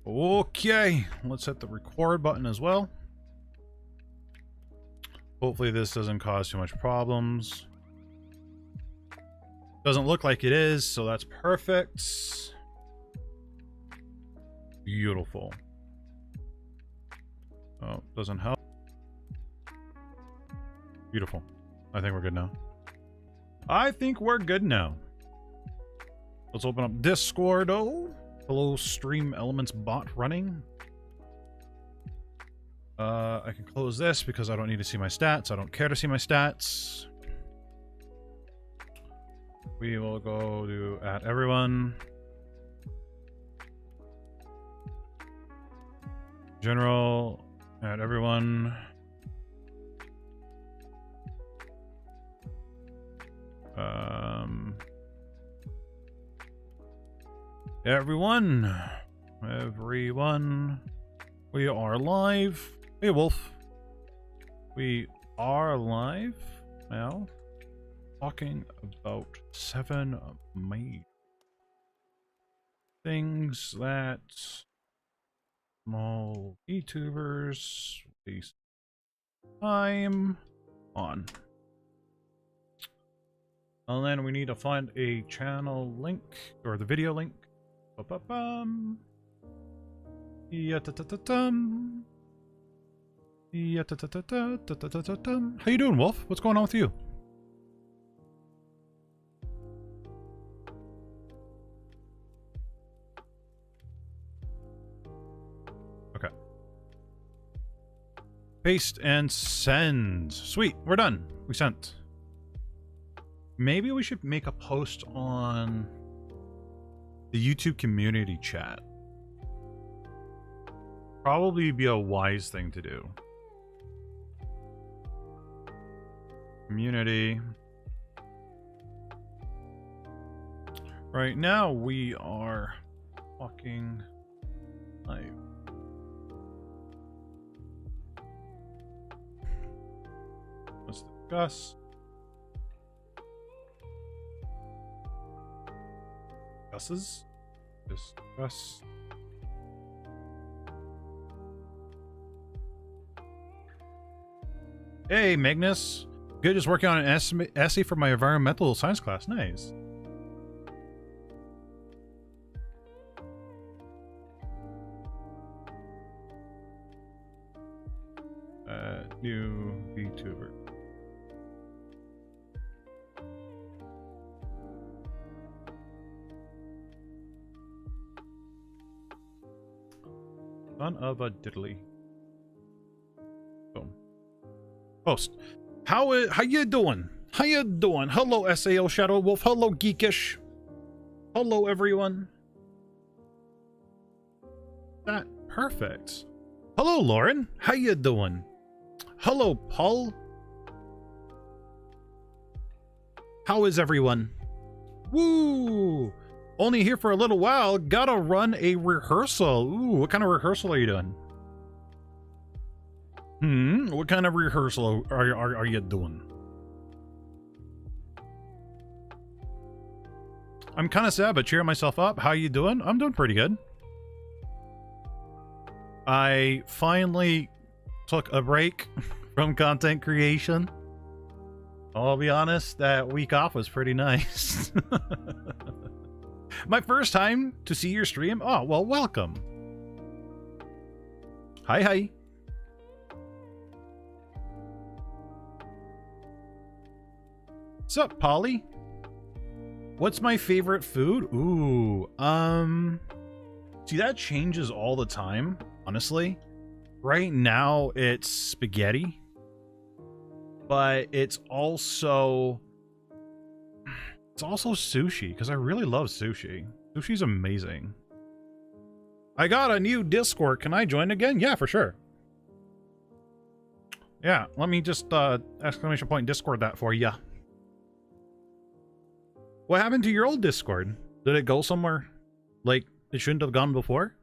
Okay, let's hit the record button as well. Hopefully this doesn't cause too much problems. Doesn't look like it is, so that's perfect. Beautiful. Oh, doesn't help. Beautiful. I think we're good now. I think we're good now. Let's open up Discord. Oh, hello, Stream Elements bot running. I can close this because I don't need to see my stats. I don't care to see my stats. We will go to @everyone. General, @everyone. Everyone, we are live. Hey, Wolf. We are live now, talking about 7 main things that small Vtubers waste time on. And then we need to find a channel link, or the video link. Ba-ba-bum. Ya-ta-ta-ta-tum. Ya-ta-ta-ta-ta-ta-ta-ta-tum. How you doing, Wolf? What's going on with you? Okay. Paste and send. Sweet, we're done. We sent. Maybe we should make a post on the YouTube community chat. Probably be a wise thing to do. Community. Right now we are talking live. Let's discuss. Discuss. Hey, Magnus. Good, just working on an essay for my environmental science class. Nice. New VTuber. Son of a diddly. Boom. Post. How you doing? How you doing? Hello, SAO Shadow Wolf. Hello, Geekish. Hello, everyone. That perfect. Hello, Lauren. How you doing? Hello, Paul. How is everyone? Woo! Only here for a little while. Gotta run a rehearsal. Ooh, what kind of rehearsal are you doing? What kind of rehearsal are you doing? I'm kind of sad, but cheering myself up. How you doing? I'm doing pretty good. I finally took a break from content creation. I'll be honest, that week off was pretty nice. My first time to see your stream? Oh, well, welcome. Hi, hi. What's up, Polly? What's my favorite food? Ooh, see, that changes all the time, honestly. Right now, it's spaghetti. But it's also sushi, because I really love sushi. Sushi's amazing. I got a new Discord. Can I join again? Yeah, for sure. Yeah, let me just exclamation point Discord that for ya. What happened to your old Discord? Did it go somewhere like it shouldn't have gone before?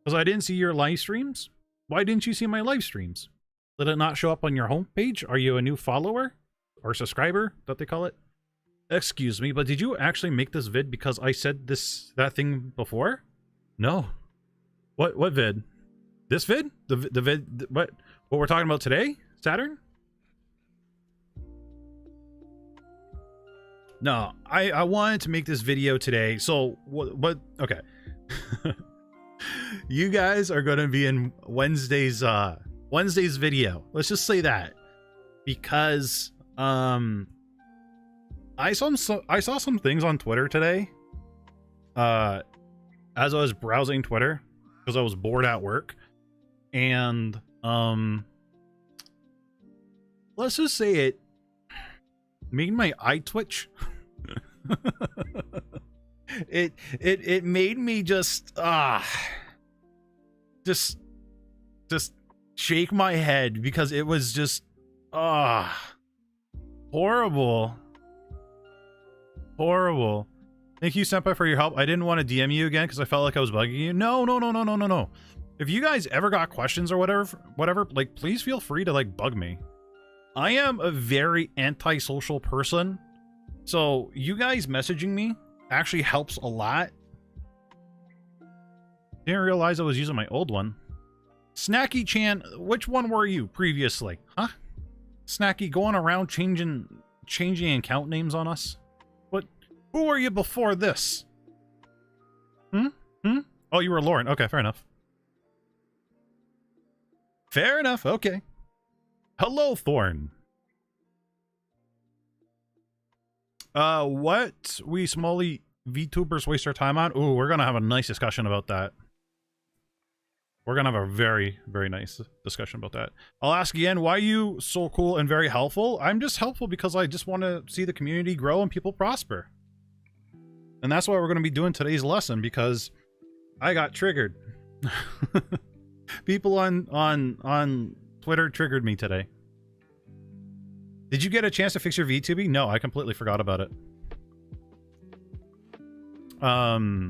Because I didn't see your live streams. Why didn't you see my live streams? Did it not show up on your homepage? Are you a new follower? Or subscriber, that they call it? Excuse me, but did you actually make this vid because I said that thing before? No. What vid? This vid? The vid? What we're talking about today? Saturn? No, I wanted to make this video today. So what okay. You guys are going to be in Wednesday's video. Let's just say that. Because I saw some things on Twitter today. As I was browsing Twitter because I was bored at work, and let's just say it made my eye twitch. it made me just shake my head because it was just horrible. Thank you, Senpai, for your help. I didn't want to DM you again because I felt like I was bugging you. No. If you guys ever got questions or whatever, like, please feel free to, like, bug me. I am a very antisocial person, so you guys messaging me actually helps a lot. Didn't realize I was using my old one. Snacky-chan, which one were you previously? Huh? Snacky going around changing account names on us? Who were you before this? Oh, you were Lauren. Okay, fair enough. Okay. Hello, Thorn. What we smally VTubers waste our time on? Ooh, we're gonna have a nice discussion about that. We're gonna have a very, very nice discussion about that. I'll ask again, why are you so cool and very helpful? I'm just helpful because I just want to see the community grow and people prosper. And that's why we're going to be doing today's lesson, because I got triggered. People on Twitter triggered me today. Did you get a chance to fix your VTubing? No, I completely forgot about it. I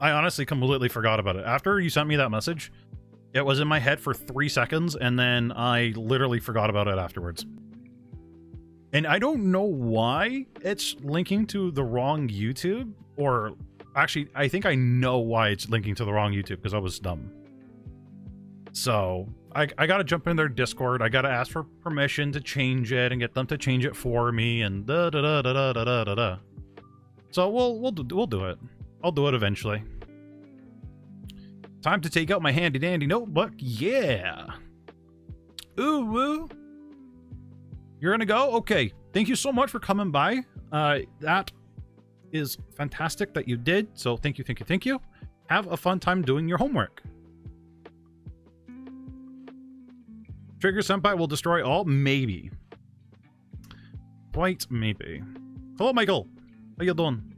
honestly completely forgot about it. After you sent me that message, it was in my head for 3 seconds, and then I literally forgot about it afterwards. And I don't know why it's linking to the wrong YouTube, or actually, I think I know why it's linking to the wrong YouTube, because I was dumb. So I gotta jump in their Discord. I gotta ask for permission to change it and get them to change it for me, and da da da da da da da da. So we'll do it. I'll do it eventually. Time to take out my handy dandy notebook. Yeah. Ooh woo. You're gonna go? Okay. Thank you so much for coming by. That is fantastic that you did. So thank you. Have a fun time doing your homework. Trigger Senpai will destroy all? Maybe. Quite maybe. Hello, Michael. How you doing?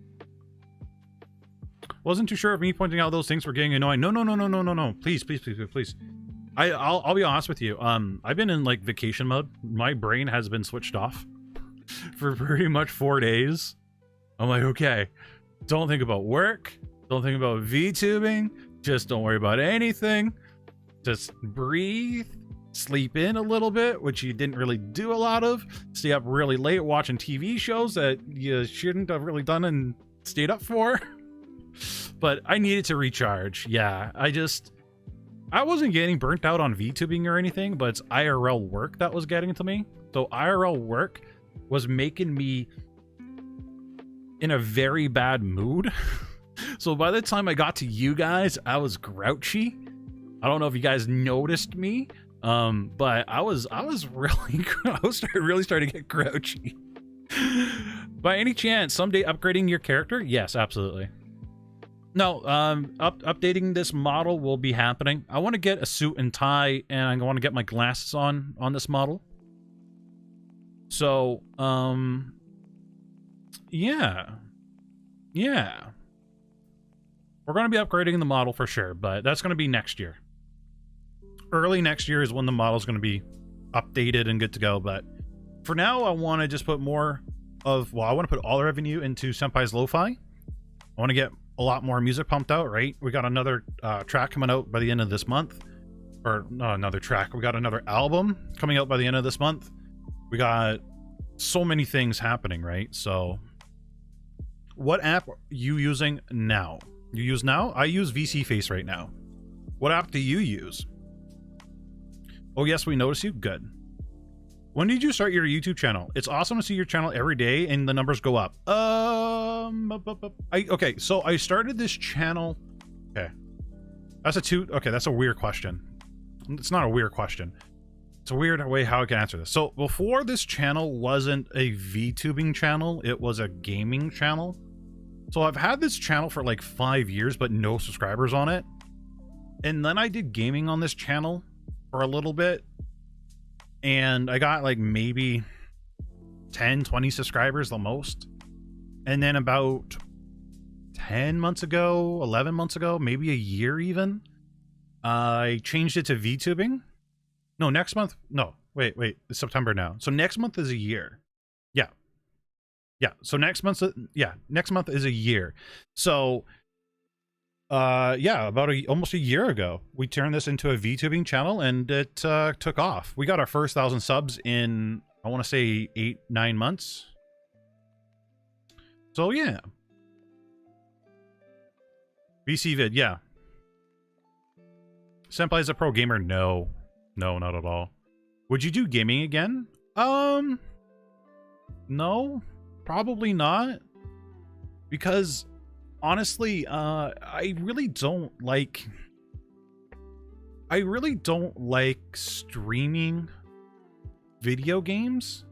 Wasn't too sure if me pointing out those things were getting annoying. No. Please. I'll be honest with you. I've been in like vacation mode. My brain has been switched off for pretty much 4 days. I'm like, okay, don't think about work. Don't think about VTubing. Just don't worry about anything. Just breathe. Sleep in a little bit, which you didn't really do a lot of. Stay up really late watching TV shows that you shouldn't have really done and stayed up for. But I needed to recharge. Yeah, I wasn't getting burnt out on VTubing or anything, but it's IRL work that was getting to me. So IRL work was making me in a very bad mood. So by the time I got to you guys, I was grouchy. I don't know if you guys noticed me, but I was really really starting to get grouchy. By any chance, someday upgrading your character? Yes, absolutely. No, updating this model will be happening. I want to get a suit and tie, and I want to get my glasses on this model. So, yeah. We're going to be upgrading the model for sure, but that's going to be next year. Early next year is when the model's going to be updated and good to go, but for now, I want to just put more of, well, I want to put all the revenue into Senpai's LOFI. I want to get a lot more music pumped out, right? We got another track coming out by the end of this month. Or, no, another track. We got another album coming out by the end of this month. We got so many things happening, right? So, what app are you using now? You use now? I use VC Face right now. What app do you use? Oh yes, we notice you. Good. When did you start your YouTube channel? It's awesome to see your channel every day and the numbers go up. Okay, so I started this channel. Okay. That's a weird question. It's not a weird question. It's a weird way how I can answer this. So before, this channel wasn't a VTubing channel, it was a gaming channel. So I've had this channel for like 5 years, but no subscribers on it. And then I did gaming on this channel for a little bit. And I got like maybe 10, 20 subscribers the most. And then about 10 months ago, 11 months ago, maybe a year even, I changed it to VTubing. No, next month. No, wait, it's September now. So next month is a year. Yeah. So next month is a year. So yeah, about almost a year ago, we turned this into a VTubing channel, and it took off. We got our first 1,000 subs in, I want to say 8-9 months. So yeah. VC vid, yeah. Senpai is a pro gamer? No, not at all. Would you do gaming again? No, probably not. Because honestly, I really don't like streaming video games.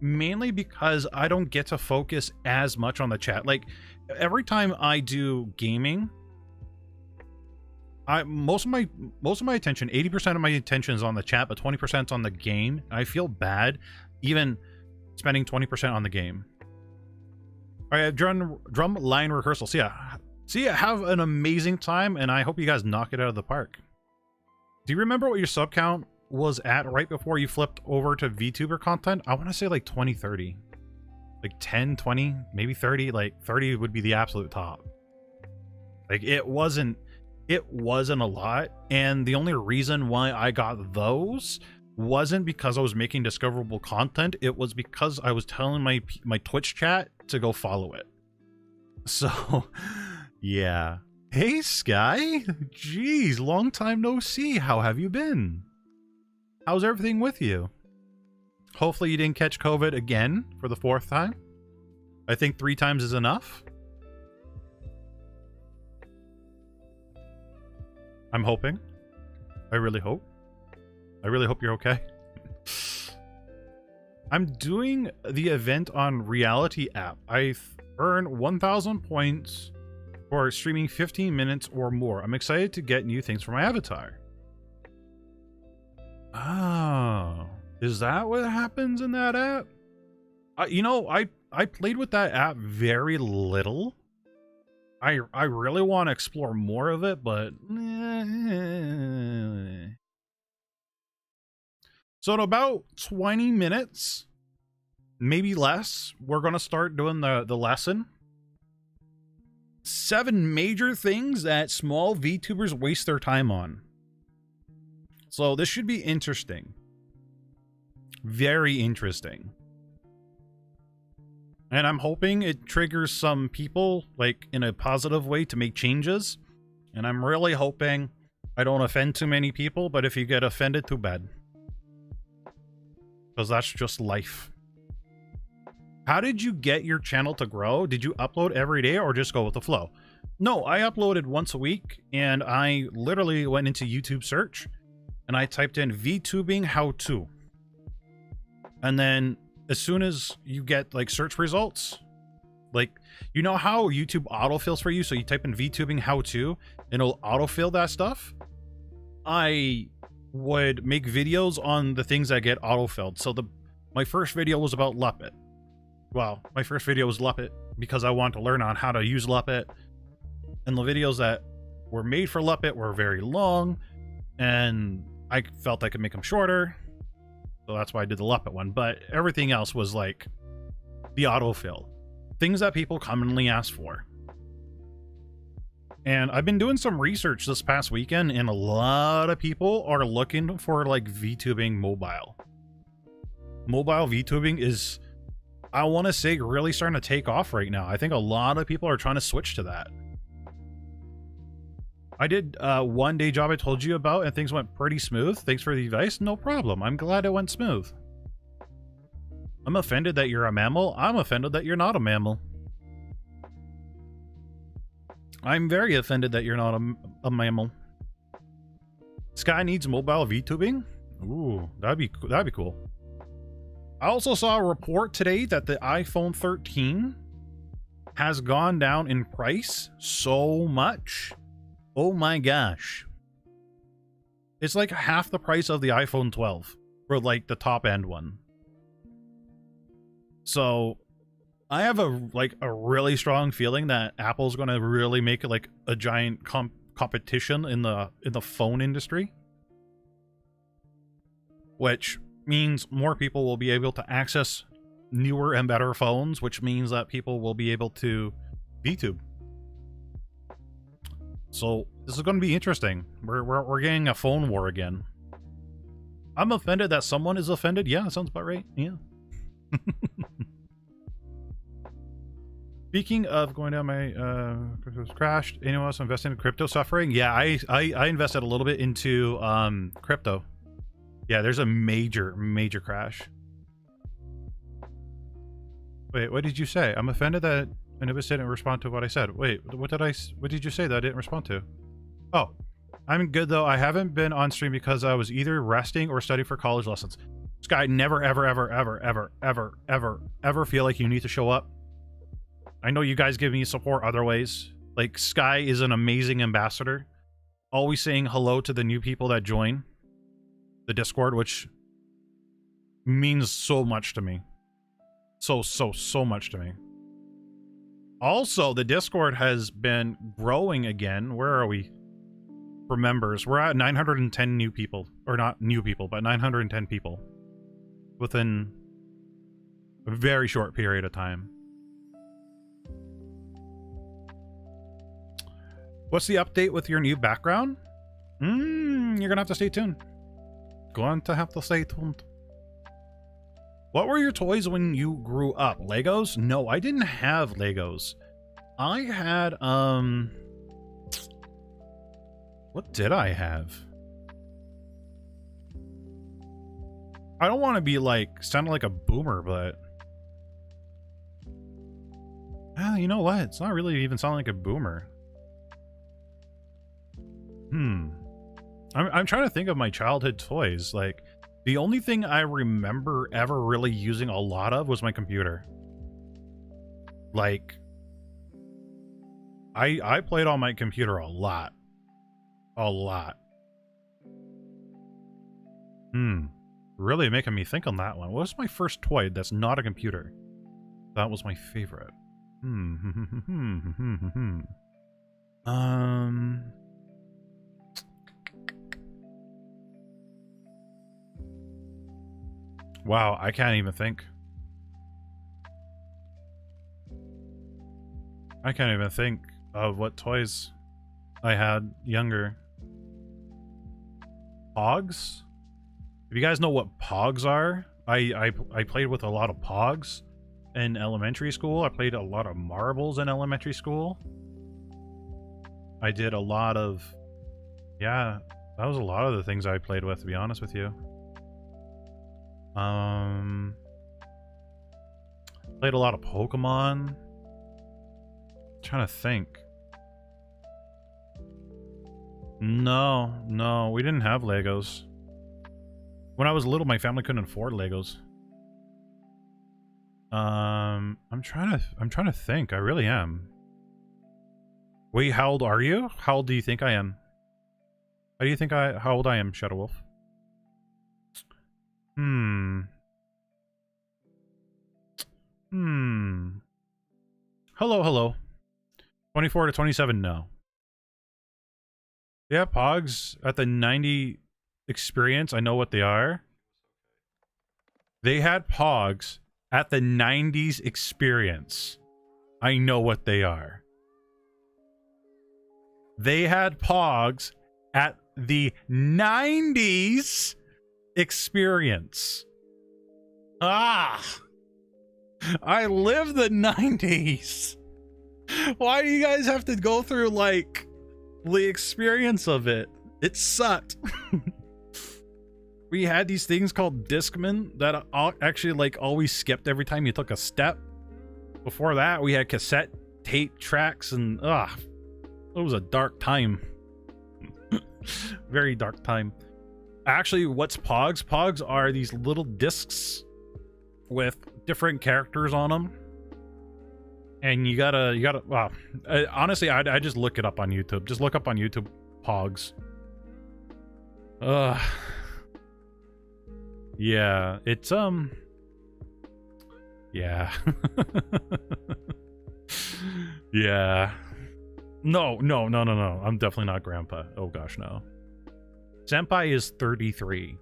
Mainly because I don't get to focus as much on the chat. Like, every time I do gaming, most of my attention, 80% of my attention is on the chat, but 20% on the game. I feel bad even spending 20% on the game. All right, drum line rehearsal. See ya, have an amazing time, and I hope you guys knock it out of the park. Do you remember what your sub count was at right before you flipped over to VTuber content? I want to say like 20, 30. Like 10, 20, maybe 30. Like 30 would be the absolute top. Like it wasn't a lot, and the only reason why I got those wasn't because I was making discoverable content. It was because I was telling my Twitch chat to go follow it. So yeah. Hey Sky, jeez, long time no see. How have you been? How's everything with you? Hopefully you didn't catch COVID again for the 4th time. I think 3 times is enough. I'm hoping. I really hope you're okay. I'm doing the event on Reality app. I earned 1,000 points for streaming 15 minutes or more. I'm excited to get new things for my avatar. Oh, is that what happens in that app? You know, I played with that app very little. I really want to explore more of it, but so in about 20 minutes, maybe less, we're gonna start doing the lesson. 7 major things that small VTubers waste their time on. So this should be interesting. Very interesting. And I'm hoping it triggers some people, like, in a positive way to make changes. And I'm really hoping I don't offend too many people, but if you get offended, too bad. Because that's just life. How did you get your channel to grow? Did you upload every day or just go with the flow? No, I uploaded once a week, and I literally went into YouTube search, and I typed in VTubing how to. And then as soon as you get like search results, like, you know how YouTube autofills for you? So you type in VTubing how to, and it'll autofill that stuff. I would make videos on the things that get autofilled. So my first video was about Luppet. Well, my first video was Luppet because I wanted to learn on how to use Luppet. And the videos that were made for Luppet were very long, and I felt I could make them shorter. So that's why I did the Luppet one. But everything else was like the autofill. Things that people commonly ask for. And I've been doing some research this past weekend, and a lot of people are looking for like VTubing mobile. Mobile VTubing is, I want to say, really starting to take off right now. I think a lot of people are trying to switch to that. I did one day job I told you about, and things went pretty smooth. Thanks for the advice. No problem. I'm glad it went smooth. I'm offended that you're a mammal. I'm offended that you're not a mammal. I'm very offended that you're not a mammal. Sky needs mobile VTubing? Ooh, that'd be cool. I also saw a report today that the iPhone 13 has gone down in price so much. Oh my gosh. It's like half the price of the iPhone 12 for like the top end one. So I have a really strong feeling that Apple's going to really make it like a giant competition in the phone industry, which means more people will be able to access newer and better phones, which means that people will be able to VTube. So this is going to be interesting. We're getting a phone war again. I'm offended that someone is offended. Yeah, that sounds about right. Yeah. Speaking of going down, my crypto's crashed. Anyone else investing in crypto suffering? Yeah, I invested a little bit into crypto. Yeah, there's a major crash. Wait, what did you say? I'm offended that Anubis didn't respond to what I said. Wait, what did you say that I didn't respond to? Oh, I'm good though. I haven't been on stream because I was either resting or studying for college lessons. Sky, never, ever feel like you need to show up. I know you guys give me support other ways. Like, Sky is an amazing ambassador. Always saying hello to the new people that join the Discord, which means so much to me. So much to me. Also, the Discord has been growing again. Where are we? For members, we're at 910 new people. Or not new people, but 910 people. Within a very short period of time. What's the update with your new background? You're gonna have to stay tuned. Going to have to stay tuned. What were your toys when you grew up? Legos? No, I didn't have Legos. I had, what did I have? I don't want to be like, sounding like a boomer, but... you know what? It's not really even sounding like a boomer. I'm trying to think of my childhood toys. Like, the only thing I remember ever really using a lot of was my computer. Like, I played on my computer a lot. A lot. Really making me think on that one. What was my first toy that's not a computer? That was my favorite. Wow, I can't even think. I can't even think of what toys I had younger. Pogs? If you guys know what Pogs are, I played with a lot of Pogs in elementary school. I played a lot of marbles in elementary school. I did a lot of... Yeah, that was a lot of the things I played with, to be honest with you. Played a lot of Pokemon. Trying to think. No, we didn't have Legos. When I was little, my family couldn't afford Legos. I'm trying to think. I really am. Wait, how old are you? How old do you think I am? How old I am, Shadow Wolf? Hello. 24 to 27, no. Yeah, Pogs at the 90 experience, I know what they are. They had Pogs at the 90s experience. I know what they are. They had Pogs at the 90s experience. I live the 90s. Why do you guys have to go through like The experience of it sucked. We had these things called Discman that actually like always skipped every time you took a step. Before that, we had cassette tape tracks, and it was a dark time. Very dark time. Actually, what's Pogs? Pogs are these little discs with different characters on them. And you gotta, wow. Honestly, I just look it up on YouTube. Just look up on YouTube, Pogs. Yeah, it's, yeah. Yeah. No. I'm definitely not grandpa. Oh gosh, no. Senpai is 33.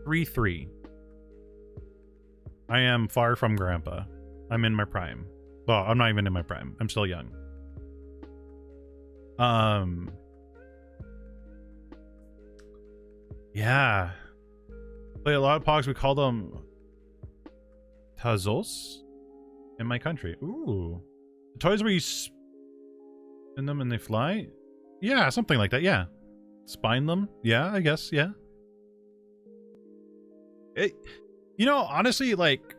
3-3. I am far from grandpa. I'm in my prime. Well, I'm not even in my prime. I'm still young. Yeah. Play a lot of Pogs. We call them Tazos in my country. Ooh. The toys where you spin them and they fly? Yeah, something like that. Yeah. Spine them? Yeah, I guess. Yeah. You know, honestly, like,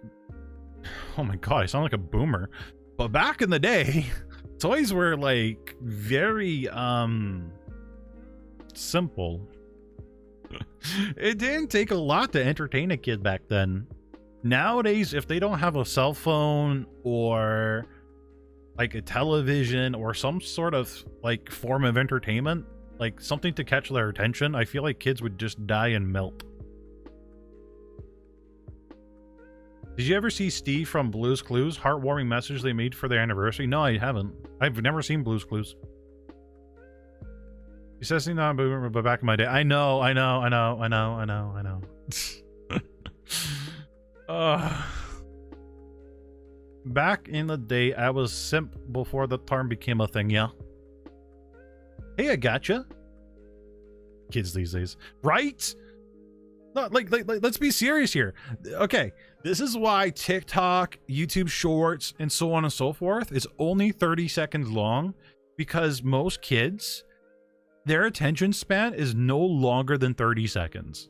oh my god, I sound like a boomer. But back in the day, toys were like very simple. It didn't take a lot to entertain a kid back then. Nowadays, if they don't have a cell phone or like a television or some sort of like form of entertainment, like something to catch their attention, I feel like kids would just die and melt. Did you ever see Steve from Blue's Clues? Heartwarming message they made for their anniversary? No, I haven't. I've never seen Blue's Clues. He says he's not a boomer, but back in my day. I know. Back in the day, I was simp before the term became a thing, yeah. Hey, I gotcha. Kids these days. Right? No, like, let's be serious here. Okay, this is why TikTok, YouTube Shorts, and so on and so forth is only 30 seconds long, because most kids, their attention span is no longer than 30 seconds.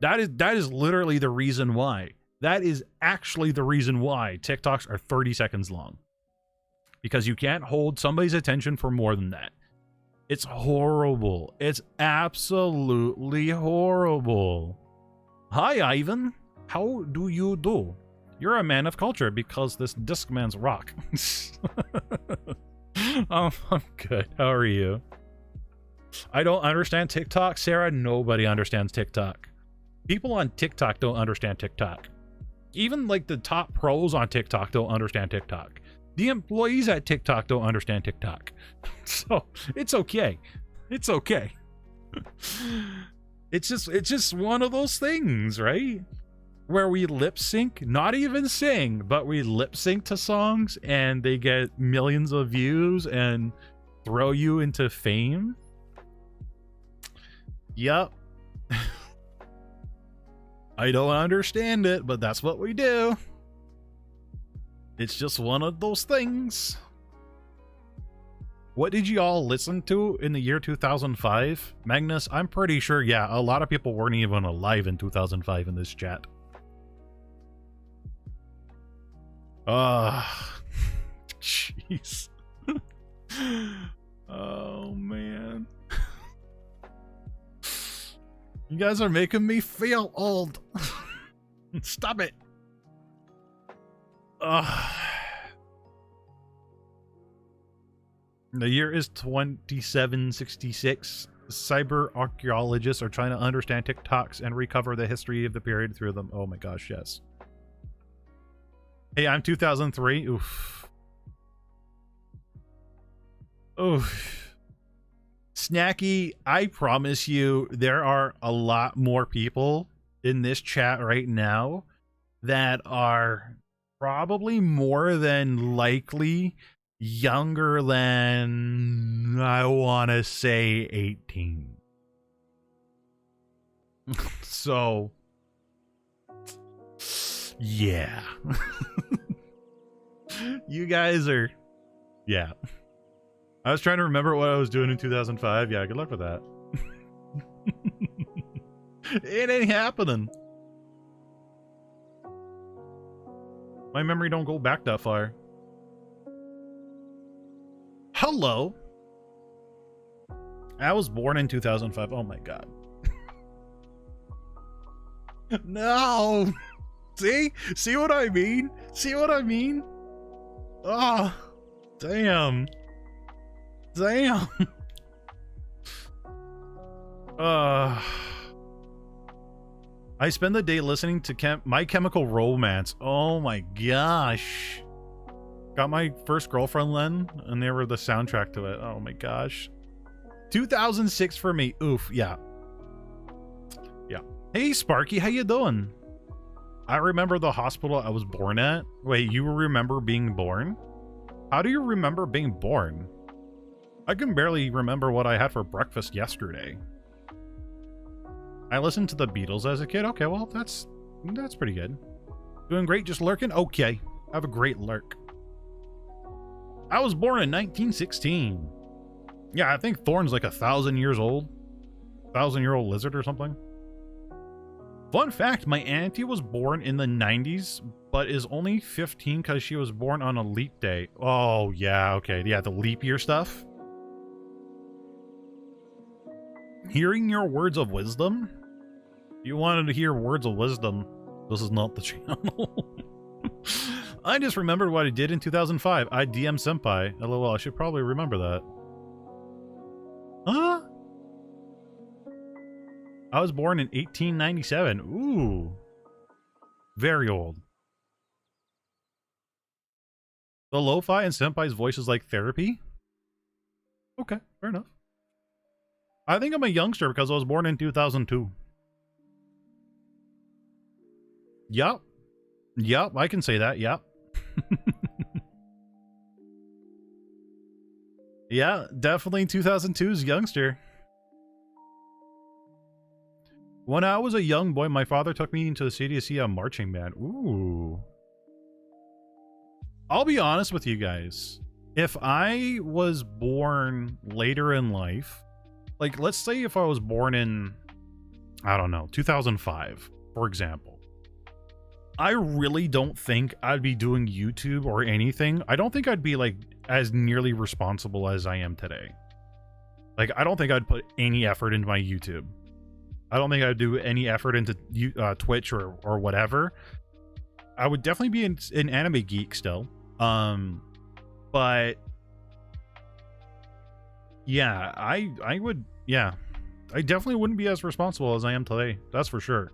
That is literally the reason why. That is actually the reason why TikToks are 30 seconds long. Because you can't hold somebody's attention for more than that. It's horrible. It's absolutely horrible. Hi, Ivan. How do you do? You're a man of culture because this Discman's rock. I'm good. How are you? I don't understand TikTok. Sarah, nobody understands TikTok. People on TikTok don't understand TikTok. Even like the top pros on TikTok don't understand TikTok. The employees at TikTok don't understand TikTok. So it's okay. It's okay. It's just one of those things, right? Where we lip sync, not even sing, but we lip sync to songs and they get millions of views and throw you into fame. Yup. I don't understand it, but that's what we do. It's just one of those things. What did you all listen to in the year 2005? Magnus, I'm pretty sure, yeah, a lot of people weren't even alive in 2005 in this chat. Jeez. Oh, man. You guys are making me feel old. Stop it. The year is 2766. Cyber archaeologists are trying to understand TikToks and recover the history of the period through them. Oh my gosh, yes. Hey, I'm 2003. Oof. Oof. Snacky, I promise you, there are a lot more people in this chat right now that are probably more than likely younger than, I want to say, 18. So, yeah. You guys are, yeah. I was trying to remember what I was doing in 2005. Yeah, good luck with that. It ain't happening. My memory don't go back that far. Hello. I was born in 2005. Oh my god. No. See what I mean? See what I mean? Oh, damn. Damn. I spend the day listening to My Chemical Romance. Oh my gosh. Got my first girlfriend then, and they were the soundtrack to it. Oh my gosh. 2006 for me. Oof, yeah. Yeah. Hey Sparky, how you doing? I remember the hospital I was born at. Wait, you remember being born? How do you remember being born? I can barely remember what I had for breakfast yesterday. I listened to the Beatles as a kid. Okay, well, that's pretty good. Doing great, just lurking? Okay. Have a great lurk. I was born in 1916. Yeah, I think Thorn's like 1,000 years old. 1,000-year-old lizard or something. Fun fact, my auntie was born in the 90s, but is only 15 because she was born on a leap day. Oh, yeah, okay. Yeah, the leap year stuff. Hearing your words of wisdom? You wanted to hear words of wisdom. This is not the channel. I just remembered what I did in 2005. I DM'd Senpai. LOL, I should probably remember that. Huh? I was born in 1897. Ooh. Very old. The LOFI and Senpai's voice is like therapy? Okay, fair enough. I think I'm a youngster because I was born in 2002. Yup. Yup, I can say that, yup. Yeah, definitely 2002's youngster. When I was a young boy, my father took me into the city to see a marching band. Ooh. I'll be honest with you guys. If I was born later in life, like, let's say if I was born in, I don't know, 2005, for example. I really don't think I'd be doing YouTube or anything. I don't think I'd be, like, as nearly responsible as I am today. Like, I don't think I'd put any effort into my YouTube. I don't think I'd do any effort into Twitch or whatever. I would definitely be an anime geek still. But yeah, I would, yeah. I definitely wouldn't be as responsible as I am today. That's for sure.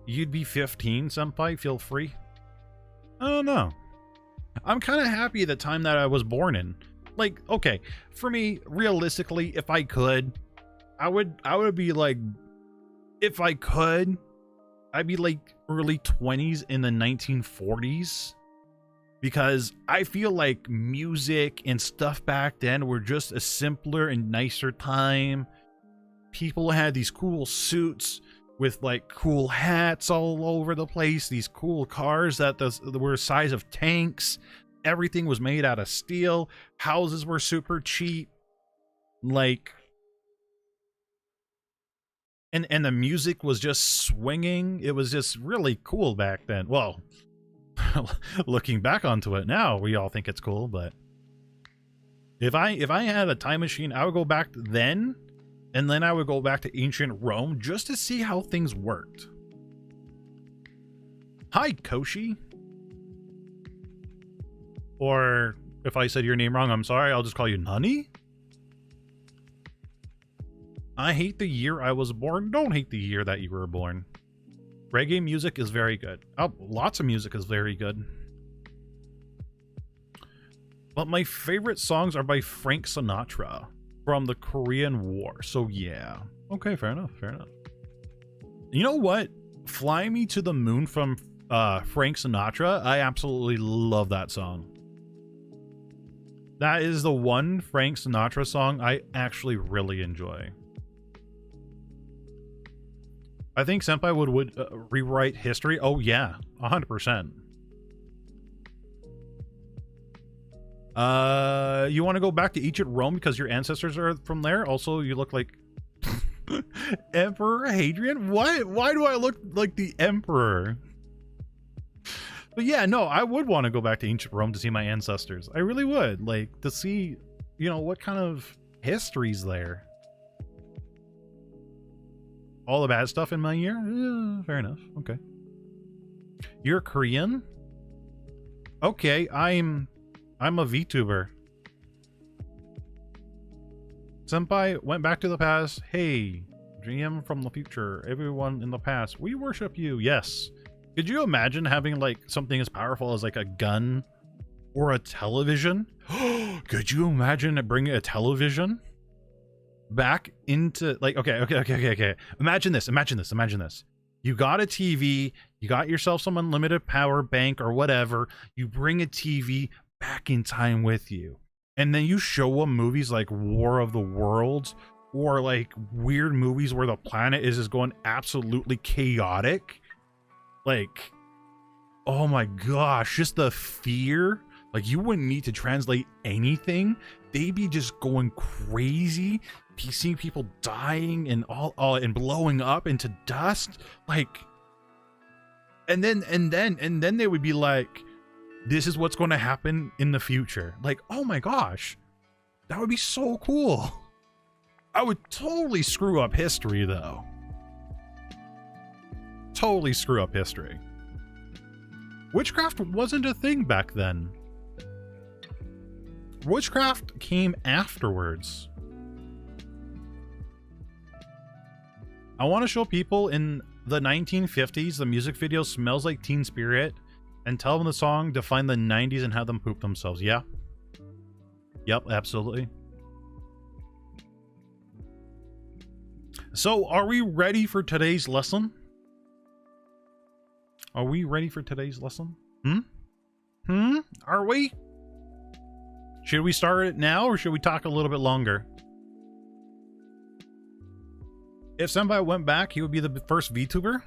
You'd be 15, Senpai? Feel free. I don't know. I'm kind of happy the time that I was born in. Like, okay, for me, realistically, if I could, I would be like, if I could, I'd be like early 20s in the 1940s. Because I feel like music and stuff back then were just a simpler and nicer time. People had these cool suits with like cool hats all over the place. These cool cars that were the size of tanks. Everything was made out of steel. Houses were super cheap. Like, and the music was just swinging. It was just really cool back then. Well, looking back onto it now, we all think it's cool, but if I had a time machine, I would go back then, and then I would go back to ancient Rome just to see how things worked. Hi, Koshi. Or if I said your name wrong, I'm sorry, I'll just call you Nani. I hate the year I was born. Don't hate the year that you were born. Reggae music is very good. Oh, lots of music is very good. But my favorite songs are by Frank Sinatra from the Korean War. So yeah. Okay, fair enough, fair enough. You know what? Fly Me to the Moon from Frank Sinatra. I absolutely love that song. That is the one Frank Sinatra song I actually really enjoy. I think Senpai would rewrite history. Oh yeah, 100%. You want to go back to Egypt, Rome because your ancestors are from there? Also, you look like Emperor Hadrian? What? Why do I look like the Emperor? But yeah, no, I would want to go back to ancient Rome to see my ancestors. I really would. Like, to see, you know, what kind of history's there. All the bad stuff in my year? Fair enough. Okay. You're Korean? Okay, I'm a VTuber. Senpai went back to the past. Hey, GM from the future. Everyone in the past. We worship you. Yes. Could you imagine having like something as powerful as like a gun or a television? Could you imagine bringing a television back into like, okay. Imagine this. You got a TV, you got yourself some unlimited power bank or whatever. You bring a TV back in time with you. And then you show them movies like War of the Worlds or like weird movies where the planet is just going absolutely chaotic. Like, oh my gosh, just the fear. Like, you wouldn't need to translate anything. They'd be just going crazy, seeing people dying and all and blowing up into dust. Like, and then they would be like, this is what's going to happen in the future. Like, oh my gosh, that would be so cool. I would totally screw up history though. Totally screw up history. Witchcraft wasn't a thing back then. Witchcraft came afterwards. I want to show people in the 1950s the music video Smells Like Teen Spirit and tell them the song defined the 90s and have them poop themselves. Yeah. Yep, absolutely. So, are we ready for today's lesson? Are we ready for today's lesson? Are we? Should we start it now or should we talk a little bit longer? If Senpai went back, he would be the first VTuber.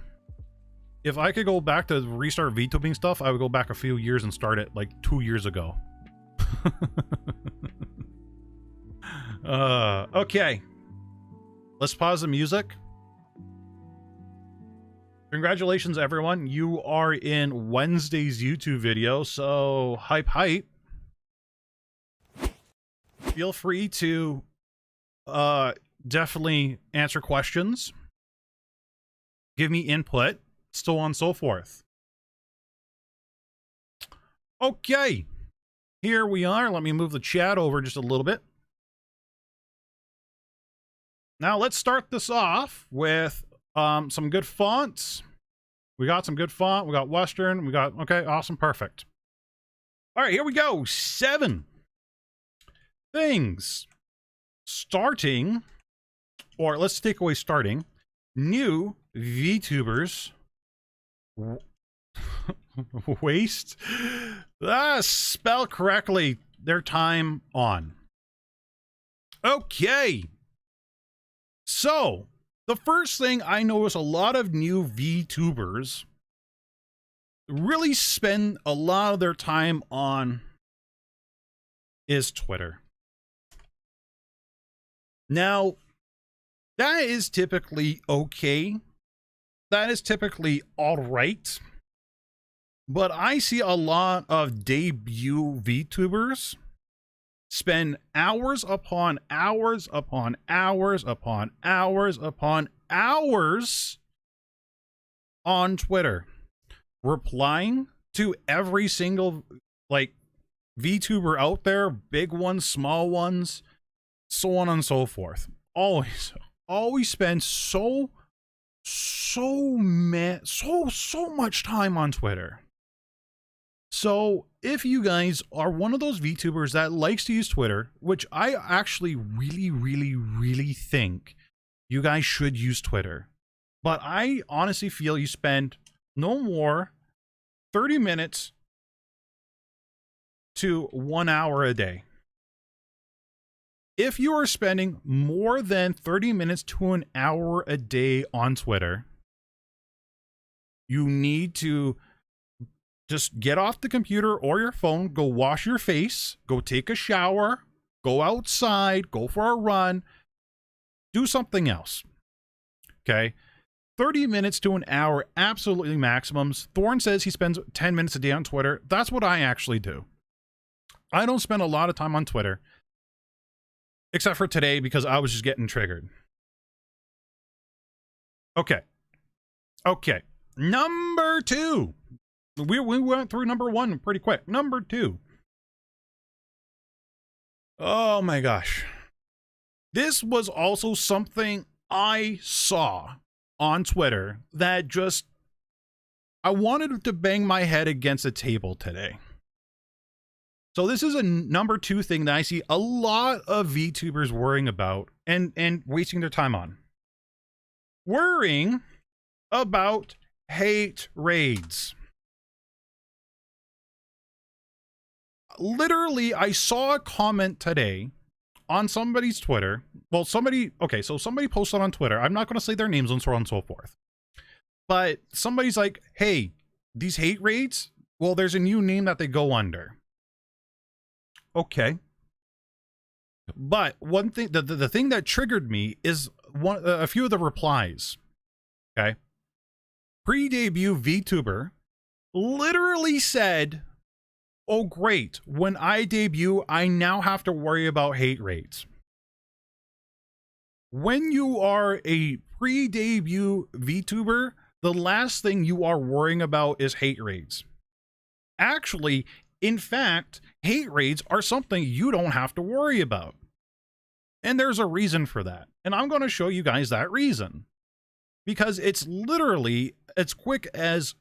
If I could go back to restart VTubing stuff, I would go back a few years and start it like 2 years ago. Okay. Let's pause the music. Congratulations, everyone. You are in Wednesday's YouTube video, so hype. Feel free to definitely answer questions, give me input, so on and so forth. Okay, here we are. Let me move the chat over just a little bit. Now let's start this off with some good fonts. We got some good font. We got Western. We got, okay, awesome, perfect. All right, here we go. 7 things. Starting, or let's take away starting, new VTubers waste, spell correctly, their time on. Okay. So, the first thing I notice a lot of new VTubers really spend a lot of their time on is Twitter. Now, that is typically okay. That is typically all right. But I see a lot of debut VTubers spend hours upon hours upon hours upon hours upon hours on Twitter, replying to every single like VTuber out there, big ones, small ones, so on and so forth. Always spend so much time on Twitter. So if you guys are one of those VTubers that likes to use Twitter, which I actually really think you guys should use Twitter, but I honestly feel you spend no more 30 minutes to 1 hour a day. If you are spending more than 30 minutes to an hour a day on Twitter, you need to just get off the computer or your phone, go wash your face, go take a shower, go outside, go for a run, do something else. Okay? 30 minutes to an hour, absolutely maximums. Thorn says he spends 10 minutes a day on Twitter. That's what I actually do. I don't spend a lot of time on Twitter, except for today because I was just getting triggered. Okay. Okay. Number 2. We went through number 1 pretty quick. Number 2. Oh my gosh. This was also something I saw on Twitter that just, I wanted to bang my head against a table today. So this is a number 2 thing that I see a lot of VTubers worrying about and wasting their time on. Worrying about hate raids. Literally, I saw a comment today on somebody's Twitter. Well, somebody posted on Twitter. I'm not going to say their names and so on and so forth. But somebody's like, hey, these hate raids, well, there's a new name that they go under. Okay. But one thing, the thing that triggered me is a few of the replies. Okay. Pre-debut VTuber literally said, oh, great. When I debut, I now have to worry about hate raids. When you are a pre-debut VTuber, the last thing you are worrying about is hate raids. Actually, in fact, hate raids are something you don't have to worry about. And there's a reason for that. And I'm going to show you guys that reason. Because it's literally as quick as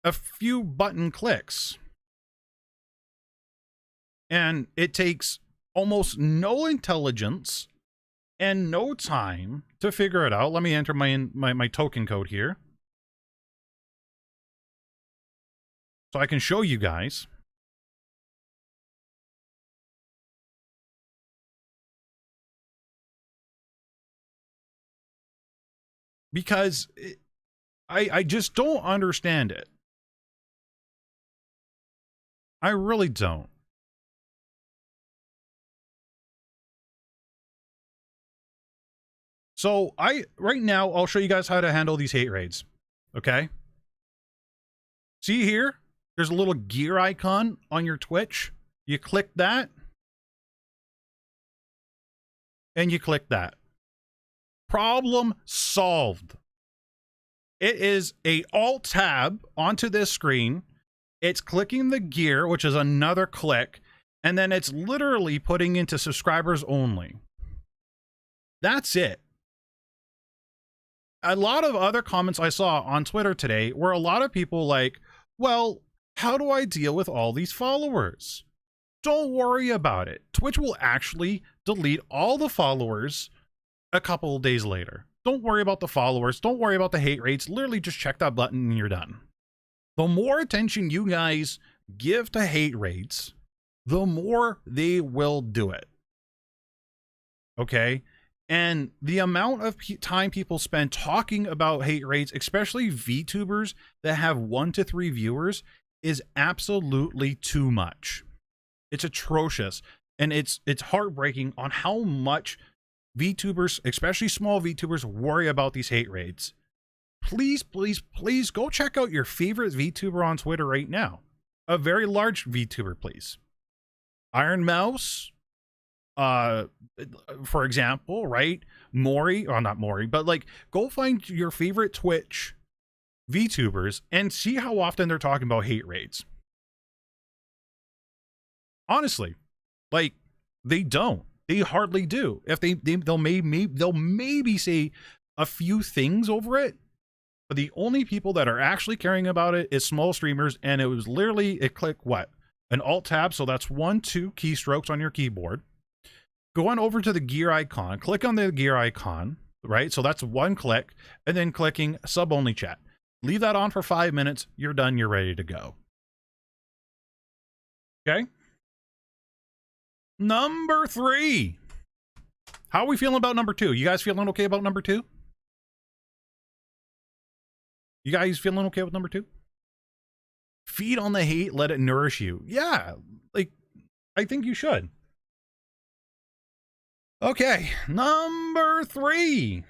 a few button clicks. And it takes almost no intelligence and no time to figure it out. Let me enter my token code here, so I can show you guys. Because I just don't understand it. I really don't. So right now, I'll show you guys how to handle these hate raids. Okay. See here, there's a little gear icon on your Twitch. You click that. And you click that. Problem solved. It is a Alt tab onto this screen. It's clicking the gear, which is another click. And then it's literally putting into subscribers only. That's it. A lot of other comments I saw on Twitter today were a lot of people like, well, how do I deal with all these followers? Don't worry about it. Twitch will actually delete all the followers a couple of days later. Don't worry about the followers. Don't worry about the hate rates. Literally just check that button and you're done. The more attention you guys give to hate rates, the more they will do it. Okay? And the amount of time people spend talking about hate rates, especially VTubers that have 1 to 3 viewers, is absolutely too much. It's atrocious. And it's heartbreaking on how much VTubers, especially small VTubers, worry about these hate raids. Please, please, please go check out your favorite VTuber on Twitter right now. A very large VTuber, please. Iron Mouse, for example, right? Maury, or not Maury, but like, go find your favorite Twitch VTubers and see how often they're talking about hate raids. Honestly, like, they don't. They hardly do. If they'll maybe say a few things over it, but the only people that are actually caring about it is small streamers. And it was literally, it click what? An Alt tab. So that's 1, 2 keystrokes on your keyboard. Go on over to the gear icon, click on the gear icon, right? So that's 1 click, and then clicking sub only chat. Leave that on for 5 minutes. You're done. You're ready to go. Okay. Number 3. How are we feeling about number 2? You guys feeling okay about number 2? You guys feeling okay with number 2? Feed on the hate, let it nourish you. Yeah, like, I think you should. Okay, number 3.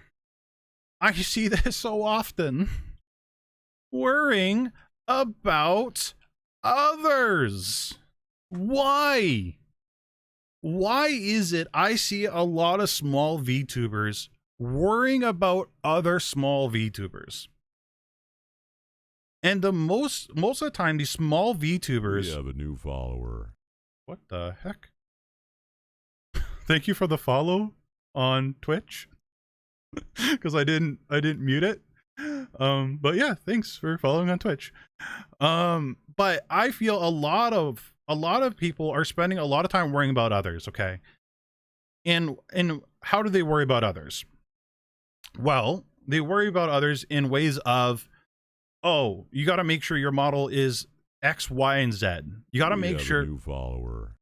I see this so often. Worrying about others. Why? Why is it I see a lot of small VTubers worrying about other small VTubers? And the most of the time, these small VTubers... We have a new follower. What the heck? Thank you for the follow on Twitch. Because I didn't mute it. But yeah, thanks for following on Twitch. But I feel a lot of people are spending a lot of time worrying about others, okay? And how do they worry about others? Well, they worry about others in ways of, oh, you got to make sure your model is X, Y, and Z. You got to make sure. A new follower.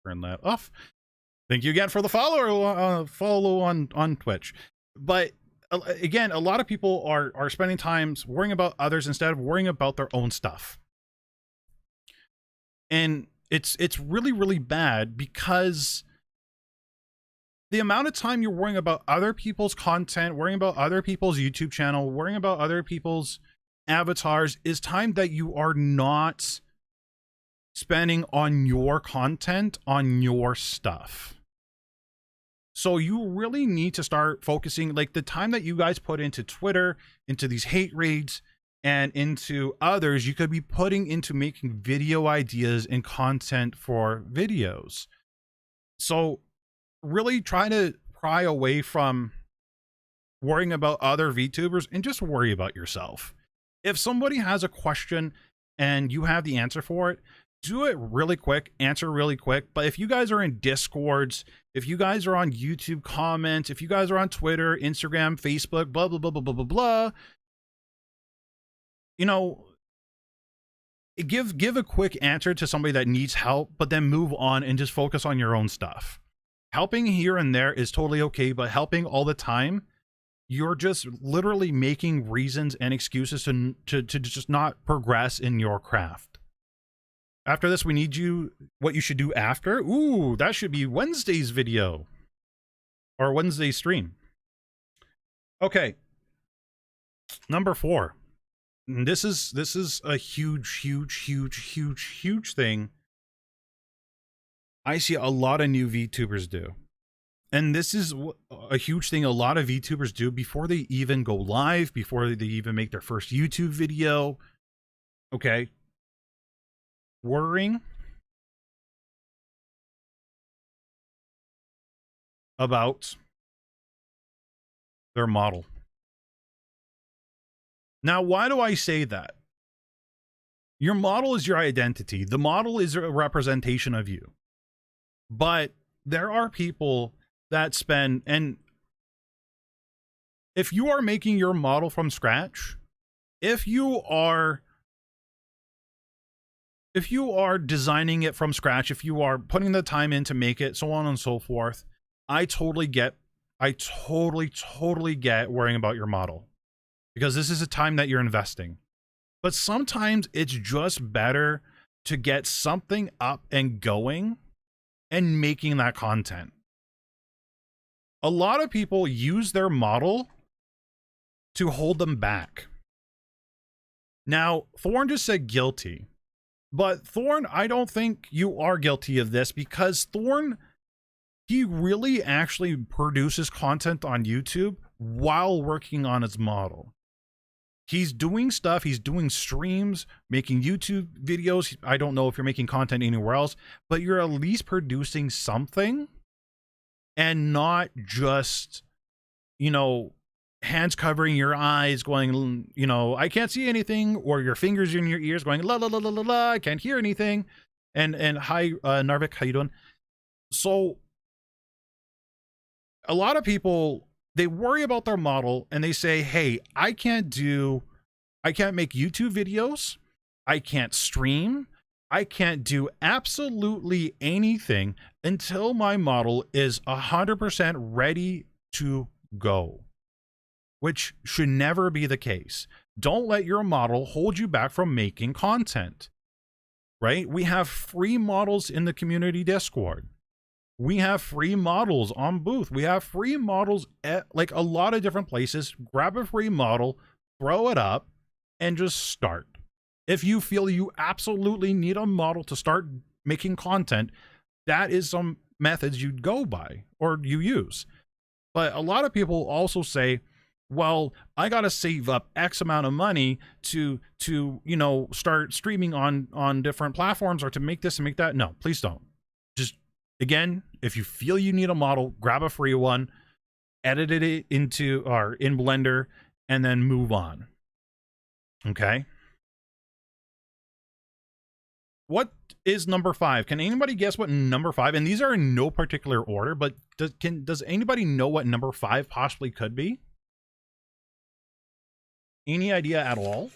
Turn that off. Thank you again for the follow on Twitch. But again, a lot of people are spending time worrying about others instead of worrying about their own stuff. And it's really, really bad, because the amount of time you're worrying about other people's content, worrying about other people's YouTube channel, worrying about other people's avatars is time that you are not spending on your content, on your stuff. So you really need to start focusing, like the time that you guys put into Twitter, into these hate raids, and into others, you could be putting into making video ideas and content for videos. So really try to pry away from worrying about other VTubers and just worry about yourself. If somebody has a question and you have the answer for it, do it really quick, answer really quick. But if you guys are in Discords, if you guys are on YouTube comments, if you guys are on Twitter, Instagram, Facebook, blah, blah, blah, blah, blah, blah, blah, you know, give a quick answer to somebody that needs help, but then move on and just focus on your own stuff. Helping here and there is totally okay, but helping all the time, you're just literally making reasons and excuses to just not progress in your craft. After this, we need you, what you should do after. Ooh, that should be Wednesday's video. Or Wednesday's stream. Okay. Number 4. This is a huge thing I see a lot of new VTubers do. And this is a huge thing a lot of VTubers do before they even go live, before they even make their first YouTube video. Okay. Worrying about their model. Now, why do I say that? Your model is your identity. The model is a representation of you. But there are people that spend, and if you are making your model from scratch, if you are designing it from scratch, if you are putting the time in to make it, so on and so forth, I totally get worrying about your model, because this is a time that you're investing. But sometimes it's just better to get something up and going and making that content. A lot of people use their model to hold them back. Now, Thorn just said guilty. But Thorn, I don't think you are guilty of this, because Thorn, he really actually produces content on YouTube while working on his model. He's doing stuff, he's doing streams, making YouTube videos. I don't know if you're making content anywhere else, but you're at least producing something and not just, you know, hands covering your eyes going, you know, I can't see anything, or your fingers in your ears going, la la la la la la, I can't hear anything. And hi, Narvik, how you doing? So a lot of people, they worry about their model and they say, hey, I can't make YouTube videos, I can't stream, I can't do absolutely anything until my model is 100% ready to go. Which should never be the case. Don't let your model hold you back from making content, right? We have free models in the community Discord. We have free models on Booth. We have free models at like a lot of different places. Grab a free model, throw it up, and just start. If you feel you absolutely need a model to start making content, that is some methods you'd go by or you use. But a lot of people also say, well, I got to save up X amount of money to start streaming on different platforms or to make this and make that. No, please don't. Just, again, if you feel you need a model, grab a free one, edit it into or in Blender, and then move on. Okay. What is number 5? Can anybody guess what number 5? And these are in no particular order, but does anybody know what number 5 possibly could be? Any idea at all?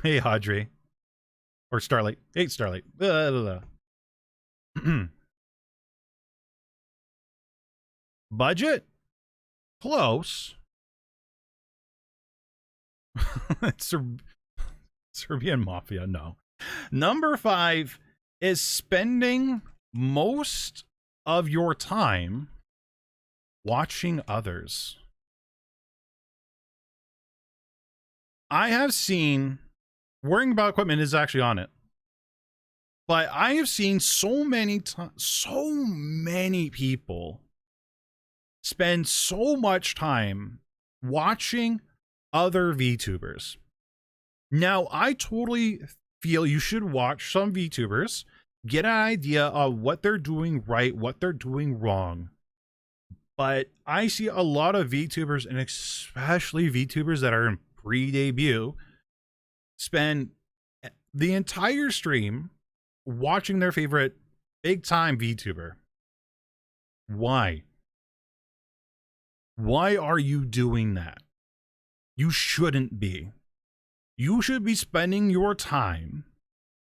Hey, Audrey. Or Starlight. Hey, Starlight. Budget? Close. Serbian Mafia, no. Number 5 is spending most of your time watching others. I have seen, worrying about equipment is actually on it, but I have seen so many people spend so much time watching other VTubers. Now, I totally feel you should watch some VTubers, get an idea of what they're doing right, what they're doing wrong. But I see a lot of VTubers, and especially VTubers that are in pre-debut, spend the entire stream watching their favorite big-time VTuber. Why? Why are you doing that? You shouldn't be. You should be spending your time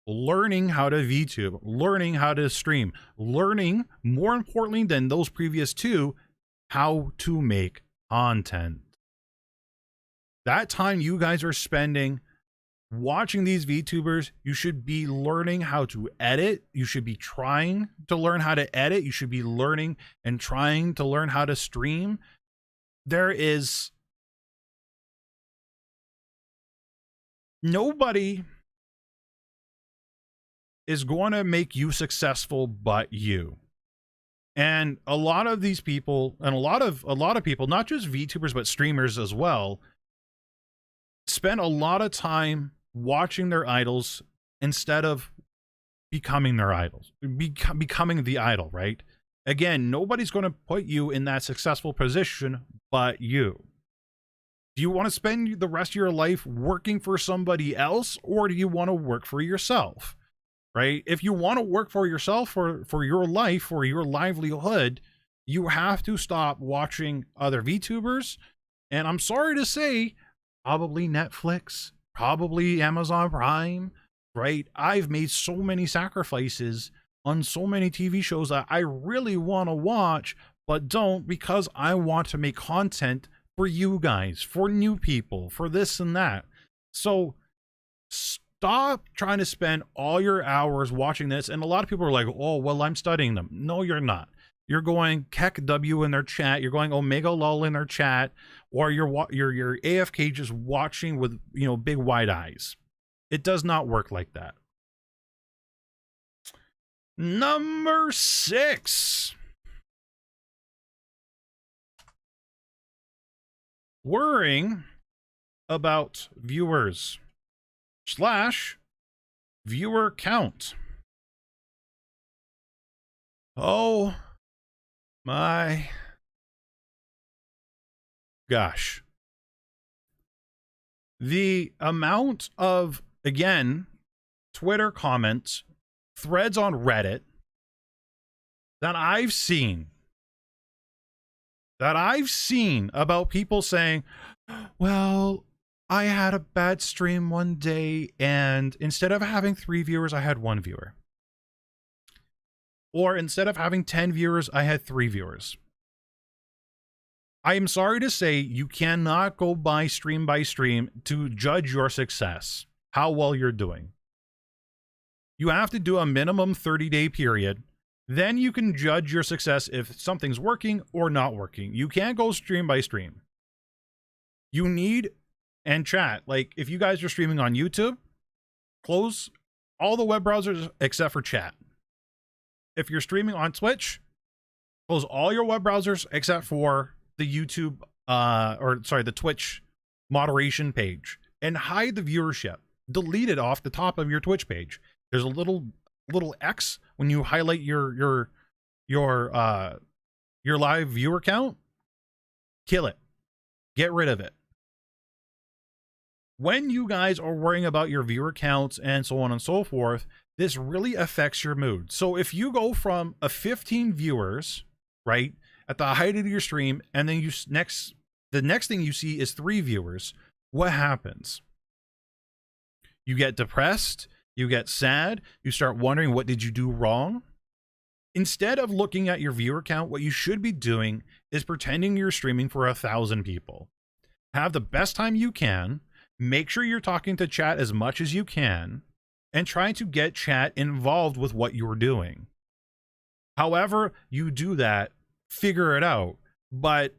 learning how to VTube, learning how to stream, learning, more importantly than those previous two, how to make content. That time you guys are spending watching these VTubers, you should be learning how to edit. You should be trying to learn how to edit. You should be learning and trying to learn how to stream. There is nobody is going to make you successful but you. And a lot of these people, and a lot of people, not just VTubers but streamers as well, spend a lot of time watching their idols instead of becoming their idols, becoming the idol, right? Again, nobody's going to put you in that successful position but you. Do you want to spend the rest of your life working for somebody else, or do you want to work for yourself? Right? If you want to work for yourself, for your life, for your livelihood, you have to stop watching other VTubers. And I'm sorry to say, probably Netflix, probably Amazon Prime, right? I've made so many sacrifices on so many TV shows that I really want to watch, but don't, because I want to make content for you guys, for new people, for this and that. So stop trying to spend all your hours watching this. And a lot of people are like, oh, well, I'm studying them. No, you're not. You're going Keck W in their chat. You're going Omega Lol in their chat, or you're AFK just watching with, big wide eyes. It does not work like that. Number 6. Worrying about viewers / viewer count. Oh my gosh. The amount of, again, Twitter comments, threads on Reddit that I've seen about people saying, well, I had a bad stream one day, and instead of having 3 viewers, I had 1 viewer. Or instead of having 10 viewers, I had 3 viewers. I am sorry to say you cannot go by stream to judge your success, how well you're doing. You have to do a minimum 30-day period. Then you can judge your success if something's working or not working. You can't go stream by stream. You need, and chat, like if you guys are streaming on YouTube, close all the web browsers except for chat. If you're streaming on Twitch, close all your web browsers except for the YouTube, the Twitch moderation page, and hide the viewership. Delete it off the top of your Twitch page. There's a little X when you highlight your live viewer count. Kill it. Get rid of it. When you guys are worrying about your viewer counts and so on and so forth, this really affects your mood. So if you go from a 15 viewers, right, at the height of your stream, and then the next thing you see is 3 viewers, what happens? You get depressed, you get sad, you start wondering, what did you do wrong? Instead of looking at your viewer count, what you should be doing is pretending you're streaming for 1,000 people. Have the best time you can, make sure you're talking to chat as much as you can, and trying to get chat involved with what you're doing. However you do that, figure it out, but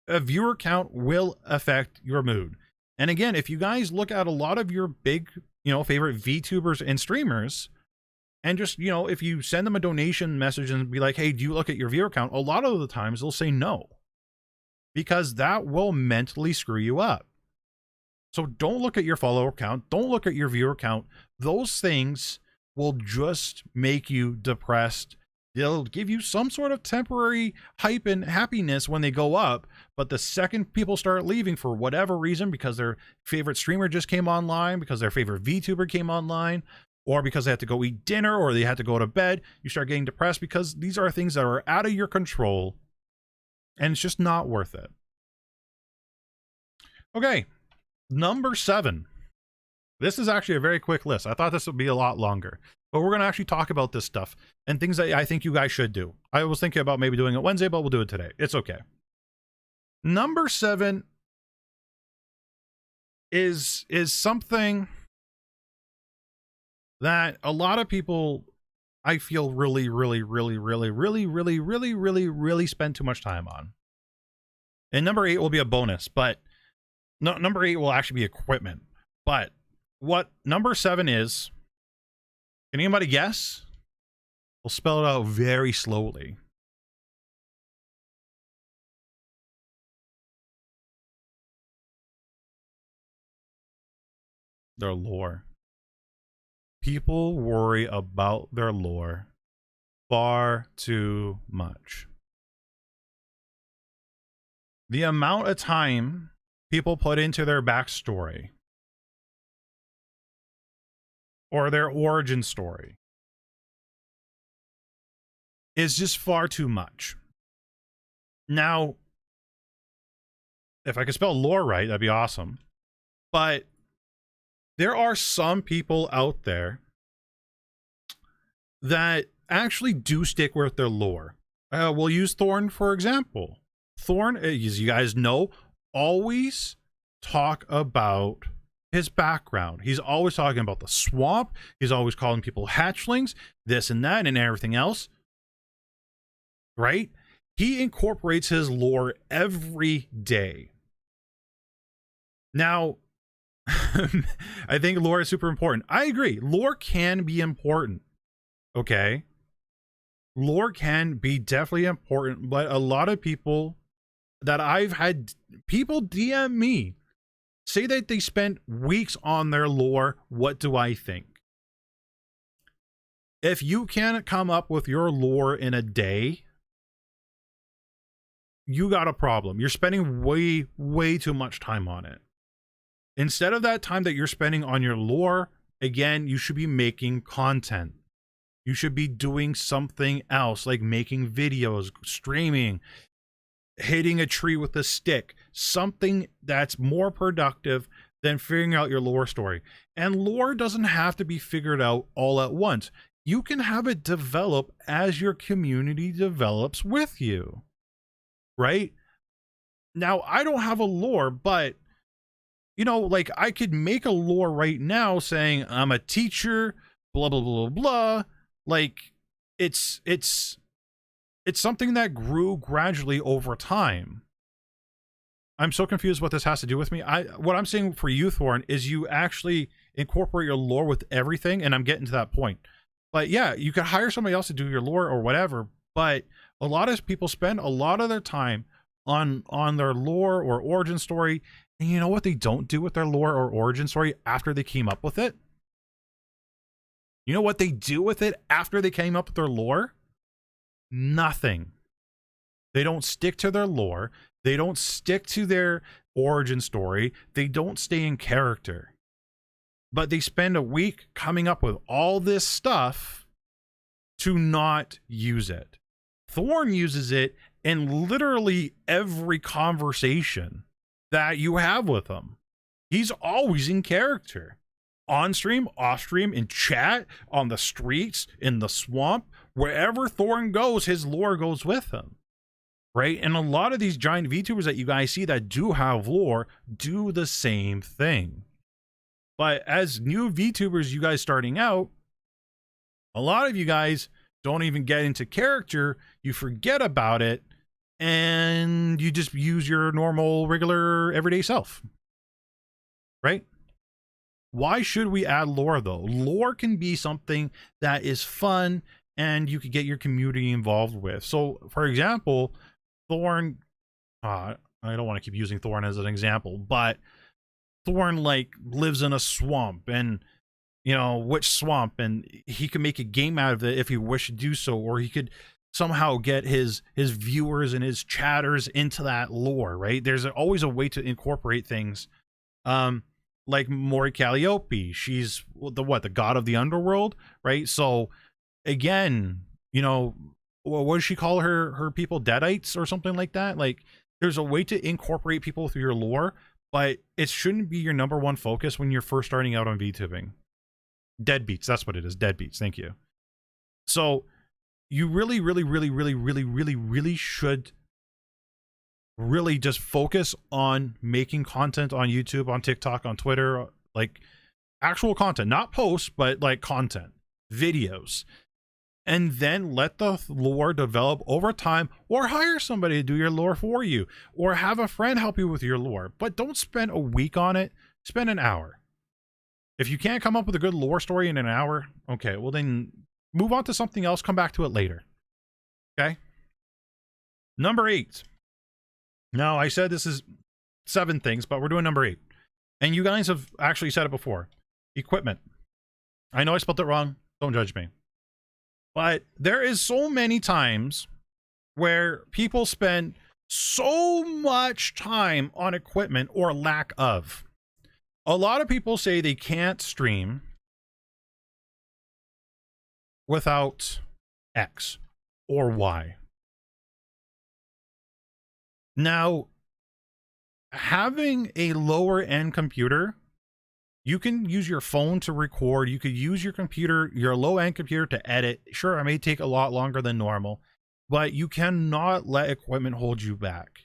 a viewer count will affect your mood. And again, if you guys look at a lot of your big, favorite VTubers and streamers, and just, if you send them a donation message and be like, hey, do you look at your viewer count? A lot of the times they'll say no, because that will mentally screw you up. So don't look at your follower count. Don't look at your viewer count. Those things will just make you depressed. They'll give you some sort of temporary hype and happiness when they go up. But the second people start leaving for whatever reason, because their favorite streamer just came online, because their favorite VTuber came online, or because they had to go eat dinner, or they had to go to bed, you start getting depressed, because these are things that are out of your control, and it's just not worth it. Okay, number 7. This is actually a very quick list. I thought this would be a lot longer, but we're going to actually talk about this stuff and things that I think you guys should do. I was thinking about maybe doing it Wednesday, but we'll do it today. It's okay. Number 7 is something that a lot of people, I feel, really spend too much time on. And number 8 will be a bonus, but no, number 8 will actually be equipment. But what number 7 is, can anybody guess? We'll spell it out very slowly. Their lore. People worry about their lore far too much. The amount of time people put into their backstory or their origin story is just far too much. Now, if I could spell lore right, that'd be awesome. But there are some people out there that actually do stick with their lore. We'll use Thorn, for example. Thorn, as you guys know, always talk about his background. He's always talking about the swamp. He's always calling people hatchlings, this and that, and everything else. Right? He incorporates his lore every day. Now, I think lore is super important. I agree. Lore can be important. Okay? Lore can be definitely important, but a lot of people that I've had people DM me say that they spent weeks on their lore. What do I think? If you can't come up with your lore in a day, you got a problem. You're spending way too much time on it. Instead of that time that you're spending on your lore, again, you should be making content. You should be doing something else, like making videos, streaming, hitting a tree with a stick, something that's more productive than figuring out your lore story. And lore doesn't have to be figured out all at once. You can have it develop as your community develops with you, right? Now, I don't have a lore, but, you know, like, I could make a lore right now saying I'm a teacher, blah, blah, blah, blah. Like, it's something that grew gradually over time. I'm so confused what this has to do with me. What I'm saying for you, Thorn, is you actually incorporate your lore with everything, and I'm getting to that point. But yeah, you could hire somebody else to do your lore or whatever, but a lot of people spend a lot of their time on their lore or origin story, and you know what they don't do with their lore or origin story after they came up with it? You know what they do with it after they came up with their lore? Nothing. They don't stick to their lore. They don't stick to their origin story. They don't stay in character. But they spend a week coming up with all this stuff to not use it. Thorn uses it in literally every conversation that you have with him. He's always in character. On stream, off stream, in chat, on the streets, in the swamp, wherever Thorn goes, his lore goes with him. Right? And a lot of these giant VTubers that you guys see that do have lore do the same thing. But as new VTubers, you guys starting out, a lot of you guys don't even get into character. You forget about it, and you just use your normal, regular, everyday self. Right? Why should we add lore, though? Lore can be something that is fun and you could get your community involved with. So, for example, Thorn, I don't want to keep using Thorn as an example, but Thorn, like, lives in a swamp, and, you know, which swamp, and he can make a game out of it if he wished to do so, or he could somehow get his viewers and his chatters into that lore, right? There's always a way to incorporate things. Like Mori Calliope, she's the god of the underworld, right? So again, you know, what does she call her people? Deadites or something like that? Like, there's a way to incorporate people through your lore, but it shouldn't be your number one focus when you're first starting out on VTubing. Deadbeats, that's what it is. Deadbeats, thank you. So you really should really just focus on making content on YouTube, on TikTok, on Twitter, like actual content, not posts, but like content, videos, and then let the lore develop over time, or hire somebody to do your lore for you, or have a friend help you with your lore. But don't spend a week on it. Spend an hour. If you can't come up with a good lore story in an hour, okay, well then move on to something else. Come back to it later. Okay. Number 8. Now, I said this is 7 things, but we're doing number 8. And you guys have actually said it before. Equipment. I know I spelled it wrong. Don't judge me. But there is so many times where people spend so much time on equipment or lack of. A lot of people say they can't stream without X or Y. Now, having a lower end computer, you can use your phone to record. You could use your computer, your low end computer, to edit. Sure, it may take a lot longer than normal, but you cannot let equipment hold you back.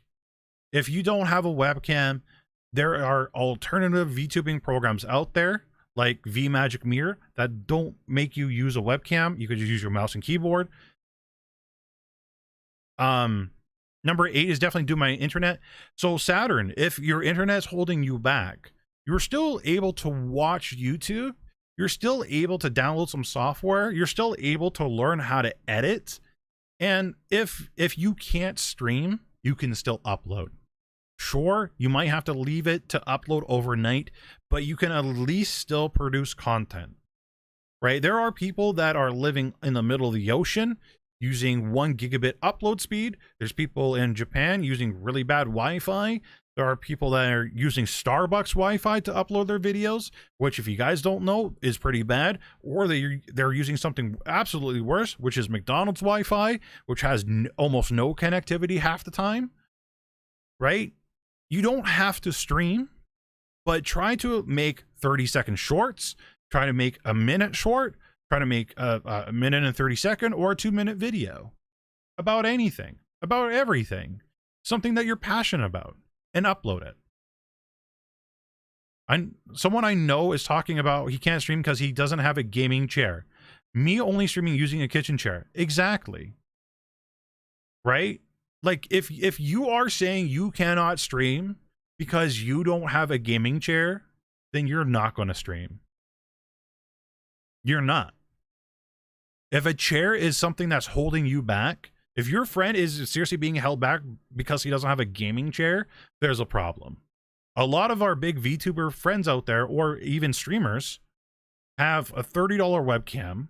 If you don't have a webcam, there are alternative VTubing programs out there like VMagic Mirror that don't make you use a webcam. You could just use your mouse and keyboard. Number 8 is definitely do my internet. So Saturn, if your internet's holding you back, you're still able to watch YouTube. You're still able to download some software. You're still able to learn how to edit. And if you can't stream, you can still upload. Sure, you might have to leave it to upload overnight, but you can at least still produce content, right? There are people that are living in the middle of the ocean using 1 gigabit upload speed. There's people in Japan using really bad Wi-Fi. There are people that are using Starbucks Wi-Fi to upload their videos, which, if you guys don't know, is pretty bad. Or they're using something absolutely worse, which is McDonald's Wi-Fi, which has almost no connectivity half the time, right? You don't have to stream, but try to make 30-second shorts. Try to make a minute short. Try to make a minute and 30-second or a 2-minute video about anything, about everything. something that you're passionate about, and upload it. Someone I know is talking about he can't stream because he doesn't have a gaming chair. Me only streaming using a kitchen chair. Exactly. Right? Like, if you are saying you cannot stream because you don't have a gaming chair, then you're not going to stream. You're not. If a chair is something that's holding you back, if your friend is seriously being held back because he doesn't have a gaming chair, there's a problem. A lot of our big VTuber friends out there, or even streamers, have a $30 webcam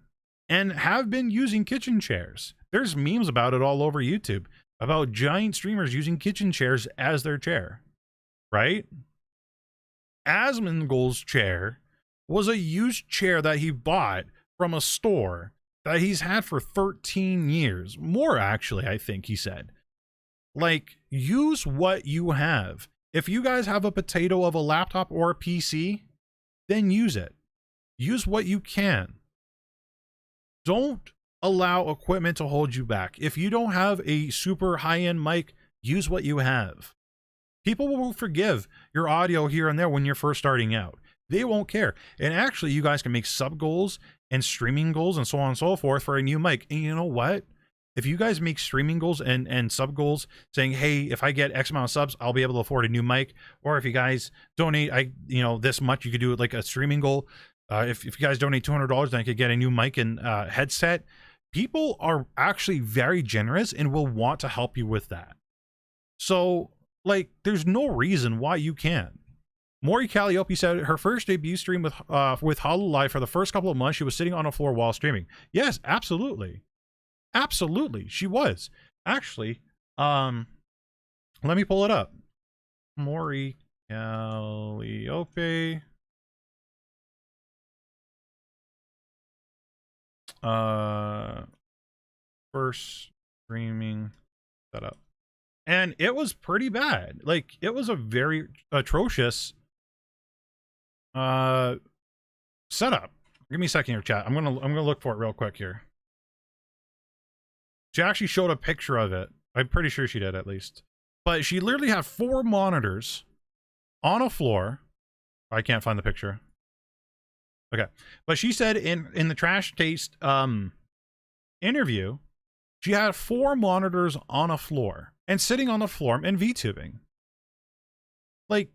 and have been using kitchen chairs. There's memes about it all over YouTube, about giant streamers using kitchen chairs as their chair, right? Asmongold's chair was a used chair that he bought from a store that he's had for 13 years. More, actually, I think he said. Like, use what you have. If you guys have a potato of a laptop or a PC, then use it. Use what you can. Don't allow equipment to hold you back. If you don't have a super high-end mic, use what you have. People will forgive your audio here and there when you're first starting out. They won't care. And actually, you guys can make sub goals and streaming goals and so on and so forth for a new mic. And you know what? If you guys make streaming goals and sub goals saying, hey, if I get X amount of subs, I'll be able to afford a new mic. Or if you guys donate, this much, you could do it like a streaming goal. If you guys donate $200, then I could get a new mic and headset. People are actually very generous and will want to help you with that. So, like, there's no reason why you can't. Maury Calliope said her first debut stream with HoloLive for the first couple of months, she was sitting on a floor while streaming. Yes, absolutely. Absolutely, she was. Actually, let me pull it up. Maury Calliope. First streaming setup. And it was pretty bad. Like, it was a very atrocious setup. Give me a second here, chat. I'm gonna look for it real quick here. She actually showed a picture of it. I'm pretty sure she did, at least. But she literally had 4 monitors on a floor. I can't find the picture. Okay. But she said in the Trash Taste interview, she had 4 monitors on a floor and sitting on the floor and VTubing. Like,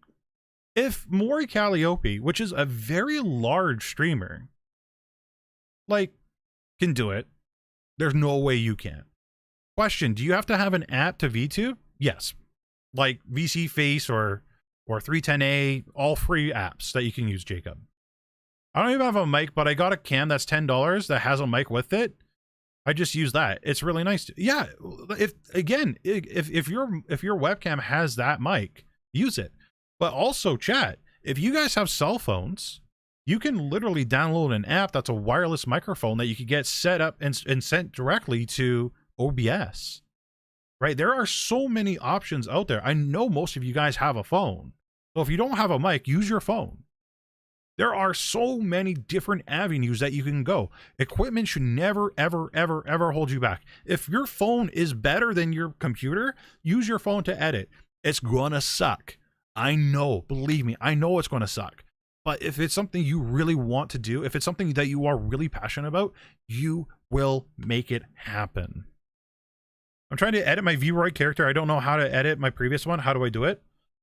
if Maury Calliope, which is a very large streamer, like, can do it, there's no way you can. Question, do you have to have an app to VTube? Yes. Like VC Face or 310A, all free apps that you can use, Jacob. I don't even have a mic, but I got a cam that's $10 that has a mic with it. I just use that. It's really nice. Yeah, if your webcam has that mic, use it. But also, chat, if you guys have cell phones, you can literally download an app that's a wireless microphone that you could get set up and sent directly to OBS. Right? There are so many options out there. I know most of you guys have a phone. So if you don't have a mic, use your phone. There are so many different avenues that you can go. Equipment should never, ever, ever, ever hold you back. If your phone is better than your computer, use your phone to edit. It's gonna suck. I know, believe me, I know it's gonna suck. But if it's something you really want to do, if it's something that you are really passionate about, you will make it happen. I'm trying to edit my V-Roy character. I don't know how to edit my previous one. How do I do it?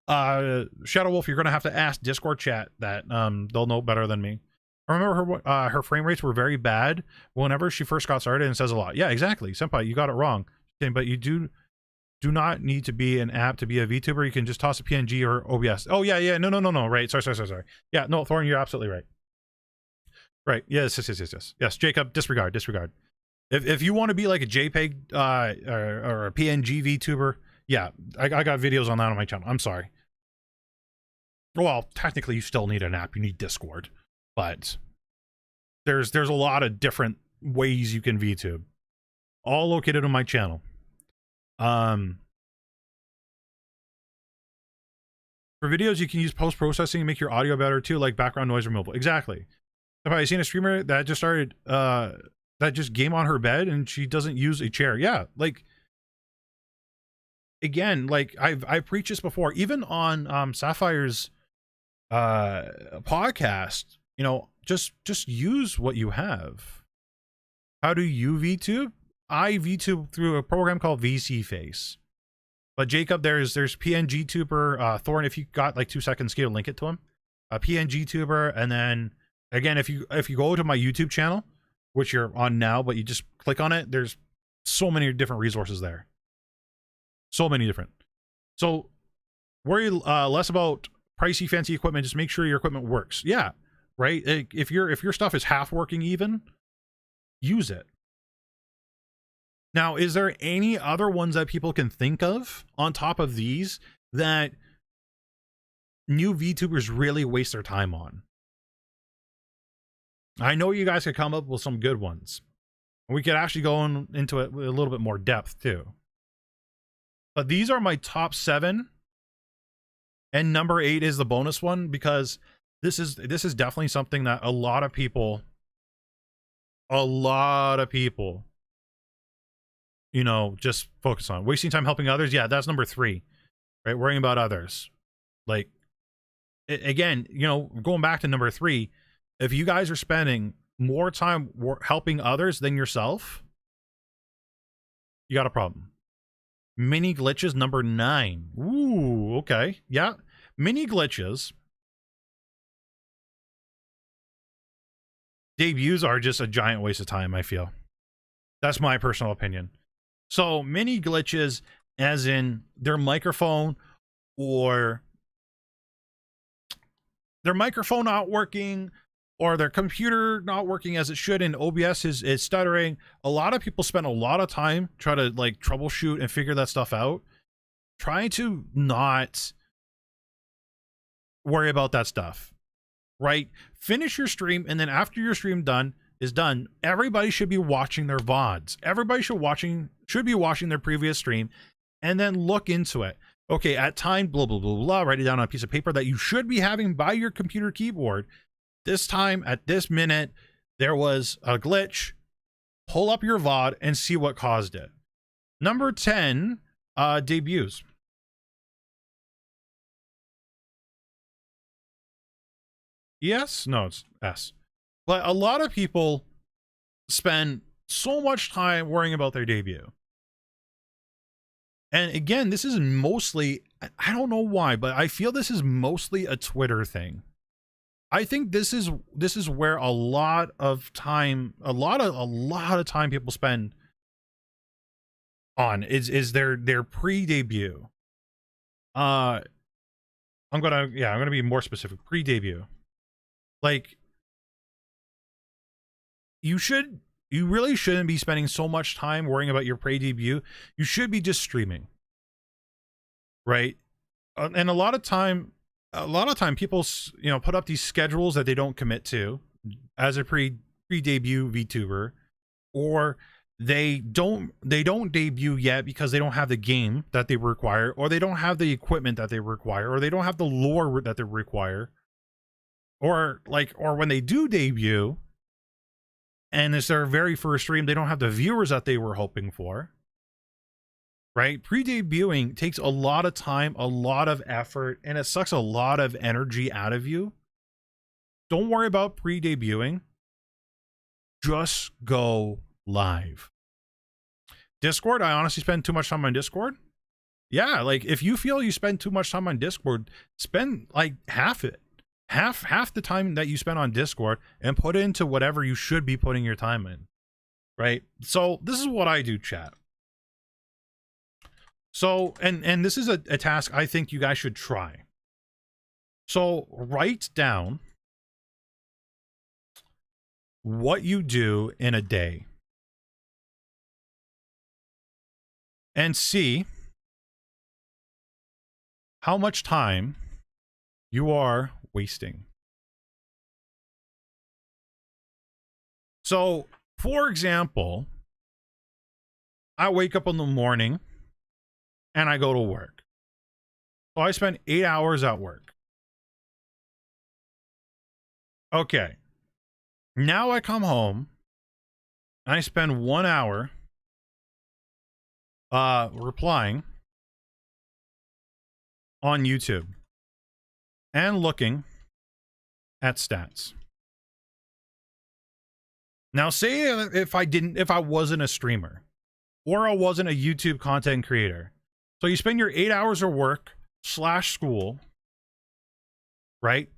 Shadow Wolf, you're gonna have to ask Discord chat that. They'll know better than me. I remember her frame rates were very bad whenever she first got started, and it says a lot. Yeah, exactly. Senpai, you got it wrong. But you do not need to be an app to be a VTuber. You can just toss a PNG or OBS. Oh yeah. No. Right. Sorry. Yeah, no, Thorn, you're absolutely right. Right. Yes. Jacob, disregard. If you want to be like a JPEG or a PNG VTuber, yeah, I got videos on that on my channel. I'm sorry. Well, technically, you still need an app. You need Discord, but there's a lot of different ways you can VTube, all located on my channel. For videos, you can use post-processing and make your audio better too, like background noise removal. Exactly. Have I seen a streamer that just started that just game on her bed and she doesn't use a chair? Yeah, like again, like I've preached this before, even on Sapphire's podcast, you know, just use what you have. How do you VTube? I VTube through a program called VC Face. But Jacob, there's PNG Tuber, Thorn, if you got like 2 seconds, can you link it to him? PNG Tuber, and then again, if you go to my YouTube channel, which you're on now, but you just click on it, there's so many different resources there. So many different. So worry less about pricey fancy equipment, just make sure your equipment works. Yeah, right? If your stuff is half working even, use it. Now, is there any other ones that people can think of on top of these that new VTubers really waste their time on? I know you guys could come up with some good ones. We could actually go into it with a little bit more depth too. But these are my top 7. And number 8 is the bonus one, because this is definitely something that a lot of people, you know, just focus on. Wasting time helping others. Yeah, that's number 3, right? Worrying about others. Like, again, you know, going back to number 3, if you guys are spending more time helping others than yourself, you got a problem. Mini glitches, number 9. Ooh, okay. Yeah. Mini glitches. Debuts are just a giant waste of time, I feel. That's my personal opinion. So mini glitches, as in their microphone or their microphone not working, or their computer not working as it should, and OBS is stuttering. A lot of people spend a lot of time trying to like troubleshoot and figure that stuff out. Try to not worry about that stuff, right? Finish your stream, and then after your stream is done, everybody should be watching their VODs. Everybody should be watching their previous stream, and then look into it. Okay, at time, blah, blah, blah, blah, write it down on a piece of paper that you should be having by your computer keyboard. This time, at this minute, there was a glitch. Pull up your VOD and see what caused it. Number 10, debuts. Yes? No, it's S. But a lot of people spend so much time worrying about their debut. And again, this is mostly, I don't know why, but I feel this is mostly a Twitter thing. I think this is where a lot of time people spend on is their pre-debut. I'm gonna be more specific. Pre-debut. Like, you really shouldn't be spending so much time worrying about your pre-debut. You should be just streaming, right? And a lot of time people, you know, put up these schedules that they don't commit to as a pre-debut VTuber, or they don't debut yet because they don't have the game that they require, or they don't have the equipment that they require, or they don't have the lore that they require, or when they do debut and it's their very first stream, they don't have the viewers that they were hoping for. Right? Pre-debuting takes a lot of time, a lot of effort, and it sucks a lot of energy out of you. Don't worry about pre-debuting. Just go live. Discord, I honestly spend too much time on Discord. Yeah, like if you feel you spend too much time on Discord, spend like half it. Half the time that you spend on Discord and put it into whatever you should be putting your time in. Right? So this is what I do, chat. So, and this is a task I think you guys should try. So write down what you do in a day and see how much time you are wasting. So, for example, I wake up in the morning and I go to work. So I spend 8 hours at work. Okay. Now I come home and I spend 1 hour replying on YouTube and looking at stats. Now, say if I wasn't a streamer or I wasn't a YouTube content creator. So you spend your 8 hours of work / school, right?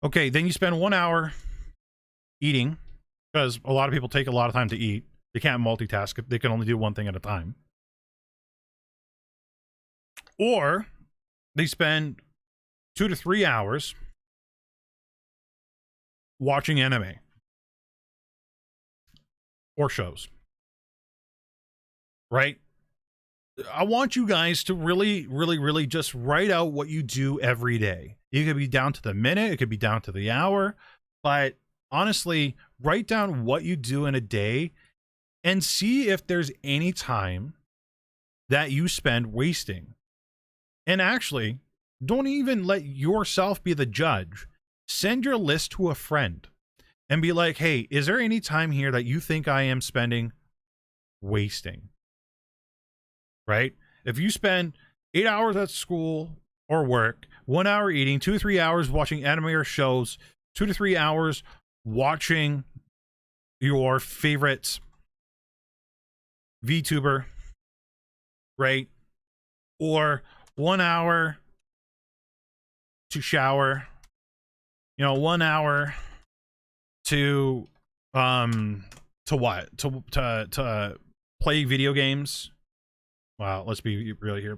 Okay, then you spend 1 hour eating, because a lot of people take a lot of time to eat. They can't multitask. They can only do one thing at a time. Or they spend 2 to 3 hours watching anime or shows, right? I want you guys to really just write out what you do every day. It could be down to the minute, it could be down to the hour, but honestly, write down what you do in a day and see if there's any time that you spend wasting. And actually, don't even let yourself be the judge. Send your list to a friend and be like, hey, is there any time here that you think I am spending wasting? Right? If you spend 8 hours at school or work, 1 hour eating, 2 to 3 hours watching anime or shows, 2 to 3 hours watching your favorite VTuber, right? Or 1 hour to shower, 1 hour to what? To play video games. Wow, let's be real here.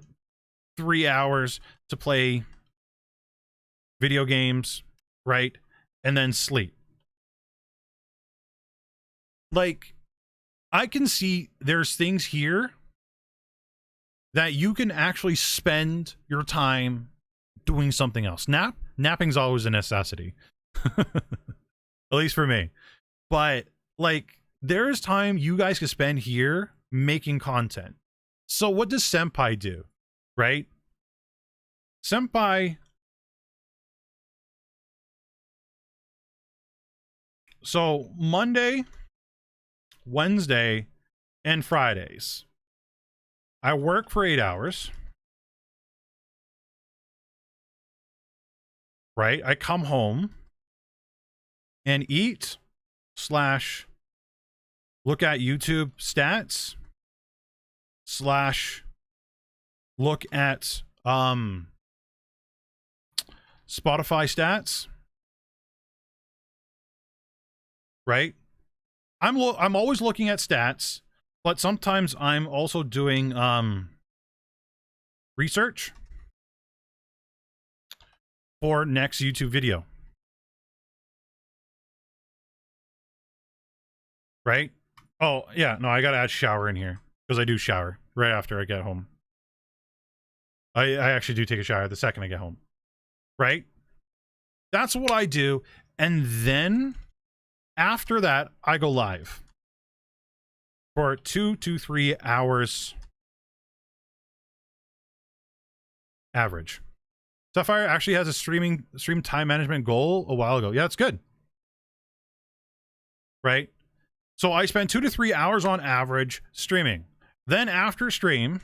3 hours to play video games, right? And then sleep. Like, I can see there's things here that you can actually spend your time doing something else. Napping's always a necessity. At least for me. But, like, there's time you guys can spend here making content. So what does Senpai do, right? Senpai... So, Monday, Wednesday, and Fridays, I work for 8 hours. Right? I come home and eat / look at YouTube stats / look at Spotify stats. Right? I'm always looking at stats, but sometimes I'm also doing research for next YouTube video. Right? Oh, yeah, no, I gotta add shower in here because I do shower right after I get home. I actually do take a shower the second I get home. Right? That's what I do. And then after that, I go live for 2 to 3 hours average. Sapphire actually has a stream time management goal a while ago. Yeah, it's good. Right? So I spend 2 to 3 hours on average streaming. Then after stream,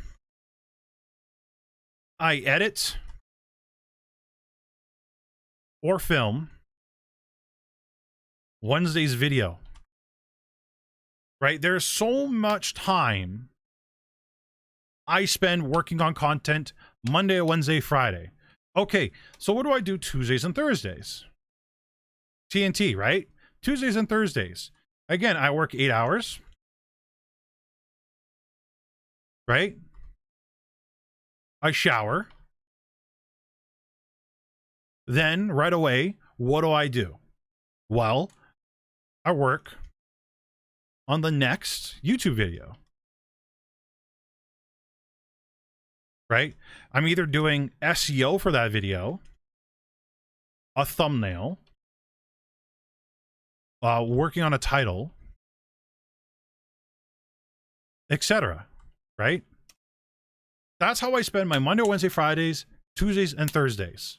I edit or film Wednesday's video. Right? There's so much time I spend working on content Monday, Wednesday, Friday. Okay, so what do I do Tuesdays and Thursdays? TNT, right? Tuesdays and Thursdays. Again, I work 8 hours. Right? I shower. Then, right away, what do? Well, I work on the next YouTube video. Right? I'm either doing SEO for that video, a thumbnail, working on a title, etc. Right? That's how I spend my Monday, Wednesday, Fridays, Tuesdays, and Thursdays.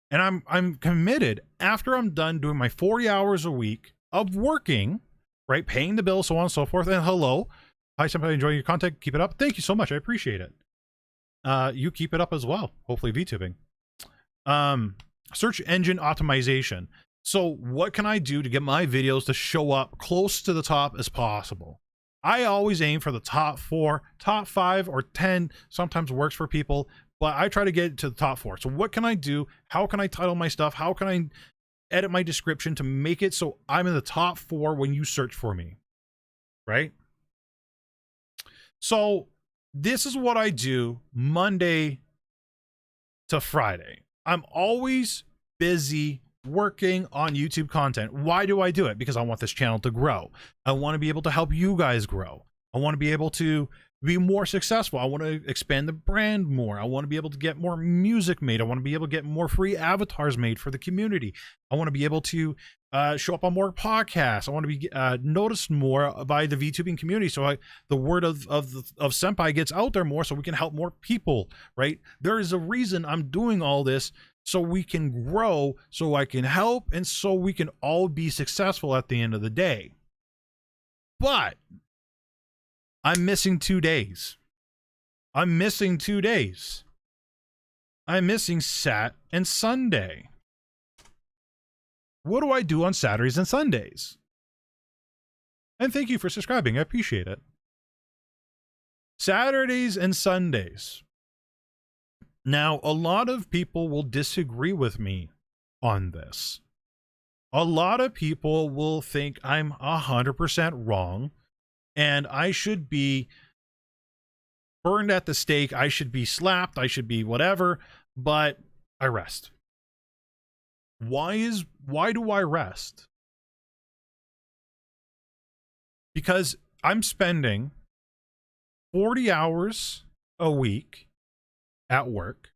And I'm committed after I'm done doing my 40 hours a week of working, right? Paying the bills, so on and so forth. And hello. Hi, Senpai, enjoying your content. Keep it up. Thank you so much. I appreciate it. you keep it up as well. Hopefully VTubing. Search engine optimization. So what can I do to get my videos to show up close to the top as possible? I always aim for the top 4, top 5 or 10 sometimes works for people, but I try to get to the top 4. So what can I do? How can I title my stuff? How can I edit my description to make it so I'm in the top 4 when you search for me, right? So this is what I do Monday to Friday. I'm always busy working on YouTube content. Why do I do it? Because I want this channel to grow. I want to be able to help you guys grow. I want to be able to be more successful. I want to expand the brand more. I want to be able to get more music made. I want to be able to get more free avatars made for the community. I want to be able to show up on more podcasts. I want to be noticed more by the VTubing community, so the word of Senpai gets out there more, so we can help more people, right? There is a reason I'm doing all this, so we can grow, so I can help, and so we can all be successful at the end of the day. But I'm missing 2 days. I'm missing 2 days. I'm missing Sat and Sunday. What do I do on Saturdays and Sundays? And thank you for subscribing. I appreciate it. Saturdays and Sundays. Now, a lot of people will disagree with me on this. A lot of people will think I'm 100% wrong and I should be burned at the stake. I should be slapped. I should be whatever, but I rest. Why do I rest? Because I'm spending 40 hours a week at work,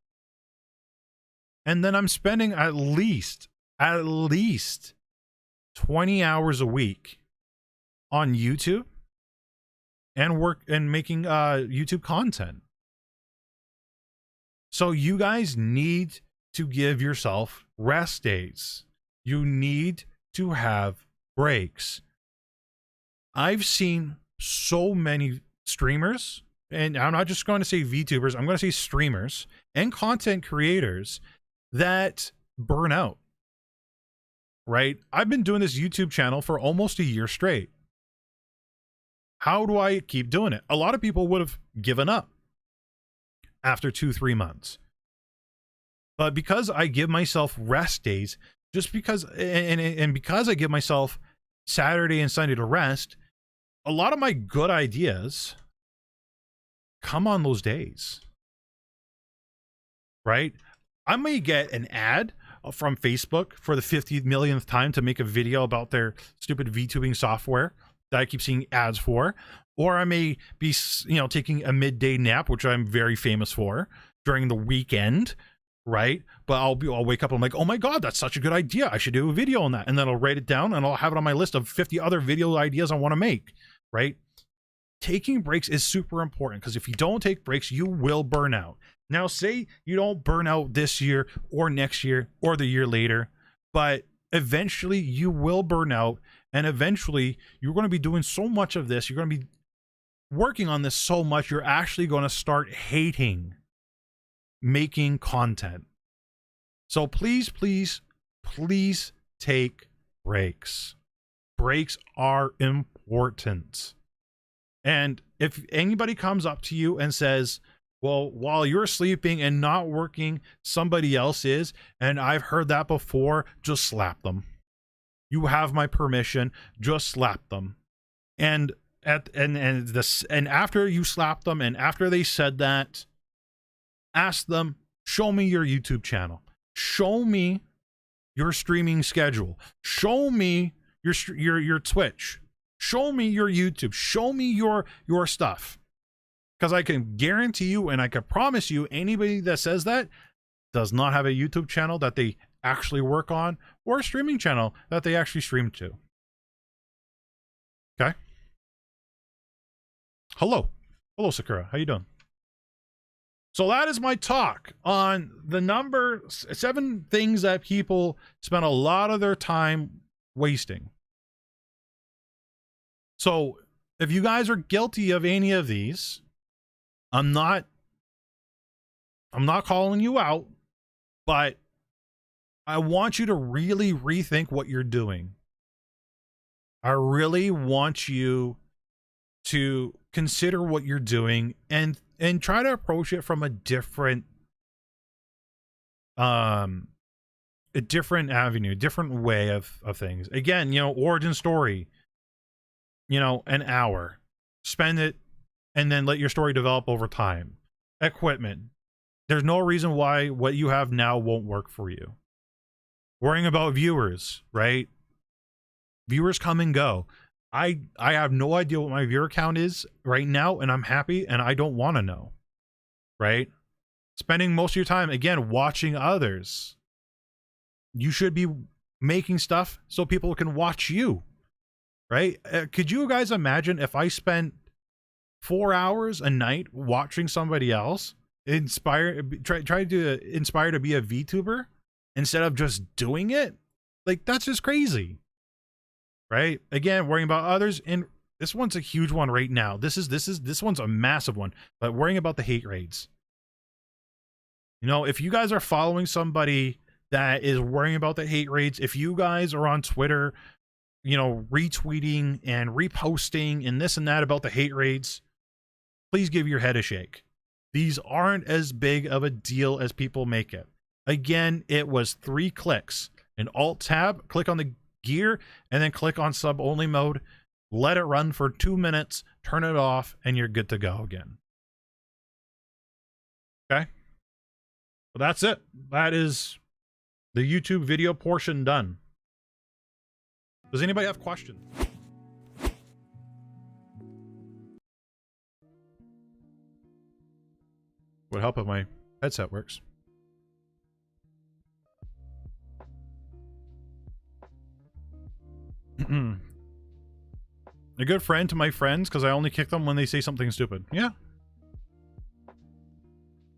and then I'm spending at least 20 hours a week on YouTube and work and making YouTube content. So you guys need to give yourself rest days. You need to have breaks. I've seen so many streamers, and I'm not just going to say VTubers, I'm going to say streamers and content creators that burn out, right? I've been doing this YouTube channel for almost a year straight. How do I keep doing it? A lot of people would have given up after 2-3 months. But because I give myself rest days, just because, and because I give myself Saturday and Sunday to rest, a lot of my good ideas come on those days, right? I may get an ad from Facebook for the 50 millionth time to make a video about their stupid VTubing software that I keep seeing ads for, or I may be, taking a midday nap, which I'm very famous for during the weekend, right? But I'll wake up and I'm like, oh my god, that's such a good idea, I should do a video on that, and then I'll write it down and I'll have it on my list of 50 other video ideas I want to make, right? Taking breaks is super important, because if you don't take breaks, you will burn out. Now, say you don't burn out this year or next year or the year later, but eventually you will burn out, and eventually you're going to be doing so much of this, you're going to be working on this so much, you're actually going to start hating making content. So please, please, please take breaks. Breaks are important. And if anybody comes up to you and says, well, while you're sleeping and not working, somebody else is, and I've heard that before, just slap them. You have my permission, just slap them. And after you slap them, and after they said that, ask them, show me your YouTube channel. Show me your streaming schedule. Show me your Twitch. Show me your YouTube. Show me your stuff. Because I can guarantee you, and I can promise you, anybody that says that does not have a YouTube channel that they actually work on, or a streaming channel that they actually stream to. Okay? Hello, Sakura. How you doing? So that is my talk on the 7 things that people spend a lot of their time wasting. So if you guys are guilty of any of these, I'm not I'm not calling you out, but I want you to really rethink what you're doing. I really want you to consider what you're doing and try to approach it from a different avenue, different way of things. Again, you know, origin story, you know, an hour, spend it, and then let your story develop over time. Equipment, there's no reason why what you have now won't work for you. Worrying about viewers, right? Viewers come and go. I have no idea what my viewer count is right now, and I'm happy, and I don't want to know, right? Spending most of your time, again, watching others. You should be making stuff so people can watch you, right? Could you guys imagine if I spent 4 hours a night watching somebody else try to inspire to be a VTuber instead of just doing it? Like, that's just crazy, right? Again, worrying about others, and this one's a huge one right now. This one's a massive one, but worrying about the hate raids. You know, if you guys are following somebody that is worrying about the hate raids, if you guys are on Twitter, you know, retweeting and reposting and this and that about the hate raids, please give your head a shake. These aren't as big of a deal as people make it. Again, it was 3 clicks. An alt tab, click on the gear, and then click on sub only mode. Let it run for 2 minutes, turn it off, and you're good to go again. Okay? Well, that's it. That is the YouTube video portion done. Does anybody have questions? Would help if my headset works. A good friend to my friends because I only kick them when they say something stupid. Yeah.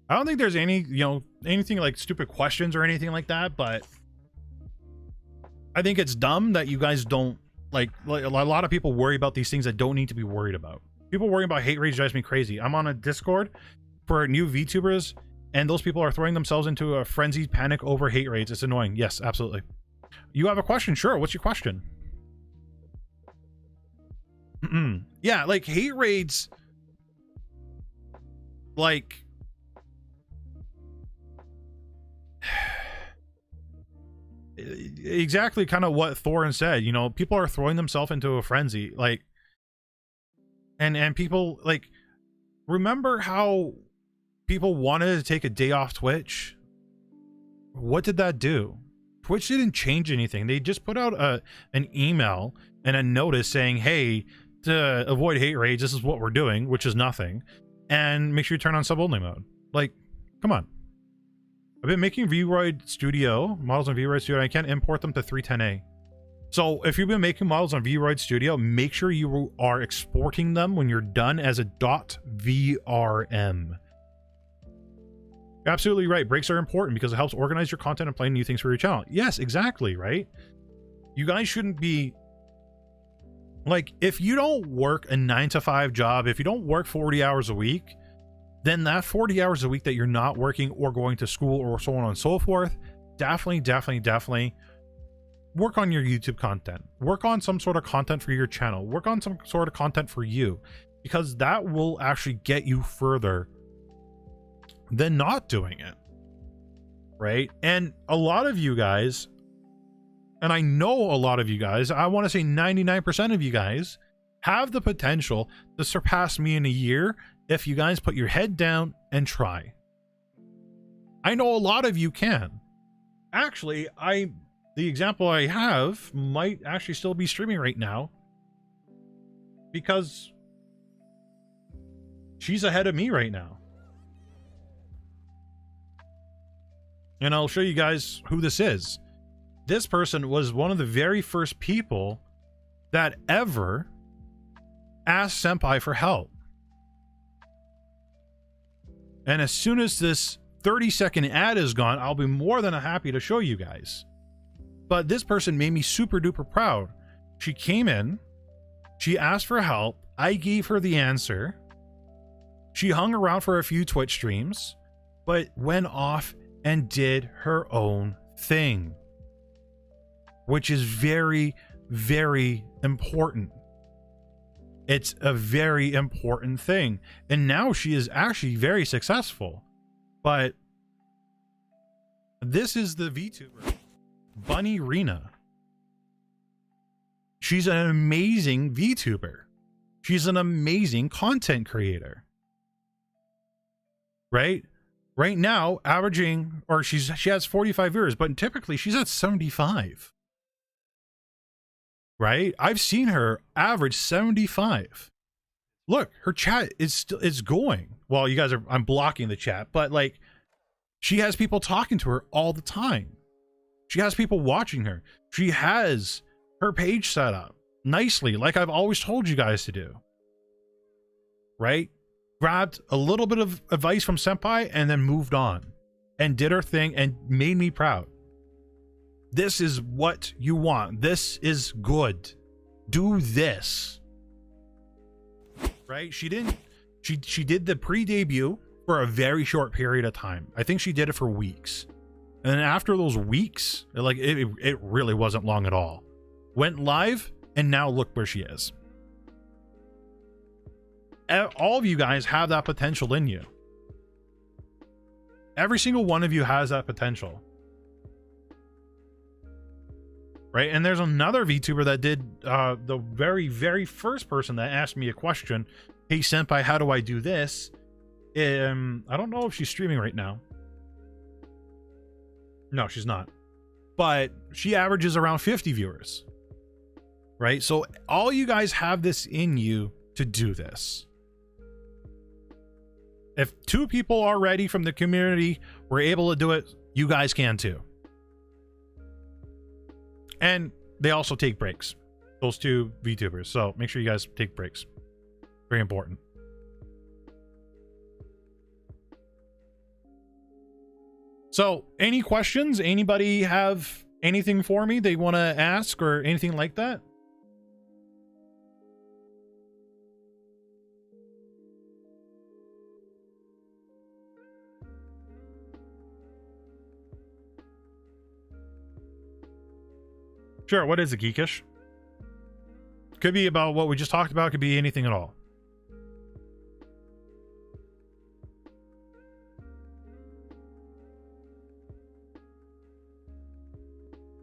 I don't think there's any, you know, anything like stupid questions or anything like that, but I think it's dumb that you guys don't like a lot of people worry about these things that don't need to be worried about. People worrying about hate raids drives me crazy. I'm on a Discord for new VTubers, and those people are throwing themselves into a frenzied panic over hate raids. It's annoying. Yes, absolutely. You have a question? Sure. What's your question? Yeah, like hate raids, like exactly kind of what Thorin said. You know, people are throwing themselves into a frenzy, like, and people, like, remember how people wanted to take a day off Twitch? What did that do? Twitch didn't change anything. They just put out an email and a notice saying, hey, to avoid hate raids, this is what we're doing, which is nothing, and make sure you turn on sub only mode. Like, come on. I've been making VRoid Studio models on VRoid Studio, and I can't import them to 310A. So if you've been making models on VRoid Studio, make sure you are exporting them when you're done as a .vrm. You're absolutely right. Breaks are important because it helps organize your content and plan new things for your channel. Yes, exactly, right? You guys shouldn't be like, if you don't work a 9-to-5 job, if you don't work 40 hours a week, then that 40 hours a week that you're not working or going to school or so on and so forth, definitely work on your YouTube content. Work on some sort of content for your channel. Work on some sort of content for you, because that will actually get you further than not doing it, right? And a lot of you guys, and I know a lot of you guys, I want to say 99% of you guys have the potential to surpass me in a year if you guys put your head down and try. I know a lot of you can. Actually, the example I have might actually still be streaming right now because she's ahead of me right now. And I'll show you guys who this is. This person was one of the very first people that ever asked Senpai for help. And as soon as this 30-second ad is gone, I'll be more than happy to show you guys. But this person made me super duper proud. She came in, she asked for help, I gave her the answer. She hung around for a few Twitch streams, but went off and did her own thing, which is very, very important. It's a very important thing. And now she is actually very successful. But this is the VTuber, Bunny Rena. She's an amazing VTuber. She's an amazing content creator. Right? Right now, averaging, or she has 45 viewers, but typically she's at 75. Right? I've seen her average 75. Look, her chat is going. Well, you guys are, I'm blocking the chat, but like, she has people talking to her all the time. She has people watching her. She has her page set up nicely, like I've always told you guys to do. Right? Grabbed a little bit of advice from Senpai and then moved on and did her thing and made me proud. This is what you want. This is good. Do this. Right? She did the pre-debut for a very short period of time. I think she did it for weeks. And then after those weeks, like it really wasn't long at all. Went live and now look where she is. All of you guys have that potential in you. Every single one of you has that potential. Right? And there's another VTuber that did the very, very first person that asked me a question. Hey, Senpai, how do I do this? I don't know if she's streaming right now. No, she's not. But she averages around 50 viewers. Right? So all you guys have this in you to do this. If 2 people already from the community were able to do it, you guys can too. And they also take breaks. Those 2 VTubers. So make sure you guys take breaks. Very important. So any questions? Anybody have anything for me they want to ask or anything like that? Sure, what is a geekish? Could be about what we just talked about, could be anything at all.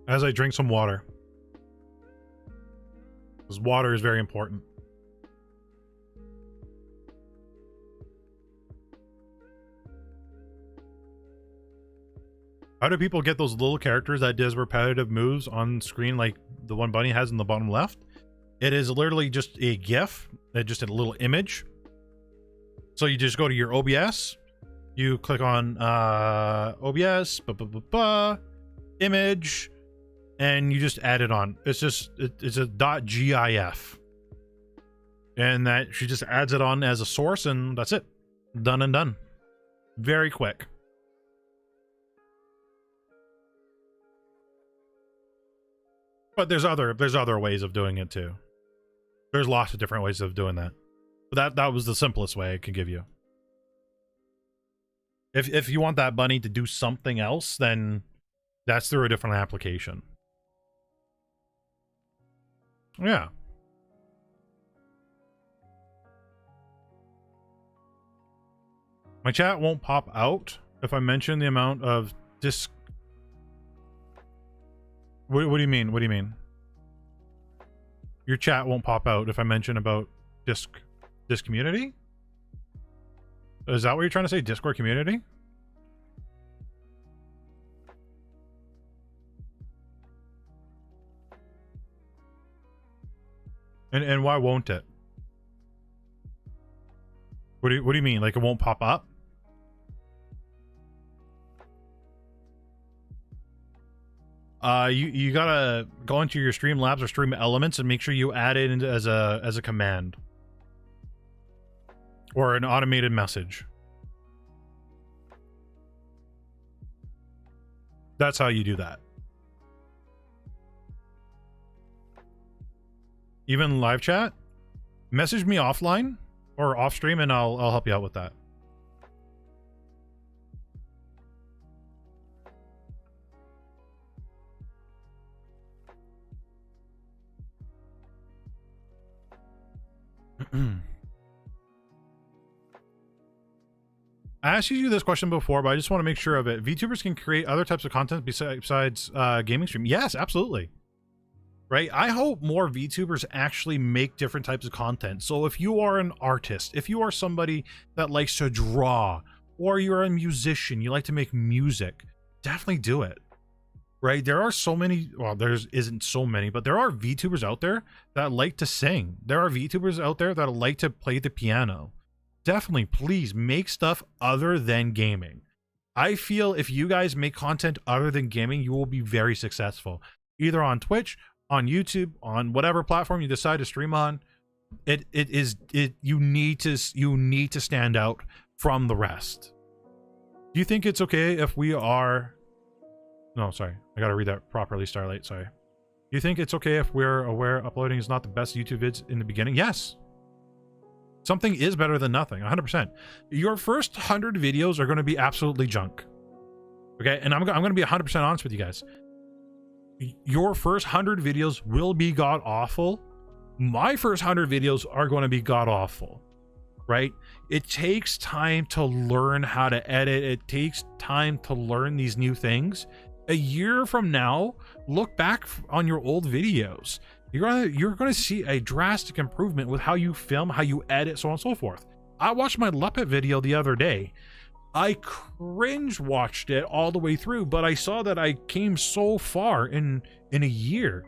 As I drink some water. Because water is very important. How do people get those little characters that does repetitive moves on screen like the one Bunny has in the bottom left? It is literally just a GIF, just a little image. So you just go to your OBS, you click on OBS, image, and you just add it on. It's a .gif. And that she just adds it on as a source and that's it. Done and done. Very quick. But there's other ways of doing it too. There's lots of different ways of doing that. But that was the simplest way I could give you. If you want that bunny to do something else, then that's through a different application. Yeah. My chat won't pop out if I mention the amount of disc. What do you mean? What do you mean? Your chat won't pop out if I mention about disc community? Is that what you're trying to say? Discord community? And why won't it? What do you mean? Like it won't pop up? You gotta go into your Streamlabs or Stream Elements and make sure you add it into as a command or an automated message. That's how you do that. Even live chat, message me offline or off stream, and I'll help you out with that. I asked you this question before, but I just want to make sure of it. VTubers can create other types of content besides gaming stream. Yes, absolutely. Right? I hope more VTubers actually make different types of content. So if you are an artist, if you are somebody that likes to draw, or you're a musician, you like to make music, definitely do it. Right? There are so many, well, there isn't so many, but there are VTubers out there that like to sing. There are VTubers out there that like to play the piano. Definitely, please make stuff other than gaming. I feel if you guys make content other than gaming, you will be very successful. Either on Twitch, on YouTube, on whatever platform you decide to stream on. You need to stand out from the rest. Do you think it's okay if we are... No, sorry. I gotta read that properly, Starlight. Sorry. Do you think it's okay if we're aware uploading is not the best YouTube vids in the beginning? Yes. Something is better than nothing, 100%. Your first 100 videos are going to be absolutely junk. Okay, and I'm going to be 100% honest with you guys. Your first 100 videos will be god-awful. My first 100 videos are going to be god-awful, right? It takes time to learn how to edit. It takes time to learn these new things. A year from now, look back on your old videos. You're gonna see a drastic improvement with how you film, how you edit, so on and so forth. I watched my Muppet video the other day. I cringe watched it all the way through, but I saw that I came so far in a year,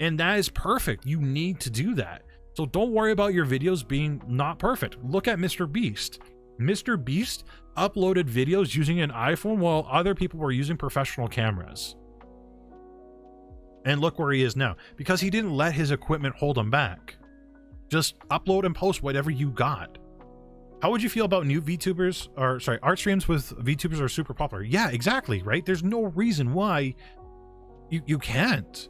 and that is perfect. You need to do that. So don't worry about your videos being not perfect. Look at Mr. Beast. Mr. Beast uploaded videos using an iPhone while other people were using professional cameras. And look where he is now, because he didn't let his equipment hold him back. Just upload and post whatever you got. How would you feel about new VTubers, or sorry, art streams with VTubers are super popular? Yeah, exactly, right? There's no reason why you can't.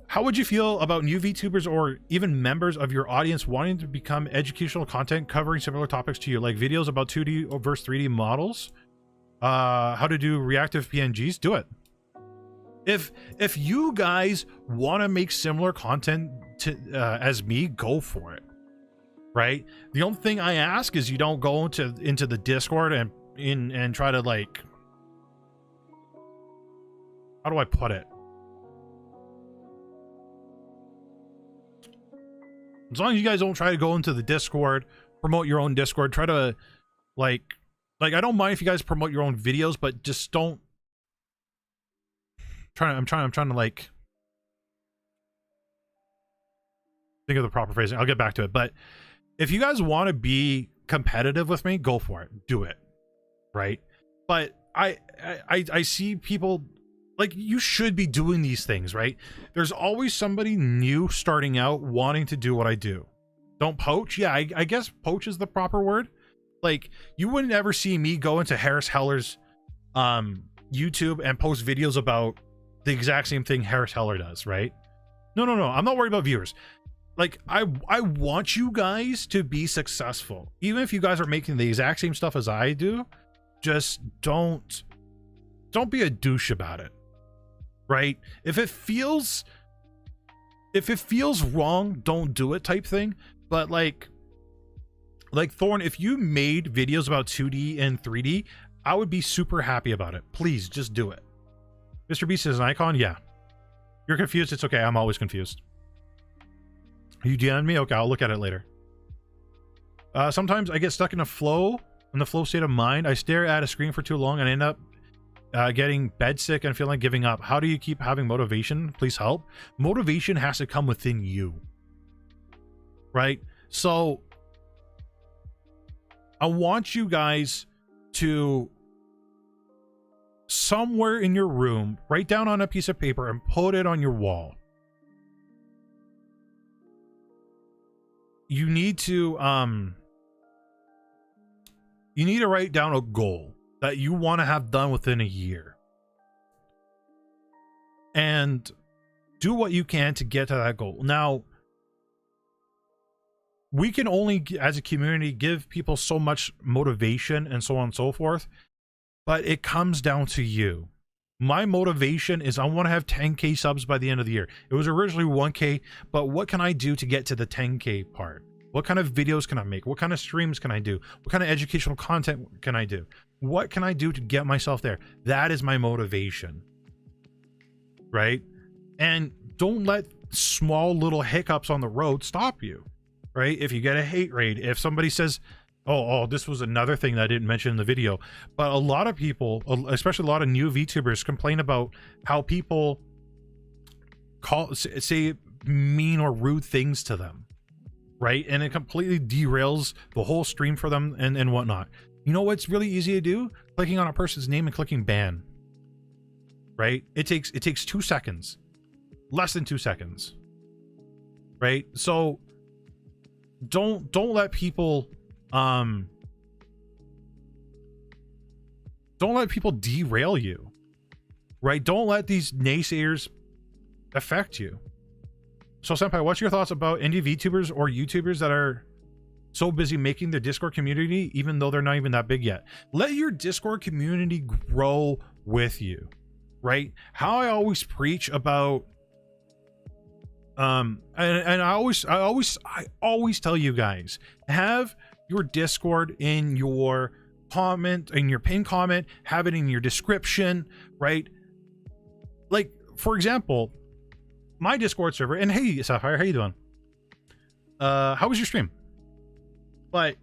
How would you feel about new VTubers or even members of your audience wanting to become educational content covering similar topics to you, like videos about 2D versus 3D models? How to do reactive PNGs? Do it. If you guys want to make similar content to as me, go for it. Right? The only thing I ask is you don't go into the Discord and try to, like, how do I put it? As long as you guys don't try to go into the Discord, promote your own Discord, try to like I don't mind if you guys promote your own videos, but just don't I'm trying to like think of the proper phrasing. I'll get back to it. But if you guys want to be competitive with me, go for it. Do it. Right? But I see people, like, you should be doing these things, right? There's always somebody new starting out wanting to do what I do. Don't poach. Yeah, I guess poach is the proper word. Like, you wouldn't ever see me go into Harris Heller's YouTube and post videos about the exact same thing Harris Heller does, right? No. I'm not worried about viewers. Like, I want you guys to be successful. Even if you guys are making the exact same stuff as I do, just don't be a douche about it. Right? If it feels wrong, don't do it type thing. But like Thorn, if you made videos about 2D and 3D, I would be super happy about it. Please just do it. Mr. Beast is an icon? Yeah. You're confused? It's okay. I'm always confused. You DM'd me? Okay, I'll look at it later. Sometimes I get stuck in the flow state of mind. I stare at a screen for too long and end up getting bed sick and feeling like giving up. How do you keep having motivation? Please help. Motivation has to come within you. Right? So I want you guys to, somewhere in your room, write down on a piece of paper and put it on your wall. You need to write down a goal that you want to have done within a year. And do what you can to get to that goal. Now, we can only, as a community, give people so much motivation and so on and so forth, but it comes down to you. My motivation is I want to have 10K subs by the end of the year. It was originally 1K, but what can I do to get to the 10K part? What kind of videos can I make? What kind of streams can I do? What kind of educational content can I do? What can I do to get myself there? That is my motivation, right? And don't let small little hiccups on the road stop you, right? If you get a hate raid, if somebody says, oh, this was another thing that I didn't mention in the video, but a lot of people, especially a lot of new VTubers, complain about how people say mean or rude things to them, right? And it completely derails the whole stream for them and whatnot. You know what's really easy to do? Clicking on a person's name and clicking ban, right? It takes 2 seconds, less than 2 seconds, right? So don't let people don't let people derail you, right? Don't let these naysayers affect you. So Senpai, what's your thoughts about indie VTubers or YouTubers that are so busy making their Discord community even though they're not even that big yet? Let your Discord community grow with you, right? How I always preach about and I always tell you guys, have your Discord in your comment, in your pinned comment, have it in your description, right? Like, for example, my Discord server, and hey Sapphire, how you doing? How was your stream? But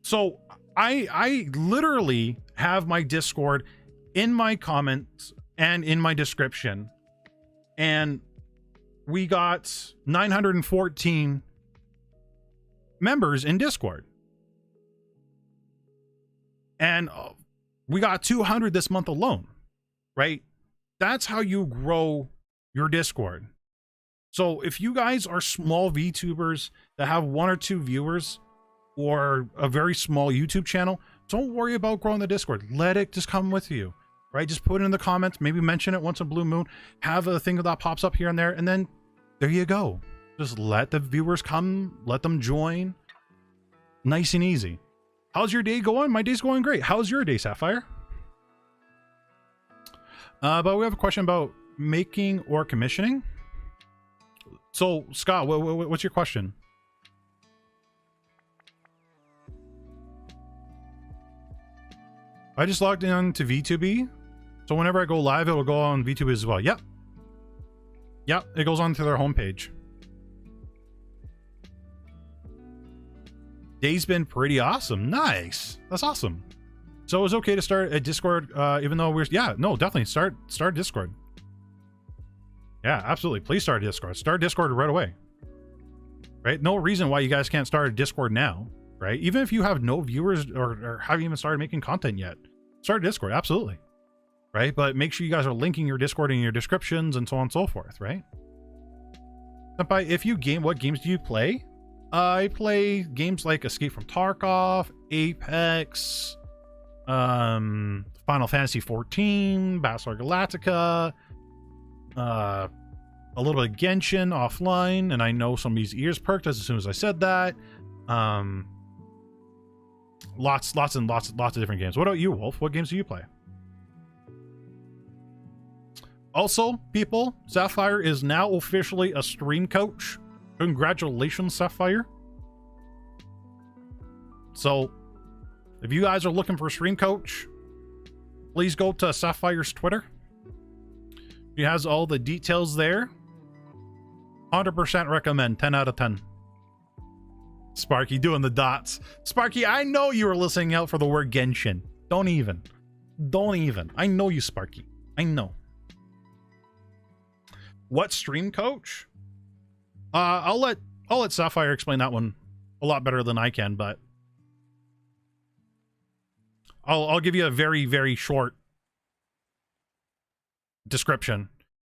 so I literally have my Discord in my comments and in my description, and we got 914 members in Discord, and we got 200 this month alone, right? That's how you grow your Discord. So if you guys are small VTubers that have 1 or 2 viewers or a very small YouTube channel, don't worry about growing the Discord. Let it just come with you, right? Just put it in the comments, maybe mention it once a blue moon, have a thing that pops up here and there, and then there you go. Just let the viewers come, let them join. Nice and easy. How's your day going? My day's going great. How's your day, Sapphire? But we have a question about making or commissioning. So Scott, what's your question? I just logged in to VTube, so whenever I go live, it will go on VTube as well. Yep, it goes on to their homepage. Day's been pretty awesome. Nice, that's awesome. So it was okay to start a Discord, even though we're definitely start Discord. Yeah, absolutely. Please start Discord. Start Discord right away. Right? No reason why you guys can't start a Discord now, right? Even if you have no viewers or haven't even started making content yet, start Discord. Absolutely. Right? But make sure you guys are linking your Discord in your descriptions and so on and so forth, right? Senpai, if you game, what games do you play? I play games like Escape from Tarkov, Apex, Final Fantasy 14, Battlestar Galactica, a little bit of Genshin offline, and I know somebody's ears perked as soon as I said that. Lots of different games. What about you, Wolf? What games do you play? Also, people, Sapphire is now officially a stream coach. Congratulations, Sapphire. So, if you guys are looking for a stream coach, please go to Sapphire's Twitter. She has all the details there. 100% recommend. 10 out of 10. Sparky doing the dots. Sparky, I know you were listening out for the word Genshin. Don't even. I know you, Sparky. I know. What stream coach? I'll let Sapphire explain that one a lot better than I can, but I'll give you a very, very short description.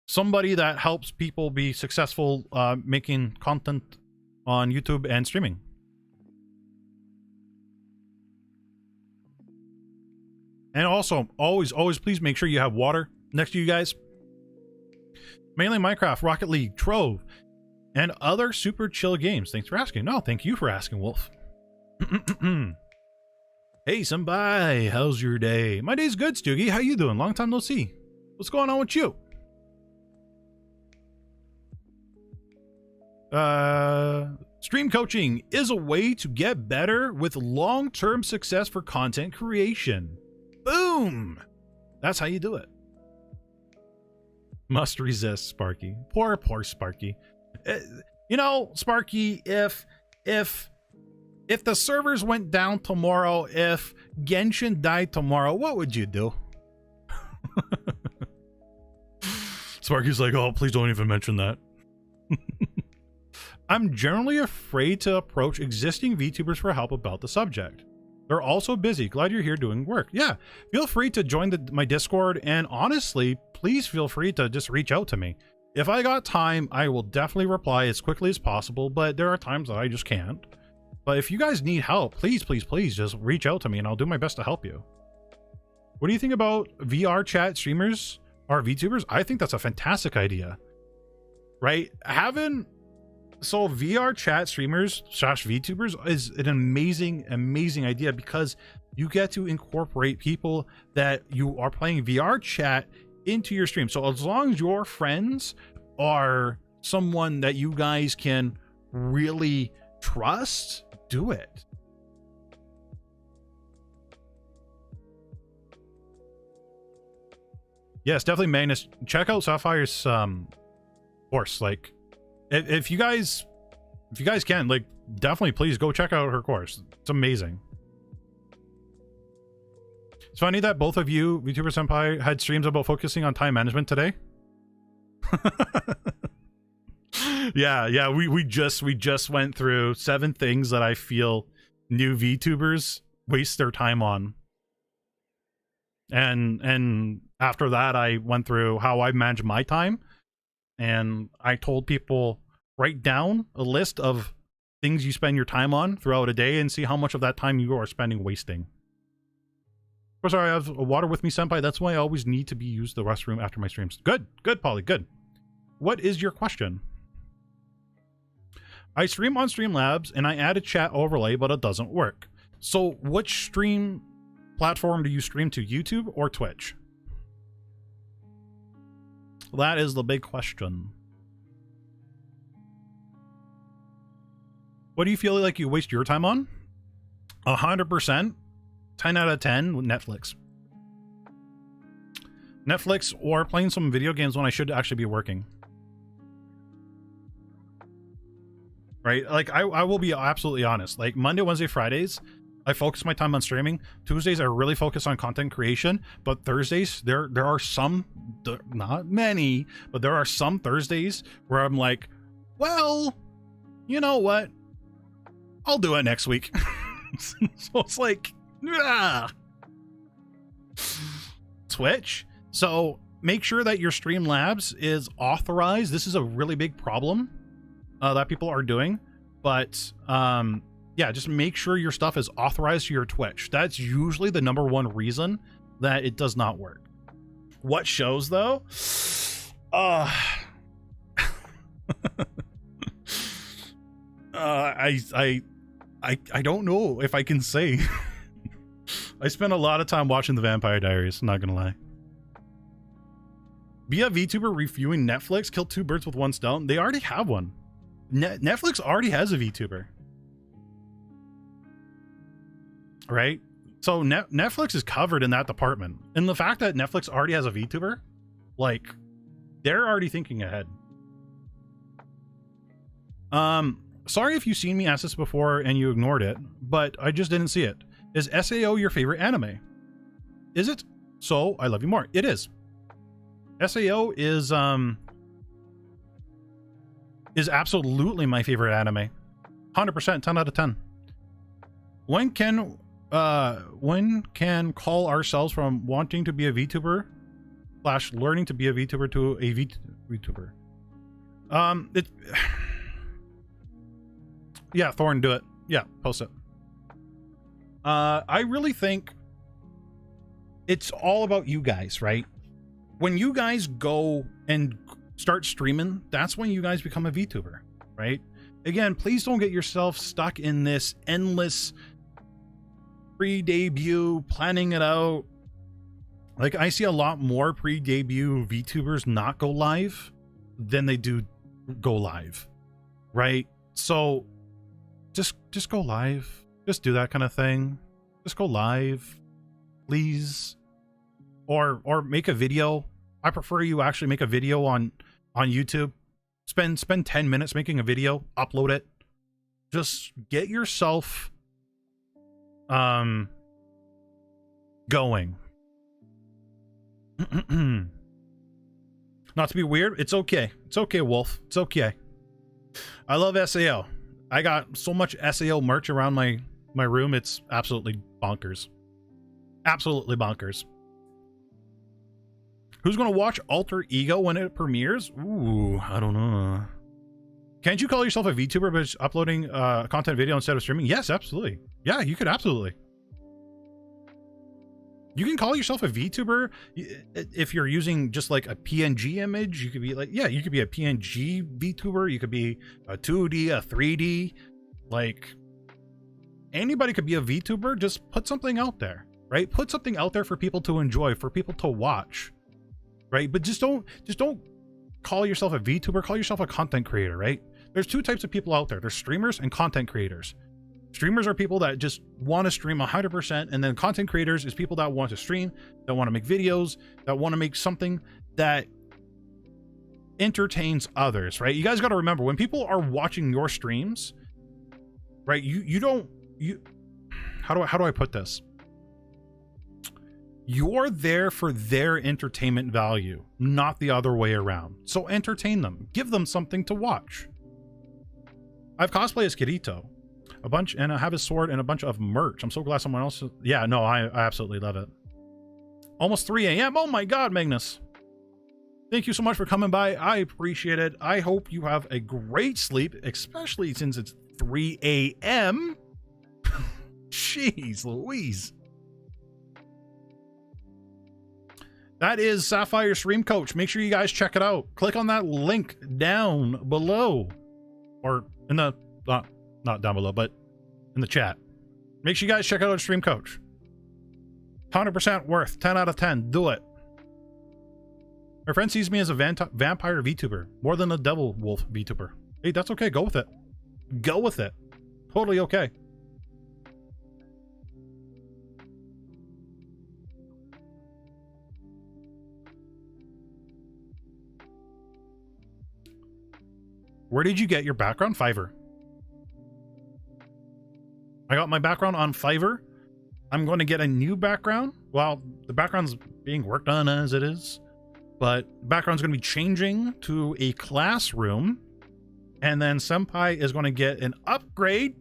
Somebody that helps people be successful making content on YouTube and streaming. And also, always please make sure you have water next to you guys. Mainly Minecraft, Rocket League, Trove, and other super chill games. Thanks for asking. No, thank you for asking, Wolf. Hey, Hey, Senpai, how's your day? My day's good, Stoogie. How you doing? Long time no see. What's going on with you? Stream coaching is a way to get better with long-term success for content creation. Boom! That's how you do it. Must resist, Sparky. Poor Sparky. You know, Sparky, if the servers went down tomorrow, if Genshin died tomorrow, what would you do? Sparky's like, oh, please don't even mention that. I'm generally afraid to approach existing VTubers for help about the subject. They're also busy. Glad you're here doing work. Yeah, feel free to join my Discord, and honestly, please feel free to just reach out to me. If I got time, I will definitely reply as quickly as possible, but there are times that I just can't. But if you guys need help, please, please, please just reach out to me and I'll do my best to help you. What do you think about VR chat streamers or VTubers? I think that's a fantastic idea, right? So VR chat streamers / VTubers is an amazing, amazing idea because you get to incorporate people that you are playing VR chat into your stream. So as long as your friends are someone that you guys can really trust, do it. Yes, definitely, Magnus. Check out Sapphire's course. Like, if you guys can, like, definitely please go check out her course. It's amazing. It's funny that both of you, VTuber Senpai, had streams about focusing on time management today. yeah, we just went through 7 things that I feel new VTubers waste their time on. And after that, I went through how I manage my time. And I told people, write down a list of things you spend your time on throughout a day and see how much of that time you are spending wasting. Oh, sorry, I have water with me, Senpai. That's why I always need to use the restroom after my streams. Good, Polly, good. What is your question? I stream on Streamlabs and I add a chat overlay, but it doesn't work. So which stream platform do you stream to, YouTube or Twitch? That is the big question. What do you feel like you waste your time on? 100%. 10 out of 10 with Netflix. Netflix or playing some video games when I should actually be working. Right? Like, I will be absolutely honest. Like, Monday, Wednesday, Fridays, I focus my time on streaming. Tuesdays, I really focus on content creation. But Thursdays, there are some, not many, but there are some Thursdays where I'm like, well, you know what? I'll do it next week. So it's like, ah. Twitch. So make sure that your Streamlabs is authorized. This is a really big problem that people are doing. But yeah, just make sure your stuff is authorized to your Twitch. That's usually the #1 reason that it does not work. What shows though? I don't know if I can say. I spent a lot of time watching The Vampire Diaries, I'm not gonna lie. Be a VTuber reviewing Netflix, kill 2 birds with 1 stone. They already have one. Netflix already has a VTuber. Right? So Netflix is covered in that department. And the fact that Netflix already has a VTuber, like, they're already thinking ahead. Sorry if you've seen me ask this before and you ignored it, but I just didn't see it. Is SAO your favorite anime? Is it? So I love you more. It is. SAO is absolutely my favorite anime. 100%, 10 out of 10. When can call ourselves from wanting to be a VTuber / learning to be a VTuber to a VTuber? Yeah, Thorn, do it. Yeah, post it. I really think it's all about you guys, right? When you guys go and start streaming, that's when you guys become a VTuber, right? Again, please don't get yourself stuck in this endless pre-debut, planning it out. Like, I see a lot more pre-debut VTubers not go live than they do go live, right? So just go live. Just do that kind of thing. Just go live, please. Or make a video. I prefer you actually make a video on YouTube. Spend 10 minutes making a video, upload it. Just get yourself going. Not to be weird, it's okay. It's okay, Wolf. It's okay. I love SAO. I got so much SAO merch around my room, it's absolutely bonkers. Absolutely bonkers. Who's gonna watch Alter Ego when it premieres? Ooh, I don't know. Can't you call yourself a VTuber by just uploading content video instead of streaming? Yes, absolutely. Yeah, you could absolutely. You can call yourself a VTuber if you're using just like a PNG image. You could be like, yeah, you could be a PNG VTuber. You could be a 2D, a 3D. Like, anybody could be a VTuber. Just put something out there, right? Put something out there for people to enjoy, for people to watch, right? But just don't call yourself a VTuber. Call yourself a content creator, right? There's two types of people out there. There's streamers and content creators. Streamers are people that just want to stream 100%, and then content creators is people that want to stream, that want to make videos, that want to make something that entertains others, right? You guys got to remember, when people are watching your streams, right, how do I put this? You're there for their entertainment value, not the other way around. So entertain them, give them something to watch. I've cosplayed as Kirito a bunch, and I have his sword and a bunch of merch. I'm so glad someone else. Yeah, no, I absolutely love it. Almost 3 a.m. Oh my god, Magnus. Thank you so much for coming by. I appreciate it. I hope you have a great sleep, especially since it's 3 a.m. Jeez Louise. That is Sapphire Stream Coach. Make sure you guys check it out. Click on that link down below, or in the not down below, but in the chat. Make sure you guys check out Stream Coach. 100% worth. 10 out of 10. Do it. My friend sees me as a vampire VTuber more than a devil wolf VTuber. Hey, that's okay. Go with it. Go with it. Totally okay. Where did you get your background? Fiverr. I got my background on Fiverr. I'm going to get a new background. Well, the background's being worked on as it is, but the background's going to be changing to a classroom, and then Senpai is going to get an upgrade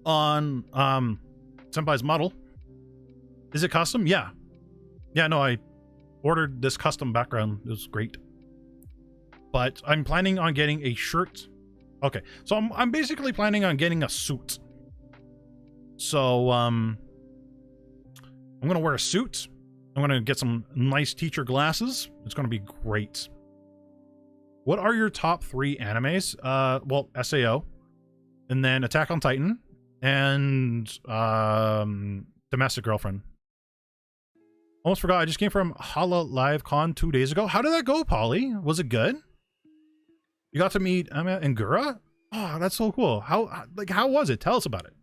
on Senpai's model. Is it custom? Yeah. Yeah, no, I ordered this custom background. It was great. But I'm planning on getting a shirt. Okay, so I'm basically planning on getting a suit. So I'm gonna wear a suit. I'm gonna get some nice teacher glasses. It's gonna be great. What are your top 3 animes? Well, SAO, and then Attack on Titan, and Domestic Girlfriend. Almost forgot. I just came from Hala Live Con 2 days ago. How did that go, Polly? Was it good? You got to meet Emma and Gura? Oh, that's so cool. How was it? Tell us about it.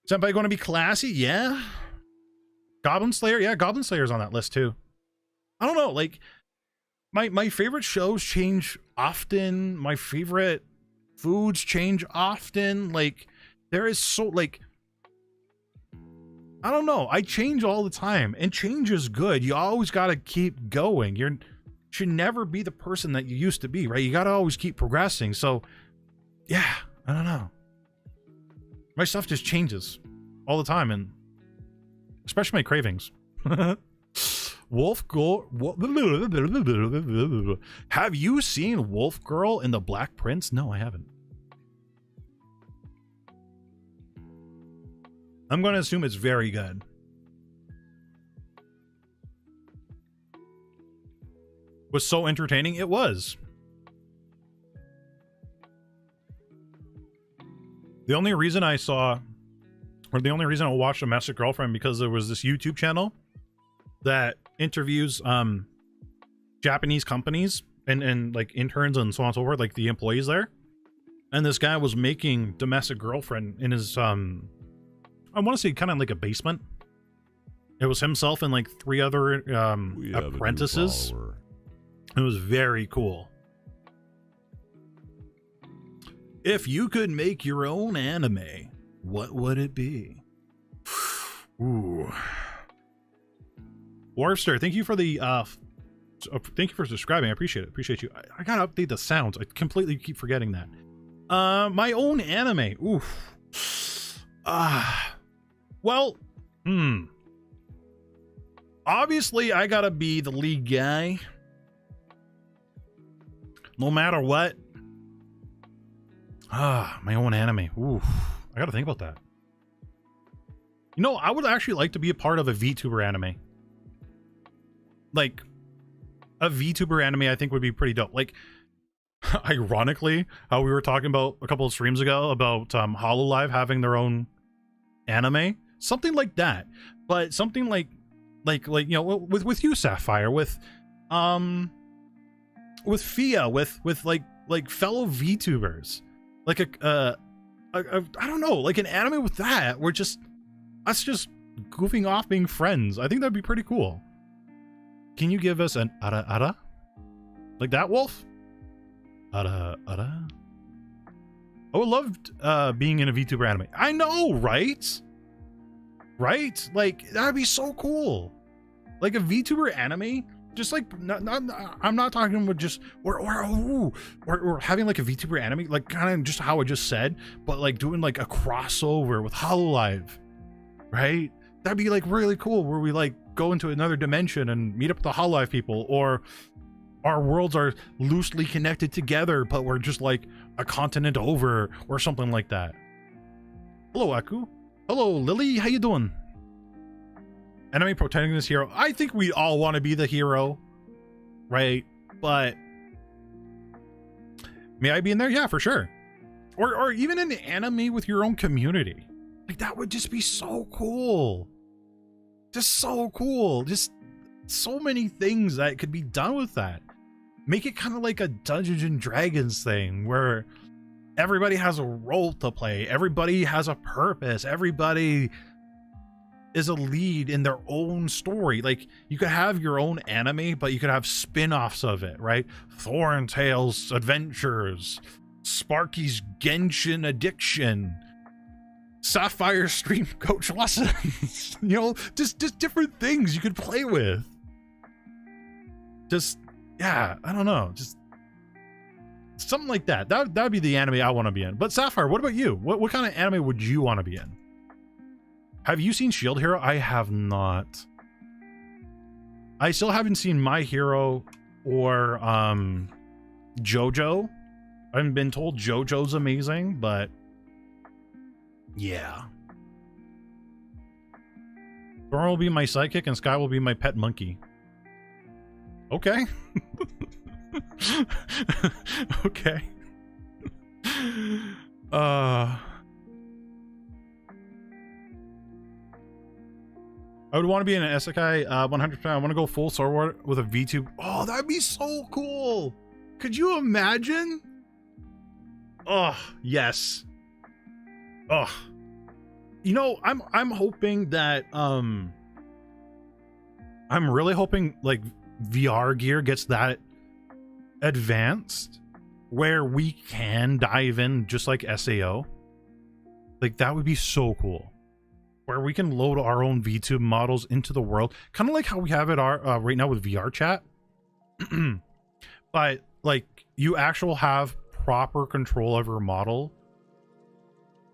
Senpai going to be classy? Yeah. Goblin Slayer? Yeah, Goblin Slayer's on that list too. I don't know, like, my favorite shows change often. My favorite foods change often. Like, there is so, like, I don't know. I change all the time, and change is good. You always got to keep going. You should never be the person that you used to be, right? You got to always keep progressing. So, yeah, I don't know. My stuff just changes all the time, and especially my cravings. Wolf Girl. Have you seen Wolf Girl in the Black Prince? No, I haven't. I'm going to assume it's very good. Was so entertaining? It was. The only reason I saw or the only reason I watched Domestic Girlfriend, because there was this YouTube channel that interviews Japanese companies and like interns and so on and so forth, like the employees there. And this guy was making Domestic Girlfriend in his I want to say kind of like a basement. It was himself and like 3 other We have a new apprentices. follower. It was very cool. If you could make your own anime, what would it be? Ooh. Warfster, thank you for the thank you for subscribing. I appreciate it. Appreciate you. I gotta update the sounds. I completely keep forgetting that. My own anime. Oof. Well, obviously I gotta be the lead guy. No matter what. My own anime. Oof. I gotta think about that. You know, I would actually like to be a part of a VTuber anime. Like, a VTuber anime I think would be pretty dope. Like, ironically, how we were talking about a couple of streams ago about HoloLive having their own anime. Something like that. But something like you know, with you, Sapphire, with Fia, with like fellow VTubers. Like I don't know, like an anime with that. We're just us just goofing off being friends. I think that'd be pretty cool. Can you give us an ara? Like that, Wolf? Ara? I would love being in a VTuber anime. I know, right? Right? Like, that'd be so cool. Like a VTuber anime, just like, I'm not talking about just, we're having like a VTuber anime, like kind of just how I just said, but like doing like a crossover with HoloLive, right? That'd be like really cool, where we like go into another dimension and meet up with the HoloLive people, or our worlds are loosely connected together, but we're just like a continent over or something like that. Hello, Aku. Hello, Lily. How you doing? Enemy protagonist hero. I think we all want to be the hero, right? But may I be in there? Yeah, for sure. Or even an anime with your own community. Like, that would just be so cool. Just so cool. Just so many things that could be done with that. Make it kind of like a Dungeons and Dragons thing, where everybody has a role to play. Everybody has a purpose. Everybody is a lead in their own story. Like, you could have your own anime, but you could have spin-offs of it, right? Thorntail's Adventures, Sparky's Genshin Addiction, Sapphire Stream Coach Lessons. You know, just different things you could play with. Just, yeah, I don't know, just something like that. That'd be the anime I want to be in. But Sapphire, what about you? What kind of anime would you want to be in? Have you seen Shield Hero? I have not. I still haven't seen My Hero or JoJo. I've been told JoJo's amazing, but yeah. Thorn will be my sidekick and Sky will be my pet monkey. Okay. Okay. I would want to be in an isekai 100%. I want to go full sword with a VTube. Oh, that'd be so cool. Could you imagine? Oh, yes. Oh. You know, I'm hoping that I'm really hoping like VR gear gets that advanced where we can dive in just like SAO. Like, that would be so cool. Where we can load our own VTube models into the world, kind of like how we have it right now with VR chat. But like, you actually have proper control of your model.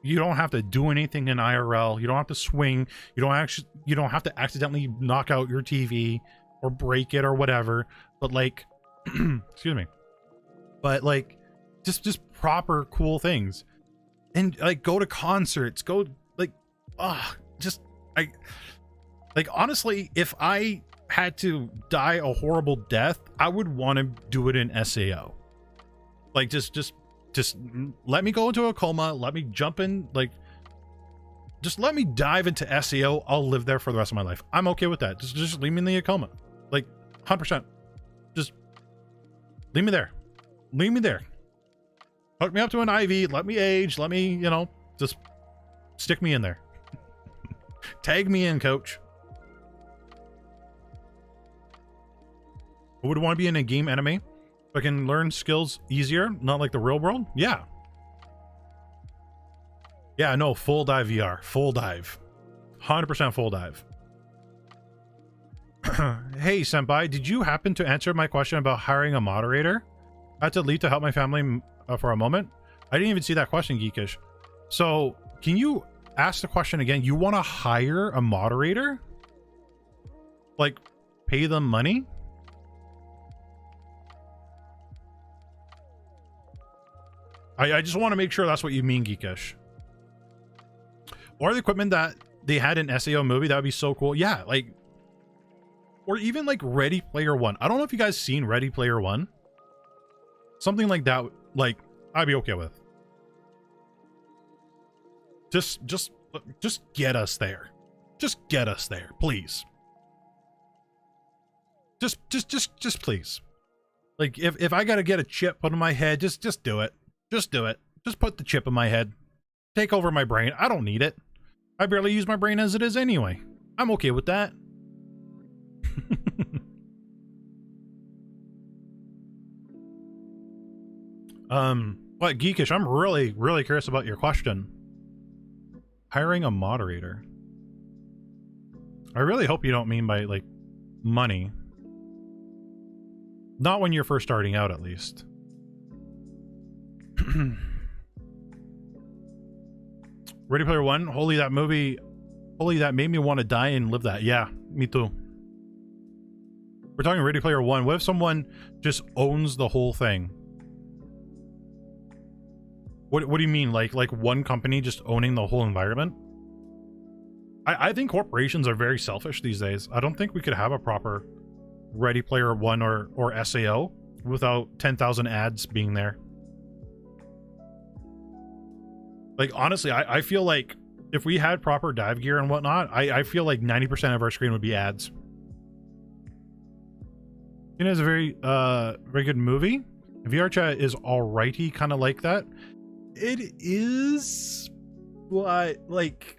You don't have to do anything in IRL. You don't have to swing. You don't have to accidentally knock out your TV or break it or whatever. But like, excuse me. But like, just proper cool things, and like go to concerts. Go like, honestly, if I had to die a horrible death, I would want to do it in SAO. Like, just let me go into a coma, let me jump in, like, Just let me dive into SEO. I'll live there for the rest of my life. I'm okay with that. Just leave me in the Acoma. Like 100%. Just leave me there. Leave me there. Hook me up to an IV. Let me age. Let me, you know, just stick me in there. Tag me in, coach. Would want to be in a game anime? I can learn skills easier, not like the real world? Yeah. Yeah, no, full dive VR. Full dive. 100% full dive. Hey, Senpai, did you happen to answer my question about hiring a moderator? I had to leave to help my family for a moment. I didn't even see that question, Geekish. So, can you ask the question again? You want to hire a moderator? Like, pay them money? I just want to make sure that's what you mean, Geekish. Or the equipment that they had in SAO movie, that would be so cool. Yeah, like, or even like Ready Player One. I don't know if you guys seen Ready Player One. Something like that, like, I'd be okay with. Just get us there. Just get us there, please. Just please. Like, if I gotta get a chip put in my head, just do it. Just do it. Just put the chip in my head. Take over my brain. I don't need it. I barely use my brain as it is anyway. I'm okay with that. But Geekish, I'm really curious about your question. Hiring a moderator. I really hope you don't mean by, like, money. Not when you're first starting out, at least. Ready Player One, holy that movie, holy that made me want to die and live that. Yeah, me too. We're talking Ready Player One. What if someone just owns the whole thing? What do you mean, like one company just owning the whole environment? I think corporations are very selfish these days. I don't think we could have a proper Ready Player One or SAO without 10,000 ads being there. Like, honestly, I feel like if we had proper dive gear and whatnot, I feel like 90% of our screen would be ads. It is a very good movie. VR chat is alrighty, kind of like that. It is, but like,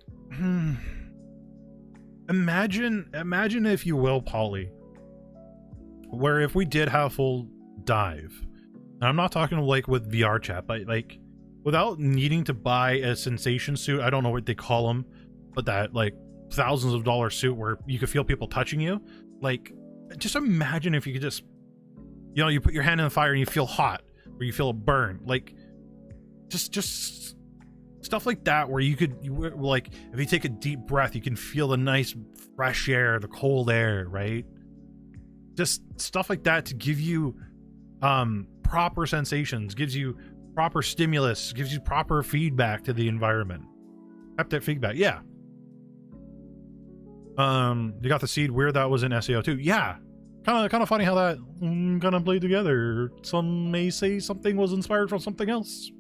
imagine if you will, Polly, where if we did have full dive, and I'm not talking like with VR chat, but like without needing to buy a sensation suit. I don't know what they call them, but that like thousands of dollar suit where you could feel people touching you. Like, just imagine if you could just, you know, you put your hand in the fire and you feel hot, or you feel a burn. Like, just stuff like that, where you could, like, if you take a deep breath, you can feel the nice fresh air, the cold air, right? Just stuff like that to give you proper sensations, gives you proper stimulus, gives you proper feedback to the environment. Haptic feedback, yeah. You got the seed. Weird that was in SEO too. Yeah, kind of funny how that kind of played together. Some may say something was inspired from something else.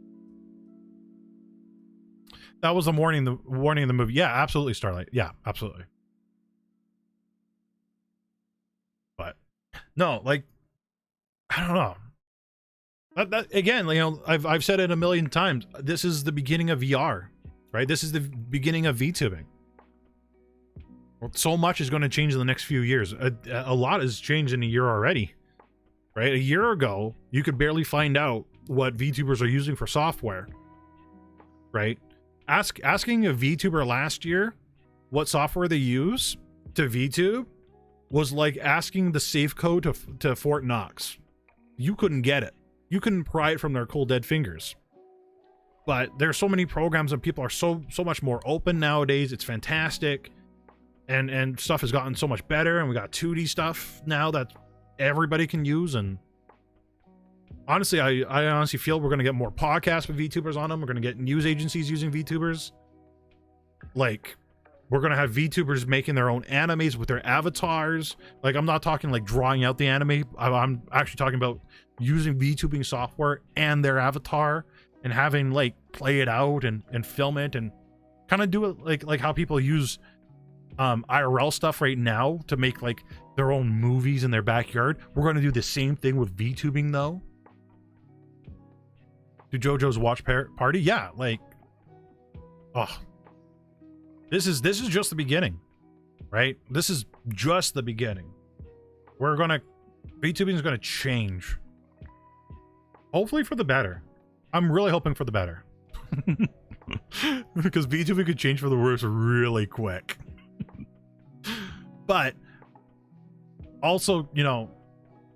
That was the warning of the movie. Yeah, absolutely, Starlight. Yeah, absolutely. But no, like, I don't know. That again, you know, I've said it a million times. This is the beginning of VR, right? This is the beginning of VTubing. So much is going to change in the next few years. A lot has changed in a year already, right? A year ago, you could barely find out what VTubers are using for software, right? Asking a VTuber last year what software they use to VTube was like asking the safe code to Fort Knox. You couldn't get it. You couldn't pry it from their cold dead fingers. But there's so many programs and people are so much more open nowadays. It's fantastic. And stuff has gotten so much better, and we got 2D stuff now that everybody can use. And honestly, I honestly feel we're going to get more podcasts with VTubers on them. We're going to get news agencies using VTubers. Like, we're going to have VTubers making their own animes with their avatars. Like, I'm not talking like drawing out the anime. I'm actually talking about using VTubing software and their avatar and having like play it out and film it. And Kind of do it like how people use IRL stuff right now to make like their own movies in their backyard. We're going to do the same thing with VTubing though. Do JoJo's watch party? Yeah, like, oh, this is just the beginning, right? This is just the beginning. VTubing is gonna change, hopefully for the better. I'm really hoping for the better. Because VTubing could change for the worse really quick. But also, you know,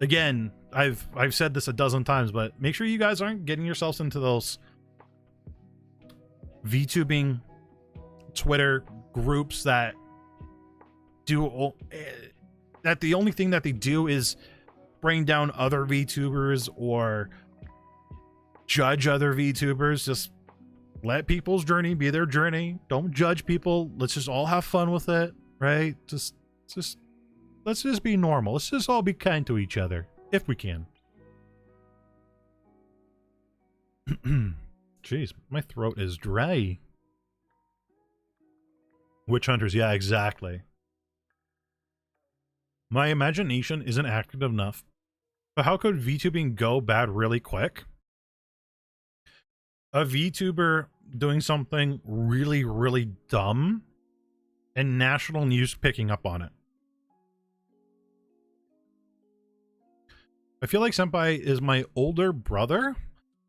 again, I've said this a dozen times, but make sure you guys aren't getting yourselves into those VTubing Twitter groups that do that the only thing that they do is bring down other VTubers or judge other VTubers. Just let people's journey be their journey. Don't judge people. Let's just all have fun with it, right? Just let's just be normal. Let's just all be kind to each other if we can. Jeez, my throat is dry. Witch hunters, yeah, exactly. My imagination isn't active enough. But how could VTubing go bad really quick? A VTuber doing something really, really dumb and national news picking up on it. I feel like Senpai is my older brother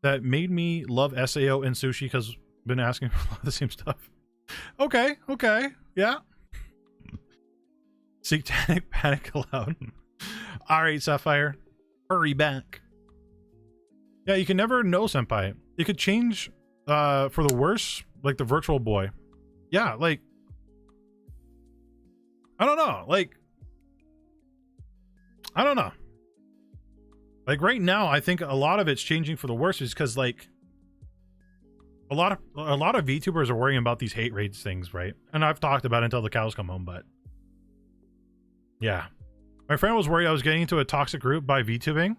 that made me love SAO and sushi because I've been asking for a lot of the same stuff. Okay, yeah. Satanic panic aloud. Alright, Sapphire. Hurry back. Yeah, you can never know, Senpai. It could change for the worse, like the virtual boy. Yeah, like, I don't know. Like, I don't know. Like right now, I think a lot of it's changing for the worse is because like a lot of VTubers are worrying about these hate raids things, right? And I've talked about it until the cows come home, but yeah. My friend was worried I was getting into a toxic group by VTubing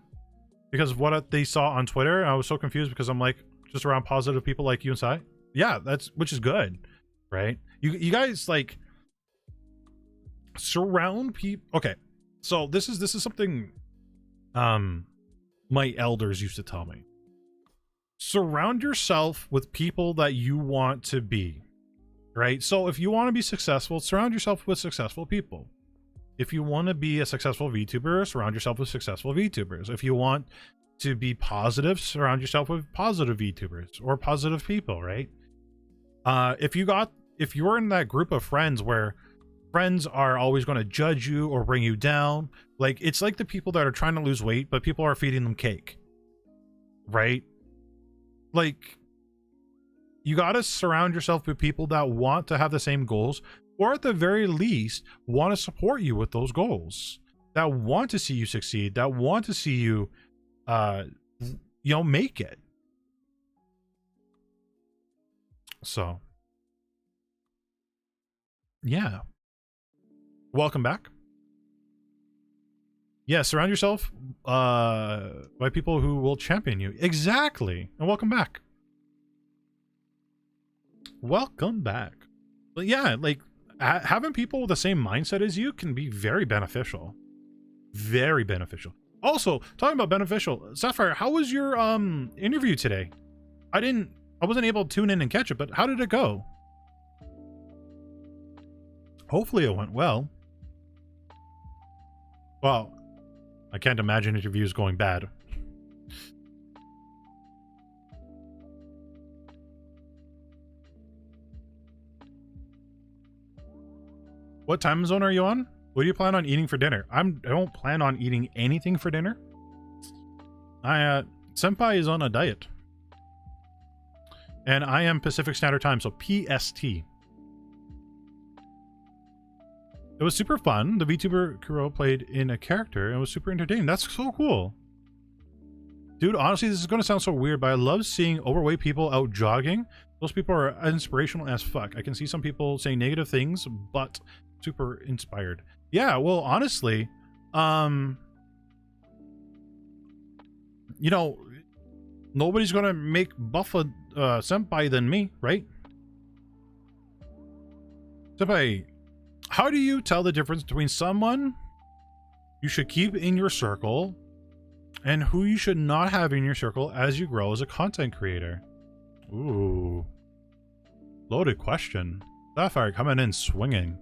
because of what they saw on Twitter. And I was so confused because I'm like just around positive people like you and Sai. Yeah, which is good, right? You guys like surround people. Okay, so this is something my elders used to tell me. Surround yourself with people that you want to be, right? So if you want to be successful, surround yourself with successful people. If you want to be a successful VTuber, surround yourself with successful VTubers. If you want to be positive, surround yourself with positive VTubers or positive people, right? If you're in that group of friends where friends are always going to judge you or bring you down, like it's like the people that are trying to lose weight, but people are feeding them cake, right? Like, you got to surround yourself with people that want to have the same goals, or at the very least want to support you with those goals, that want to see you succeed, that want to see you make it. So yeah, welcome back. Yeah, surround yourself by people who will champion you. Exactly. And welcome back. Welcome back. But yeah, like having people with the same mindset as you can be very beneficial. Very beneficial. Also, talking about beneficial, Sapphire, how was your interview today? I wasn't able to tune in and catch it, but how did it go? Hopefully it went well. Well, I can't imagine interviews going bad. What time zone are you on? What do you plan on eating for dinner? I don't plan on eating anything for dinner. Senpai is on a diet. And I am Pacific Standard Time, so PST. It was super fun. The VTuber Kuro played in a character and was super entertaining. That's so cool. Dude, honestly, this is going to sound so weird, but I love seeing overweight people out jogging. Those people are inspirational as fuck. I can see some people saying negative things, but super inspired. Yeah, well, honestly, nobody's going to make buffer Senpai than me, right? Senpai, how do you tell the difference between someone you should keep in your circle and who you should not have in your circle as you grow as a content creator? Ooh. Loaded question. Sapphire coming in swinging.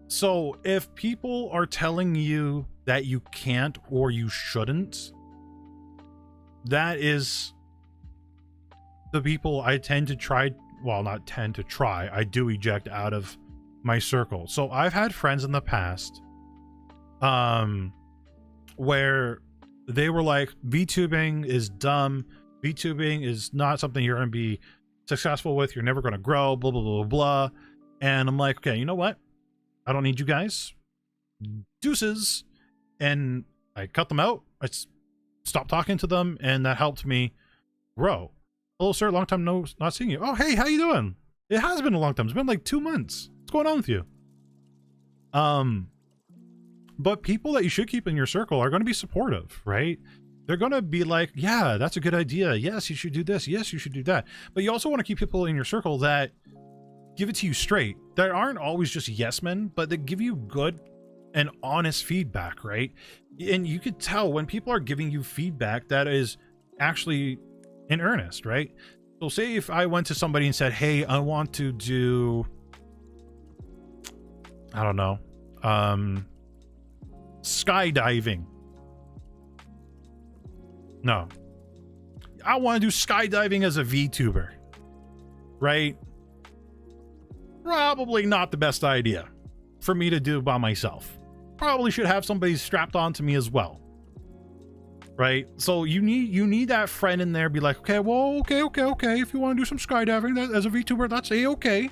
So if people are telling you that you can't or you shouldn't, that is the people I tend to try, well, not tend to try, I do eject out of my circle. So I've had friends in the past where they were like, VTubing is dumb, VTubing is not something you're going to be successful with, you're never going to grow, blah blah blah blah. And I'm like, okay, you know what, I don't need you guys, deuces. And I cut them out, I stopped talking to them, and that helped me grow. Hello sir, long time not seeing you. Oh hey, how you doing? It has been a long time, it's been like 2 months. What's going on with you? But people that you should keep in your circle are going to be supportive, right? They're going to be like, yeah, that's a good idea, yes, you should do this, yes, you should do that. But you also want to keep people in your circle that give it to you straight, that aren't always just yes men, but that give you good and honest feedback, right? And you could tell when people are giving you feedback that is actually in earnest, right? So say if I went to somebody and said, hey, I want to do, I don't know, skydiving. No, I want to do skydiving as a VTuber, right? Probably not the best idea for me to do by myself. Probably should have somebody strapped onto me as well, right? So you need that friend in there, be like, okay, well, okay, if you want to do some skydiving that, as a VTuber, that's okay,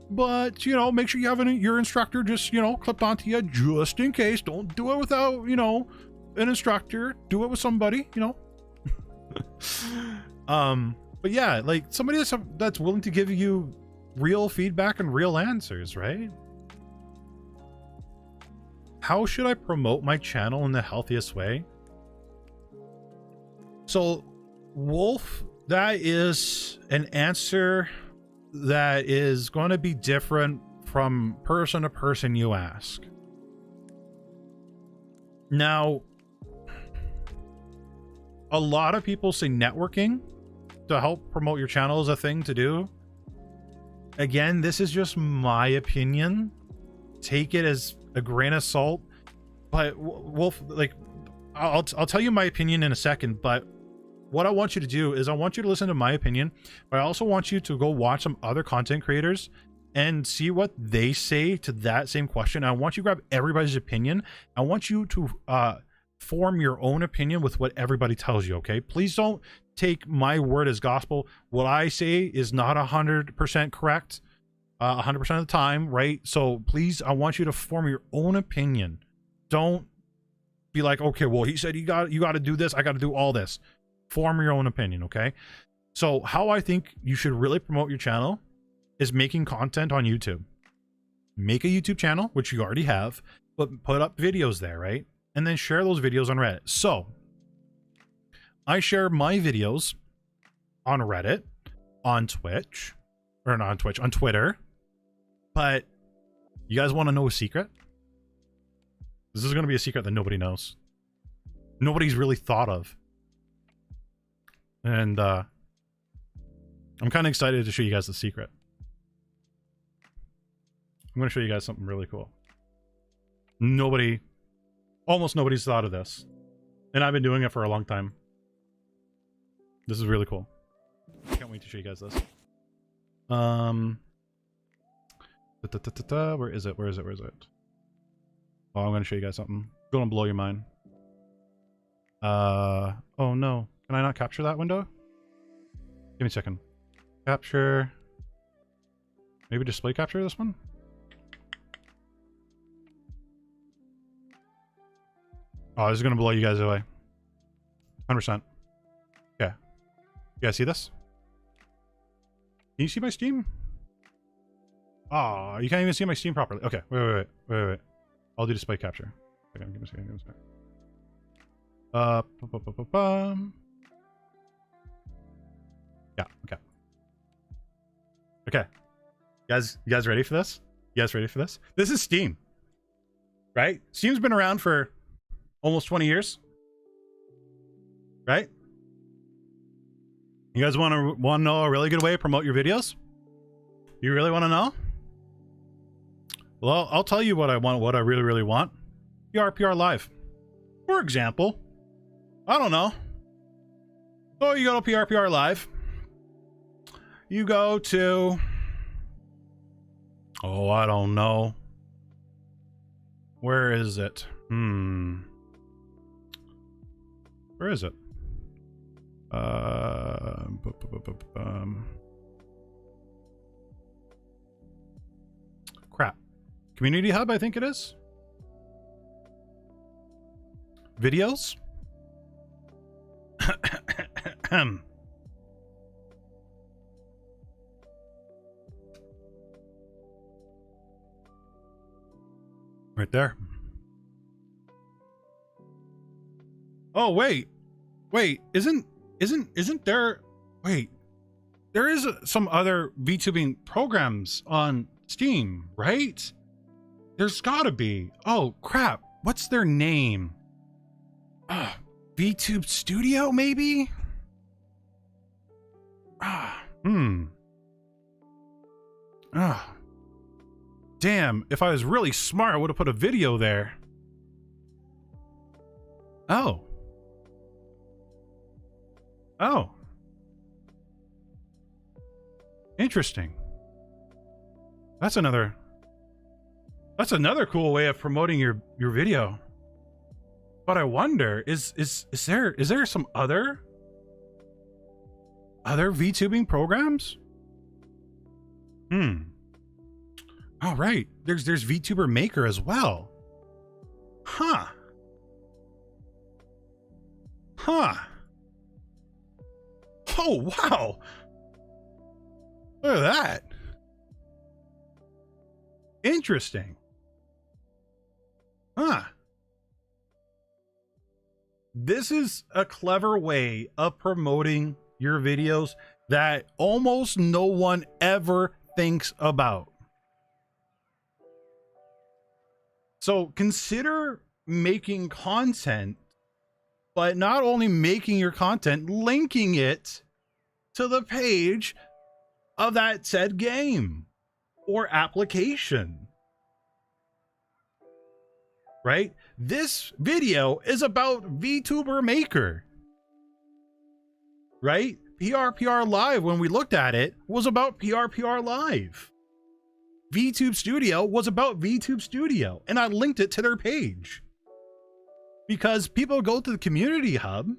but you know, make sure you have your instructor just, you know, clipped onto you just in case. Don't do it without, you know, an instructor. Do it with somebody, you know. But yeah, like somebody that's willing to give you real feedback and real answers, right? How should I promote my channel in the healthiest way? So, Wolf, that is an answer that is going to be different from person to person you ask. Now, a lot of people say networking to help promote your channel is a thing to do. Again, this is just my opinion. Take it as a grain of salt. But Wolf, like, I'll tell you my opinion in a second, but what I want you to do is I want you to listen to my opinion, but I also want you to go watch some other content creators and see what they say to that same question. I want you to grab everybody's opinion. I want you to form your own opinion with what everybody tells you, okay? Please don't take my word as gospel. What I say is not 100% correct 100% of the time, right? So please, I want you to form your own opinion. Don't be like, okay, well, he said you got to do this, I got to do all this. Form your own opinion, okay? So how I think you should really promote your channel is making content on YouTube. Make a YouTube channel, which you already have, but put up videos there, right? And then share those videos on Reddit. So I share my videos on Reddit, on Twitch, or not on Twitch, on Twitter. But you guys want to know a secret? This is going to be a secret that nobody knows. Nobody's really thought of. And I'm kind of excited to show you guys the secret. I'm going to show you guys something really cool. Almost nobody's thought of this. And I've been doing it for a long time. This is really cool. Can't wait to show you guys this. Where is it? Oh, I'm going to show you guys something. It's going to blow your mind. Oh no. Can I not capture that window? Give me a second. Capture. Maybe display capture this one? Oh, this is going to blow you guys away. 100%. Okay. You guys see this? Can you see my Steam? Oh, you can't even see my Steam properly. Okay, wait. I'll do display capture. Give me a second. Yeah. Okay. Okay. You guys ready for this? You guys ready for this? This is Steam. Right? Steam's been around for almost 20 years. Right? You guys want to know a really good way to promote your videos? You really want to know? Well, I'll tell you what I want, what I really, really want. PR Live. For example, I don't know. So you go to PR Live. You go to... Oh, I don't know. Where is it? Where is it? Crap. Community Hub, I think it is. Videos. Right there. Oh, wait. Isn't there... Wait. There is some other VTubing programs on Steam, right? There's gotta be. Oh, crap. What's their name? VTube Studio, maybe? Damn, if I was really smart, I would have put a video there. Oh. Interesting. That's another cool way of promoting your video. But I wonder, is there some other VTubing programs? Oh, right. There's VTuber Maker as well. Huh. Oh, wow. Look at that. Interesting. Huh. This is a clever way of promoting your videos that almost no one ever thinks about. So consider making content, but not only making your content, linking it to the page of that said game or application. Right? This video is about VTuber Maker. Right? PR Live, when we looked at it, was about PR Live. VTube Studio was about VTube Studio, and I linked it to their page. Because people go to the Community Hub,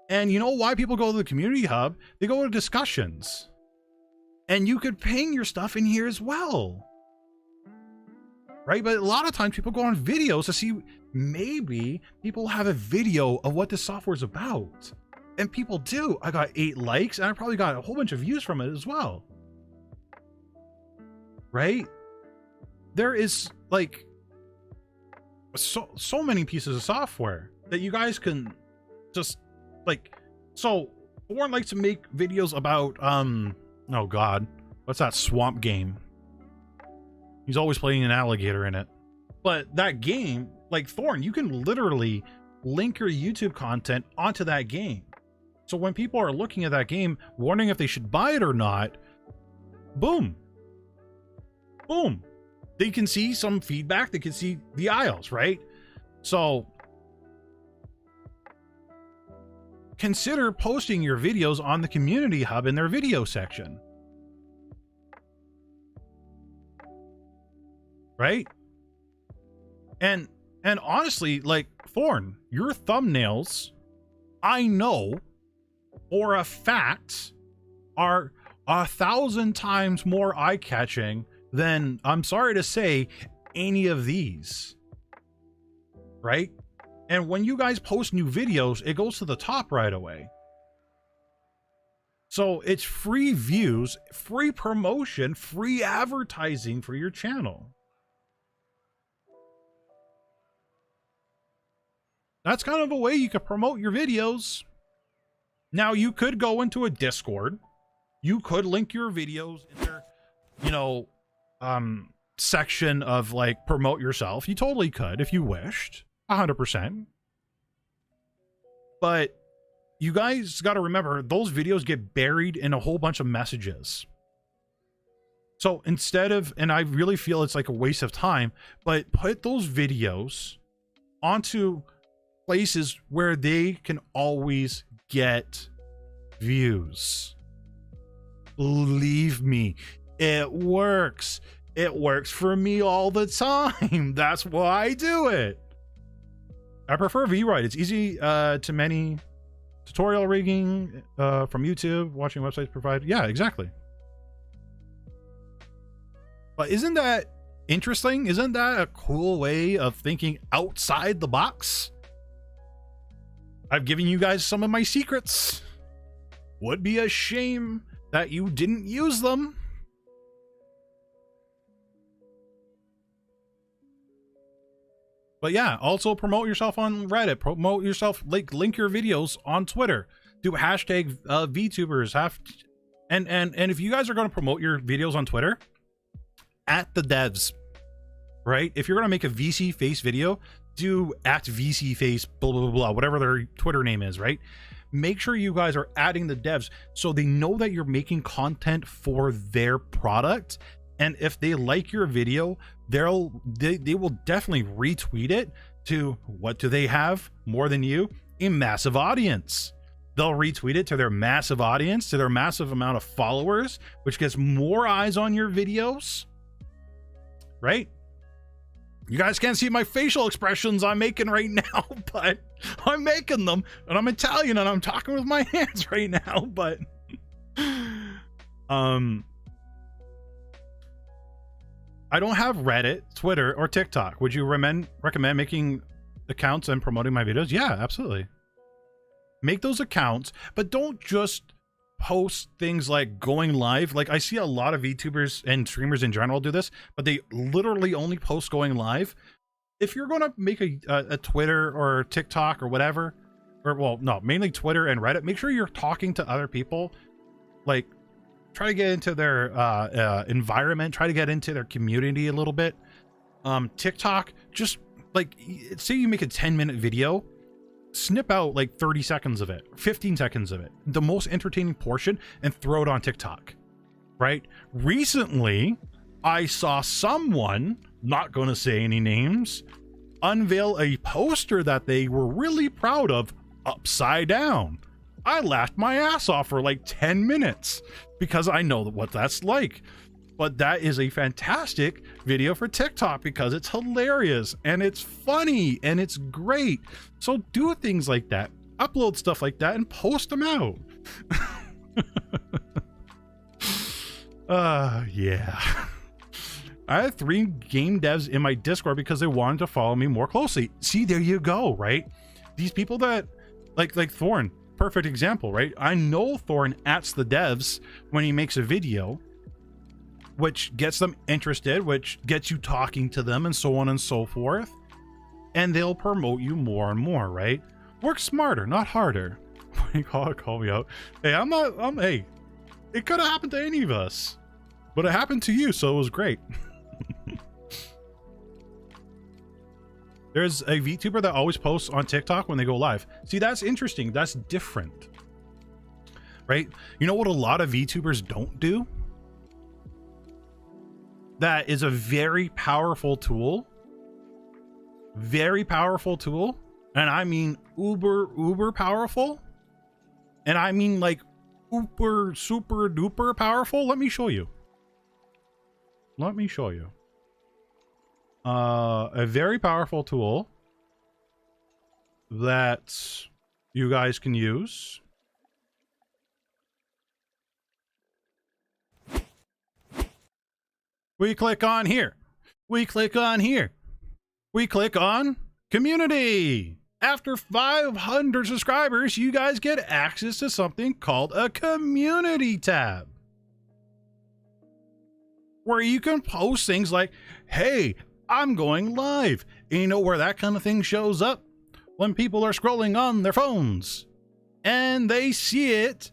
and you know why people go to the Community Hub? They go to discussions. And you could ping your stuff in here as well. Right? But a lot of times people go on videos to see, maybe people have a video of what this software is about. And people do. I got 8 likes, and I probably got a whole bunch of views from it as well. Right? There is like so many pieces of software that you guys can just like. So Warren likes to make videos about oh god, what's that swamp game? He's always playing an alligator in it. But that game, like Thorn, you can literally link your YouTube content onto that game. So when people are looking at that game, wondering if they should buy it or not, boom. Boom. They can see some feedback. They can see the aisles, right? So consider posting your videos on the Community Hub in their video section. Right? And honestly, like Thorn, your thumbnails, I know for a fact, are 1,000 times more eye-catching than, I'm sorry to say, any of these. Right? And when you guys post new videos, it goes to the top right away. So it's free views, free promotion, free advertising for your channel. That's kind of a way you can promote your videos. Now, you could go into a Discord. You could link your videos in their, you know, section of like promote yourself. You totally could if you wished, 100%. But you guys got to remember, those videos get buried in a whole bunch of messages. So instead of, and I really feel it's like a waste of time, but put those videos onto places where they can always get views. Believe me, it works. It works for me all the time. That's why I do it. I prefer VRide. It's easy to many. Tutorial rigging from YouTube, watching websites provide. Yeah, exactly. But isn't that interesting? Isn't that a cool way of thinking outside the box? I've given you guys some of my secrets. Would be a shame that you didn't use them. But yeah, also promote yourself on Reddit. Promote yourself, link your videos on Twitter. Do hashtag Vtubers. And if you guys are going to promote your videos on Twitter, at the devs, right? If you're going to make a VC Face video, do at VC Face, blah, blah, blah, blah, whatever their Twitter name is, right? Make sure you guys are adding the devs so they know that you're making content for their product. And if they like your video, they will definitely retweet it to, what do they have more than you? A massive audience. They'll retweet it to their massive audience, to their massive amount of followers, which gets more eyes on your videos, right? You guys can't see my facial expressions I'm making right now, but I'm making them, and I'm Italian and I'm talking with my hands right now, but I don't have Reddit, Twitter, or TikTok. Would you recommend making accounts and promoting my videos? Yeah, absolutely. Make those accounts, but don't just post things like going live. Like, I see a lot of VTubers and streamers in general do this, but they literally only post going live. If you're going to make a Twitter or TikTok or whatever, or, well, no, mainly Twitter and Reddit, make sure you're talking to other people. Like, try to get into their environment, try to get into their community a little bit. TikTok, just like, say you make a 10-minute video, snip out like 30 seconds of it, 15 seconds of it, the most entertaining portion, and throw it on TikTok, right? Recently, I saw someone, not going to say any names, unveil a poster that they were really proud of upside down. I laughed my ass off for like 10 minutes because I know what that's like. But that is a fantastic video for TikTok because it's hilarious and it's funny and it's great. So do things like that, upload stuff like that, and post them out. Yeah. I had 3 game devs in my Discord because they wanted to follow me more closely. See, there you go, right? These people that, like Thorn, perfect example, right? I know Thorn ats the devs when he makes a video, which gets them interested, which gets you talking to them, and so on and so forth. And they'll promote you more and more, right? Work smarter, not harder. Call me out. Hey, hey, it could have happened to any of us, but it happened to you, so it was great. There's a VTuber that always posts on TikTok when they go live. See, that's interesting. That's different, right? You know what a lot of VTubers don't do? That is a very powerful tool. Very powerful tool. And I mean uber powerful. And I mean like super duper powerful. Let me show you. Let me show you. A very powerful tool that you guys can use. We click on here. We click on here. We click on community. After 500 subscribers, you guys get access to something called a community tab, where you can post things like, hey, I'm going live. And you know where that kind of thing shows up? When people are scrolling on their phones. and they see it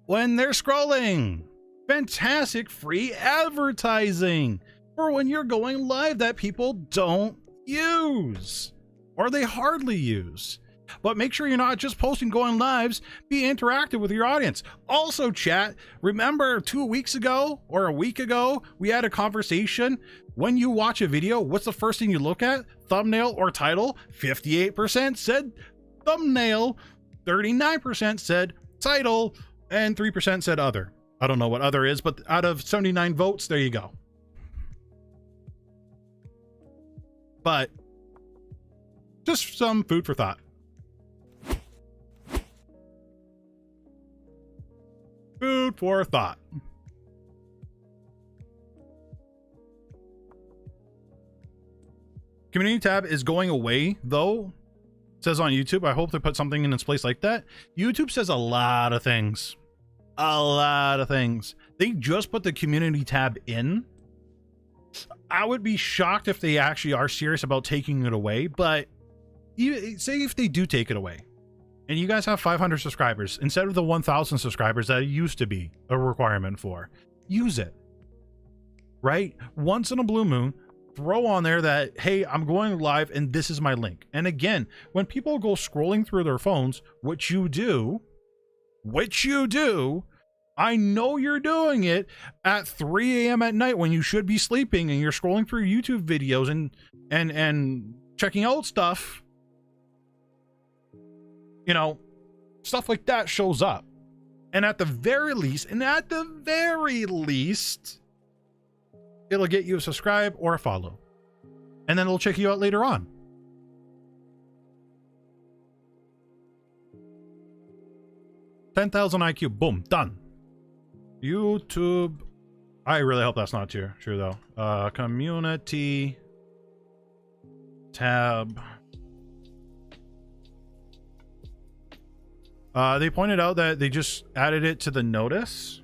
when they're scrolling. Fantastic free advertising for when you're going live that people don't use or they hardly use. But make sure you're not just posting going lives, be interactive with your audience. Also, chat, remember 2 weeks ago or a week ago, we had a conversation. When you watch a video, what's the first thing you look at? Thumbnail or title? 58% said thumbnail, 39% said title, and 3% said other. I don't know what other is, but out of 79 votes, there you go. But just some food for thought. Food for thought. Community tab is going away, though. It says on YouTube. I hope they put something in its place like that. YouTube says a lot of things. A lot of things. They just put the community tab in. I would be shocked if they actually are serious about taking it away, but say if they do take it away and you guys have 500 subscribers instead of the 1,000 subscribers that it used to be a requirement for, use it, right? Once in a blue moon, throw on there that, hey, I'm going live and this is my link. And again, when people go scrolling through their phones, which you do, I know you're doing it at 3 a.m. at night when you should be sleeping and you're scrolling through YouTube videos and checking out stuff. You know, stuff like that shows up. And at the very least, it'll get you a subscribe or a follow. And then it'll check you out later on. $10,000 IQ, boom, done. YouTube. I really hope that's not true though. Community tab. They pointed out that they just added it to the notice.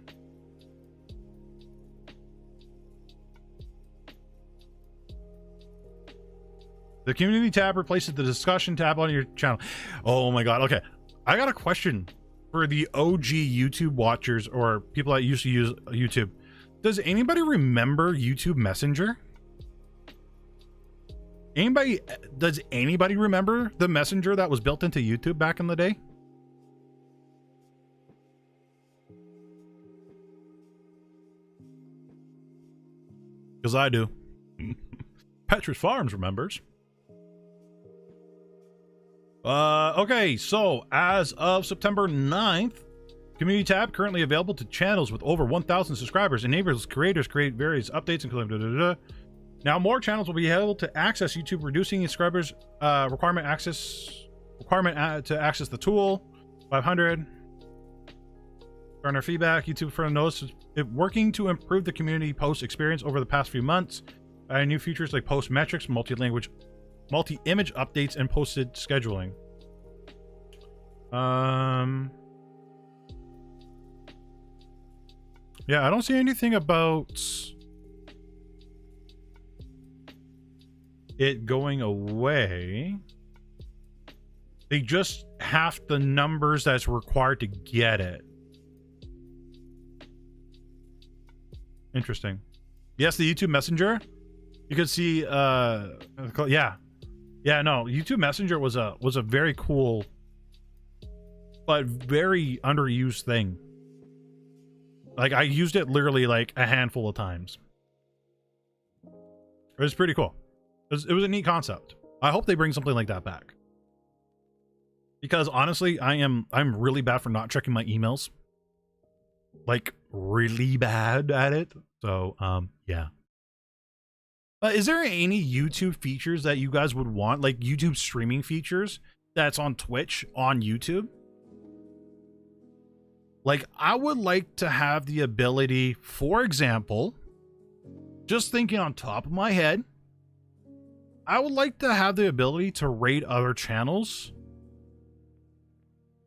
The community tab replaces the discussion tab on your channel. Oh my god. Okay, I got a question for the OG YouTube watchers or people that used to use YouTube. Does anybody remember YouTube Messenger? Does anybody remember the messenger that was built into YouTube back in the day? Because I do. Petrus Farms remembers. Okay, so as of September 9th, community tab currently available to channels with over 1,000 subscribers. Enables creators create various updates including Now more channels will be able to access YouTube, reducing subscribers requirement to access the tool. 500. Garner feedback. YouTube further notices it working to improve the community post experience over the past few months. New features like post metrics, multi-language, multi-image updates, and posted scheduling. Yeah, I don't see anything about it going away. They just have the numbers that's required to get it. Interesting. Yes, the YouTube Messenger. You could see no, YouTube Messenger was a very cool but very underused thing. Like, I used it literally like a handful of times. It was pretty cool. It was a neat concept. I hope they bring something like that back. Because honestly, I'm really bad for not checking my emails. Like, really bad at it. So, yeah. Is there any YouTube features that you guys would want? Like YouTube streaming features that's on Twitch on YouTube? Like, I would like to have the ability, for example, just thinking on top of my head, I would like to have the ability to rate other channels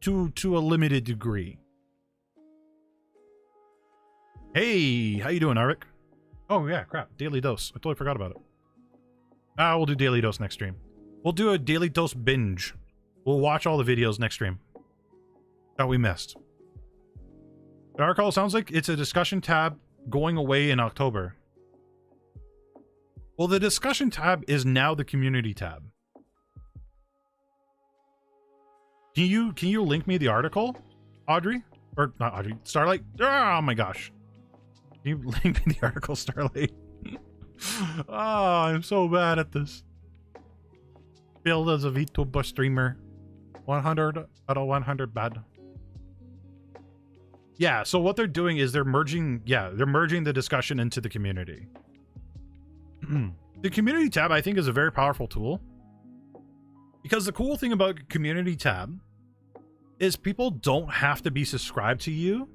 to a limited degree. Hey, how you doing, Arik? Oh yeah, crap. Daily Dose. I totally forgot about it. We'll do Daily Dose next stream. We'll do a Daily Dose binge. We'll watch all the videos next stream. that we missed. The article sounds like it's a discussion tab going away in October. Well, the discussion tab is now the community tab. Can you link me the article, Audrey? Or not Audrey, Starlight? Oh my gosh. Can you link me the article, Starlight? Oh, I'm so bad at this. Billed as a VTuber streamer. 100 out of 100 bad. Yeah, so what they're doing is they're merging the discussion into the community. The community tab, I think, is a very powerful tool. Because the cool thing about community tab is people don't have to be subscribed to you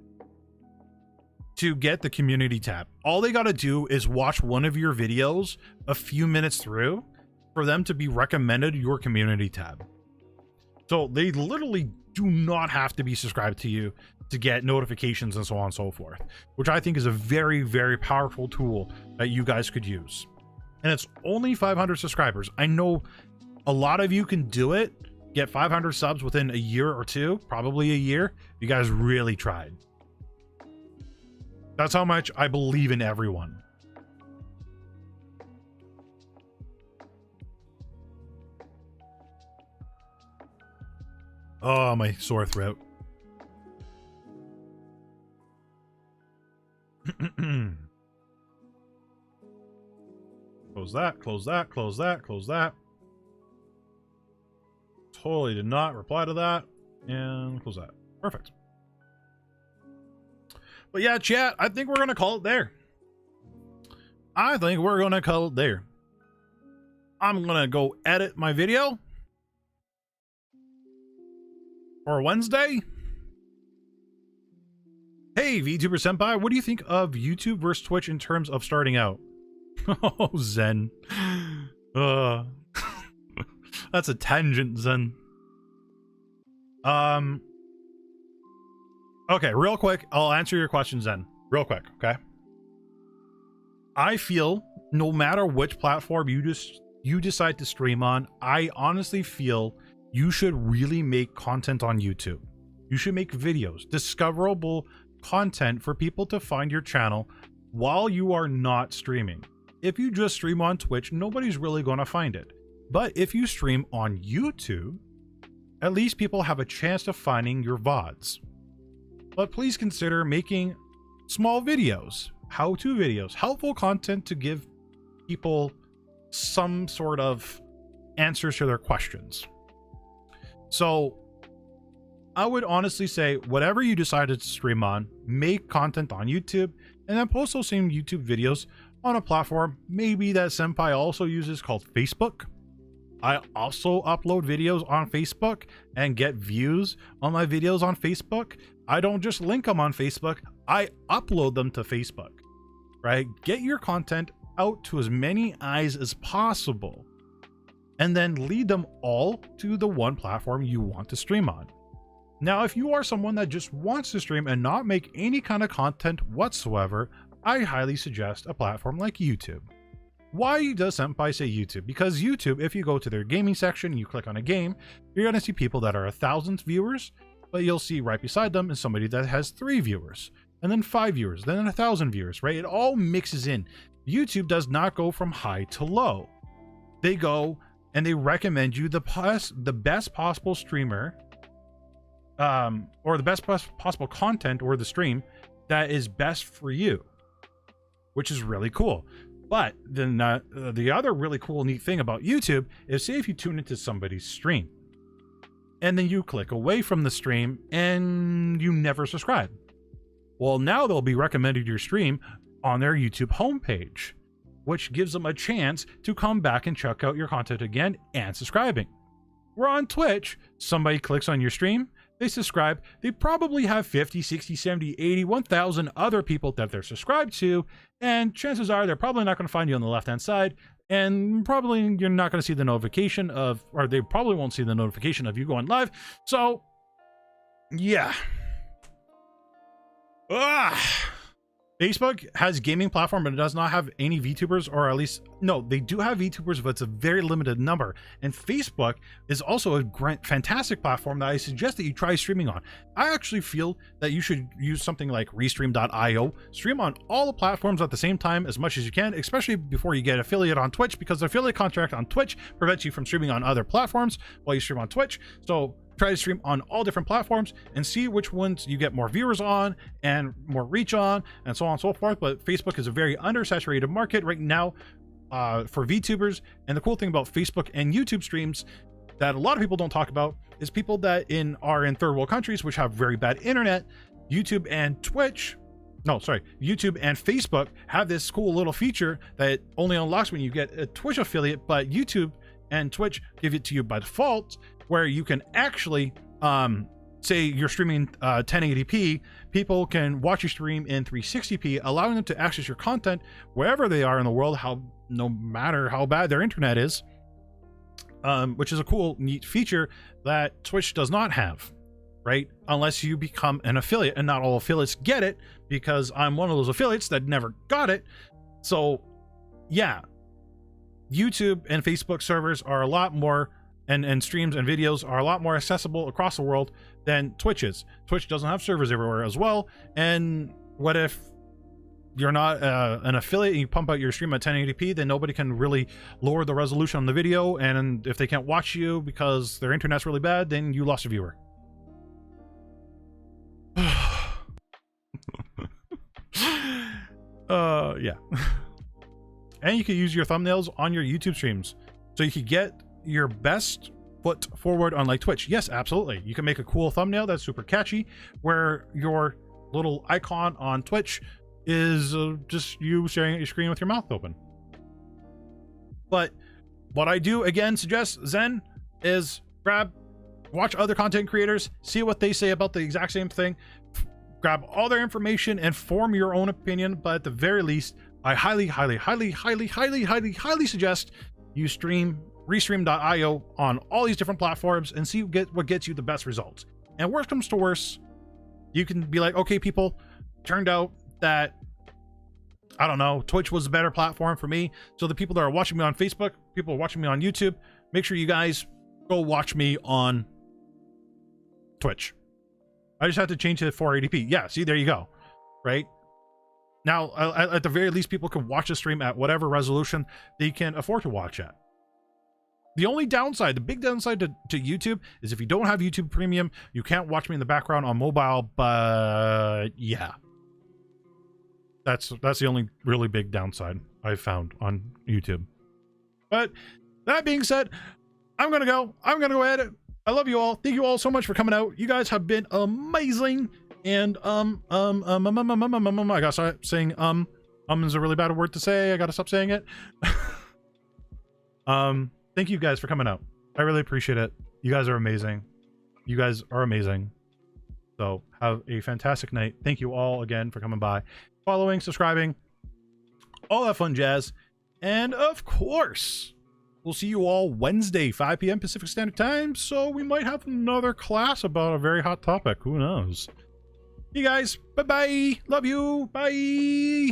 to get the community tab. All they got to do is watch one of your videos a few minutes through for them to be recommended your community tab. So they literally do not have to be subscribed to you to get notifications and so on and so forth, which I think is a very, very powerful tool that you guys could use. And it's only 500 subscribers. I know a lot of you can do it, get 500 subs within a year or two, probably a year. You guys really tried. That's how much I believe in everyone. Oh, my sore throat. Close that, close that, close that, close that. Totally did not reply to that. And close that. Perfect. But yeah, chat, I think we're going to call it there. I think we're going to call it there. I'm going to go edit my video for Wednesday. Hey, VTuber Senpai, what do you think of YouTube versus Twitch in terms of starting out? Oh, Zen. That's a tangent, Zen. Okay, real quick, I'll answer your question, Zen. Real quick, okay? I feel no matter which platform you decide to stream on, I honestly feel you should really make content on YouTube. You should make videos, discoverable content for people to find your channel while you are not streaming. If you just stream on Twitch, nobody's really going to find it. But if you stream on YouTube, at least people have a chance of finding your VODs. But please consider making small videos, how-to videos, helpful content to give people some sort of answers to their questions. So I would honestly say whatever you decided to stream on, make content on YouTube, and then post those same YouTube videos on a platform maybe that Senpai also uses called Facebook. I also upload videos on Facebook and get views on my videos on Facebook. I don't just link them on Facebook, I upload them to Facebook, right? Get your content out to as many eyes as possible and then lead them all to the one platform you want to stream on. Now, if you are someone that just wants to stream and not make any kind of content whatsoever, I highly suggest a platform like YouTube. Why does Senpai say YouTube? Because YouTube, if you go to their gaming section and you click on a game, you're going to see people that are 1,000 viewers, but you'll see right beside them is somebody that has 3 viewers, and then 5 viewers, then 1,000 viewers, right? It all mixes in. YouTube does not go from high to low. They go and they recommend you the best possible streamer, or the best possible content or the stream that is best for you, which is really cool. But then the other really cool, neat thing about YouTube is, say if you tune into somebody's stream and then you click away from the stream and you never subscribe. Well, now they'll be recommended your stream on their YouTube homepage, which gives them a chance to come back and check out your content again and subscribing. We're on Twitch, somebody clicks on your stream, they subscribe, they probably have 50, 60, 70, 80, 1,000 other people that they're subscribed to, and chances are they're probably not going to find you on the left-hand side, and probably you're not going to see the notification of, or they probably won't see the notification of you going live. So, yeah. Facebook has gaming platform, but it does not have any VTubers, or at least, no, they do have VTubers, but it's a very limited number. And Facebook is also a fantastic platform that I suggest that you try streaming on. I actually feel that you should use something like Restream.io, stream on all the platforms at the same time as much as you can, especially before you get affiliate on Twitch, because the affiliate contract on Twitch prevents you from streaming on other platforms while you stream on Twitch. So try to stream on all different platforms and see which ones you get more viewers on and more reach on, and so on and so forth. But Facebook is a very undersaturated market right now for VTubers. And the cool thing about Facebook and YouTube streams that a lot of people don't talk about is people that are in third world countries, which have very bad internet. YouTube and Facebook have this cool little feature that only unlocks when you get a Twitch affiliate, but YouTube and Twitch give it to you by default, where you can actually say you're streaming 1080p, people can watch your stream in 360p, allowing them to access your content wherever they are in the world, no matter how bad their internet is, which is a cool, neat feature that Twitch does not have, right? Unless you become an affiliate, and not all affiliates get it, because I'm one of those affiliates that never got it. So yeah, YouTube and Facebook servers are a lot more, and streams and videos are a lot more accessible across the world than Twitch is. Twitch doesn't have servers everywhere as well. And what if you're not an affiliate and you pump out your stream at 1080p, then nobody can really lower the resolution on the video, and if they can't watch you because their internet's really bad, then you lost a viewer. Yeah. And you can use your thumbnails on your YouTube streams, so you could get your best foot forward on like Twitch. Yes, absolutely. You can make a cool thumbnail that's super catchy, where your little icon on Twitch is just you staring at your screen with your mouth open. But what I do again suggest, Zen, is watch other content creators, see what they say about the exact same thing, grab all their information and form your own opinion. But at the very least, I highly suggest you stream Restream.io on all these different platforms and see what gets you the best results. And worst comes to worst, you can be like, okay, people, turned out that, I don't know, Twitch was a better platform for me. So the people that are watching me on Facebook, people are watching me on YouTube, make sure you guys go watch me on Twitch. I just have to change it to 480p. Yeah, see, there you go. Right? Now, at the very least, people can watch the stream at whatever resolution they can afford to watch at. The only downside, the big downside to YouTube is if you don't have YouTube Premium, you can't watch me in the background on mobile. But yeah, that's the only really big downside I've found on YouTube. But that being said, I'm gonna go at it. I love you all. Thank you all so much for coming out. You guys have been amazing. And I gotta start saying is a really bad word to say. I gotta stop saying it. Thank you guys for coming out. I really appreciate it. You guys are amazing. You guys are amazing. So have a fantastic night. Thank you all again for coming by, following, subscribing, all that fun jazz. And of course, we'll see you all Wednesday, 5 p.m. Pacific Standard Time. So we might have another class about a very hot topic. Who knows? You guys, bye-bye. Love you. Bye.